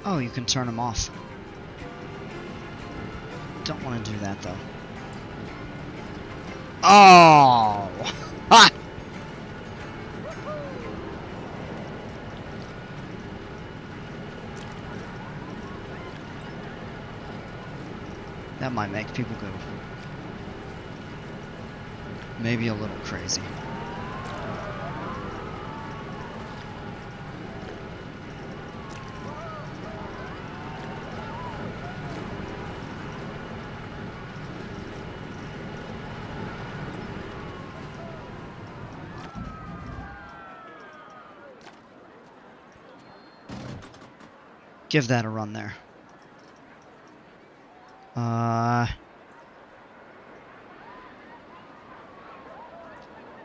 Oh, you can turn them off. Don't want to do that, though. Oh! Ha! That might make people go maybe a little crazy. Give that a run there.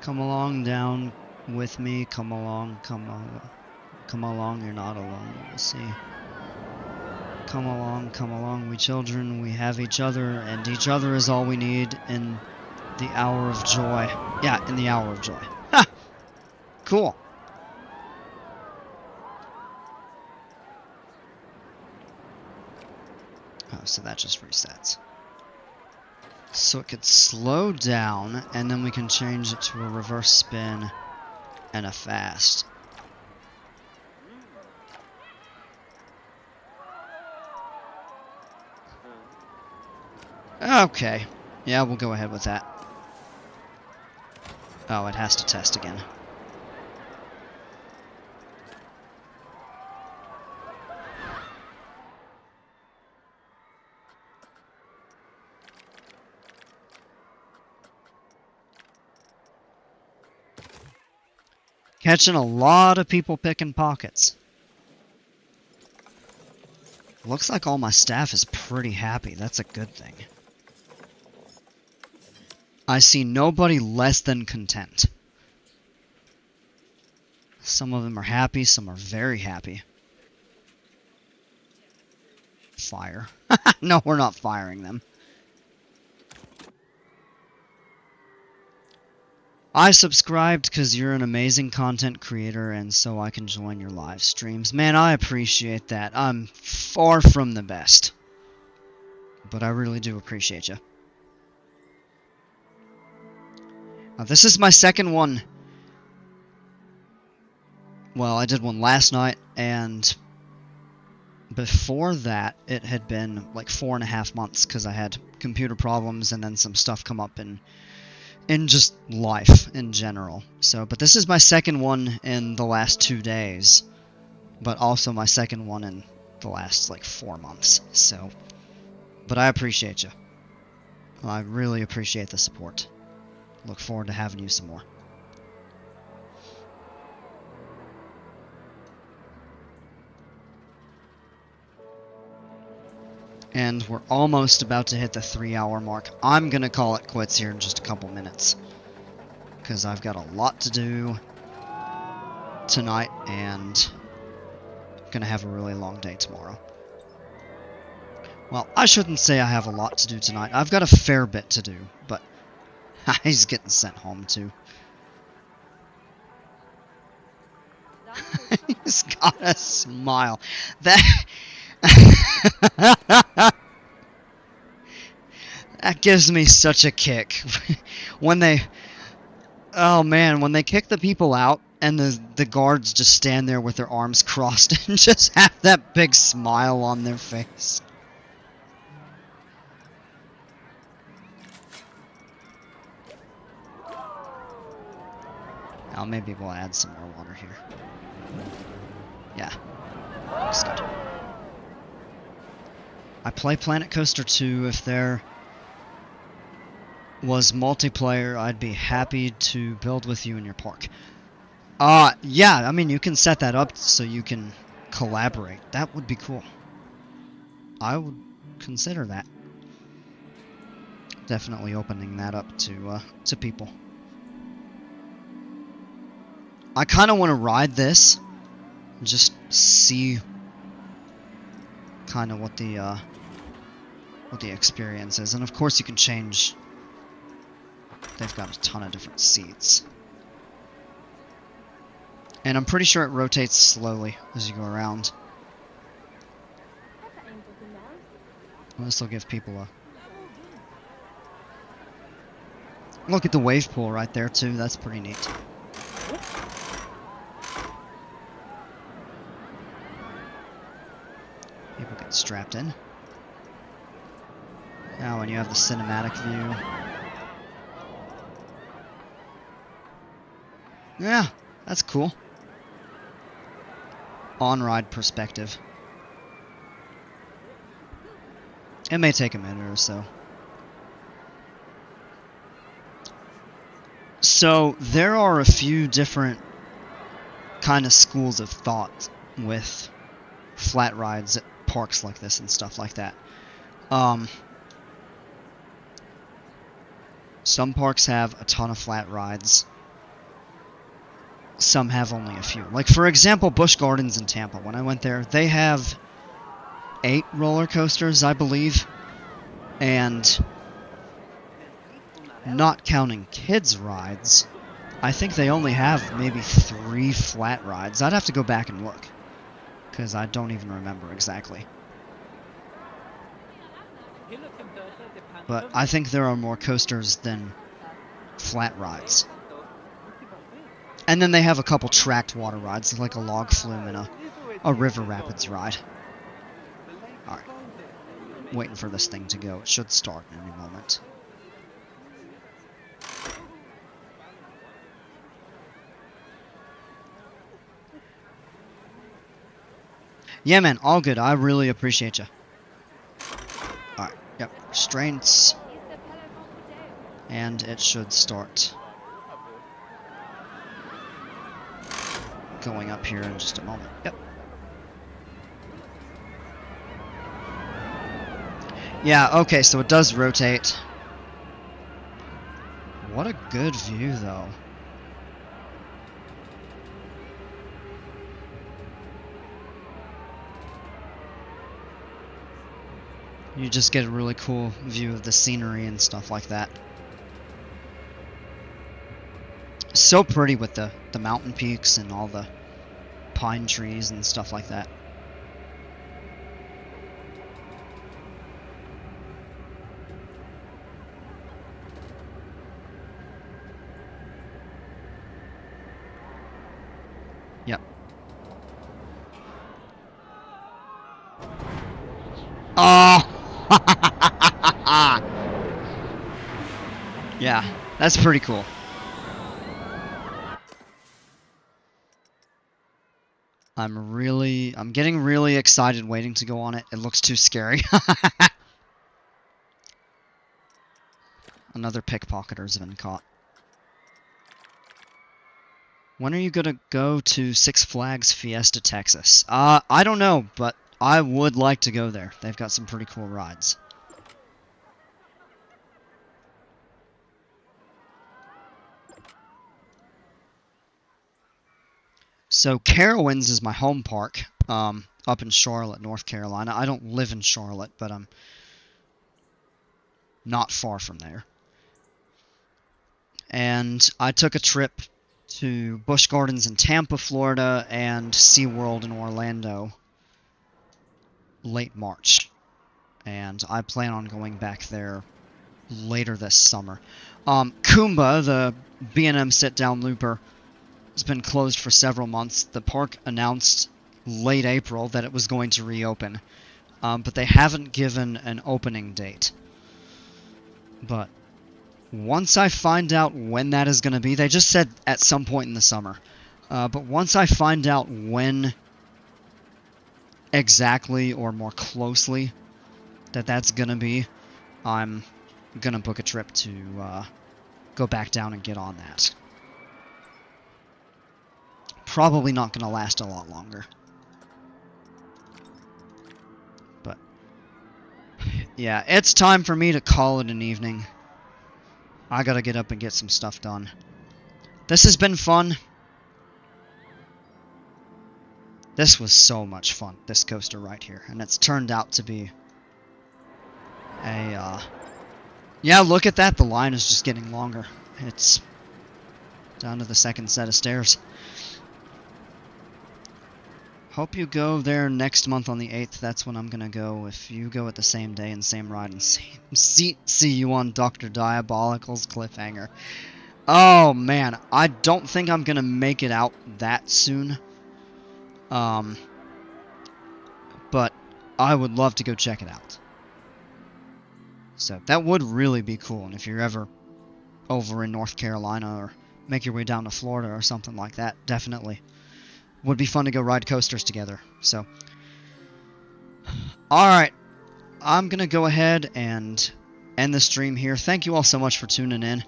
Come along down with me. Come along, come along. You're not alone. We'll see. Come along. We children, we have each other, and each other is all we need in the hour of joy. Yeah, in the hour of joy. Ha! Cool. Oh, so that just resets. So it could slow down, and then we can change it to a reverse spin and a fast. Okay. Yeah, we'll go ahead with that. Oh, it has to test again. Catching a lot of people picking pockets. Looks like all my staff is pretty happy. That's a good thing. I see nobody less than content. Some of them are happy, some are very happy. Fire. No, we're not firing them. I subscribed because you're an amazing content creator and so I can join your live streams. Man, I appreciate that. I'm far from the best. But I really do appreciate you. Now, this is my second one. Well, I did one last night, and before that, it had been like 4.5 months because I had computer problems and then some stuff come up in just life in general. So, but this is my second one in the last 2 days, but also my second one in the last like 4 months. So, but I appreciate you. I really appreciate the support. Look forward to having you some more. And we're almost about to hit the 3-hour mark. I'm gonna call it quits here in just a couple minutes, because I've got a lot to do tonight, and I'm gonna have a really long day tomorrow. Well, I shouldn't say I have a lot to do tonight. I've got a fair bit to do, but he's getting sent home too. He's got a smile. That that gives me such a kick. When they, oh man, when they kick the people out and the guards just stand there with their arms crossed and just have that big smile on their face. Now maybe we'll add some more water here. Yeah, looks good. I play Planet Coaster 2. If there was multiplayer, I'd be happy to build with you in your park. Yeah, I mean, you can set that up so you can collaborate. That would be cool. I would consider that. Definitely opening that up to people. I kind of want to ride this, just see kind of what the experience is, and of course you can change. They've got a ton of different seats, and I'm pretty sure it rotates slowly as you go around. Well, this will give people a look at the wave pool right there too. That's pretty neat. People get strapped in. Now when you have the cinematic view. Yeah, that's cool. On-ride perspective. It may take a minute or so. So there are a few different kind of schools of thought with flat rides at parks like this and stuff like that. Some parks have a ton of flat rides. Some have only a few. Like, for example, Busch Gardens in Tampa. When I went there, they have 8 roller coasters, I believe. And not counting kids' rides, I think they only have maybe 3 flat rides. I'd have to go back and look, because I don't even remember exactly. But I think there are more coasters than flat rides. And then they have a couple tracked water rides, like a log flume and a river rapids ride. Alright. Waiting for this thing to go. It should start in any moment. Yeah, man, all good. I really appreciate you. Alright, yep. Restraints. And it should start going up here in just a moment. Yep. Yeah, okay, so it does rotate. What a good view, though. You just get a really cool view of the scenery and stuff like that. So pretty with the mountain peaks and all the pine trees and stuff like that. Yep. Oh! Yeah, that's pretty cool. I'm getting really excited waiting to go on it. It looks too scary. Another pickpocketer's been caught. When are you gonna go to Six Flags Fiesta, Texas? I don't know, but I would like to go there. They've got some pretty cool rides. So Carowinds is my home park, up in Charlotte, North Carolina. I don't live in Charlotte, but I'm not far from there. And I took a trip to Busch Gardens in Tampa, Florida, and SeaWorld in Orlando late March. And I plan on going back there later this summer. Kumba, the B&M sit-down looper, has been closed for several months. The park announced late April that it was going to reopen, but they haven't given an opening date. But once I find out when that is going to be, they just said at some point in the summer. But once I find out when exactly or more closely that's going to be, I'm going to book a trip to go back down and get on that. Probably not going to last a lot longer. But yeah, it's time for me to call it an evening. I gotta get up and get some stuff done. This has been fun. This was so much fun, this coaster right here. And it's turned out to be a, yeah, look at that. The line is just getting longer. It's down to the second set of stairs. Hope you go there next month on the 8th. That's when I'm gonna go. If you go at the same day and same ride and see you on Dr. Diabolical's cliffhanger. Oh man, I don't think I'm gonna make it out that soon. But I would love to go check it out. So that would really be cool. And if you're ever over in North Carolina or make your way down to Florida or something like that, definitely. Would be fun to go ride coasters together. So, alright. I'm going to go ahead and end the stream here. Thank you all so much for tuning in.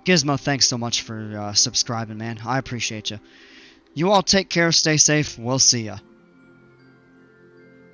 Gizmo, thanks so much for subscribing, man. I appreciate you. You all take care, stay safe. We'll see ya.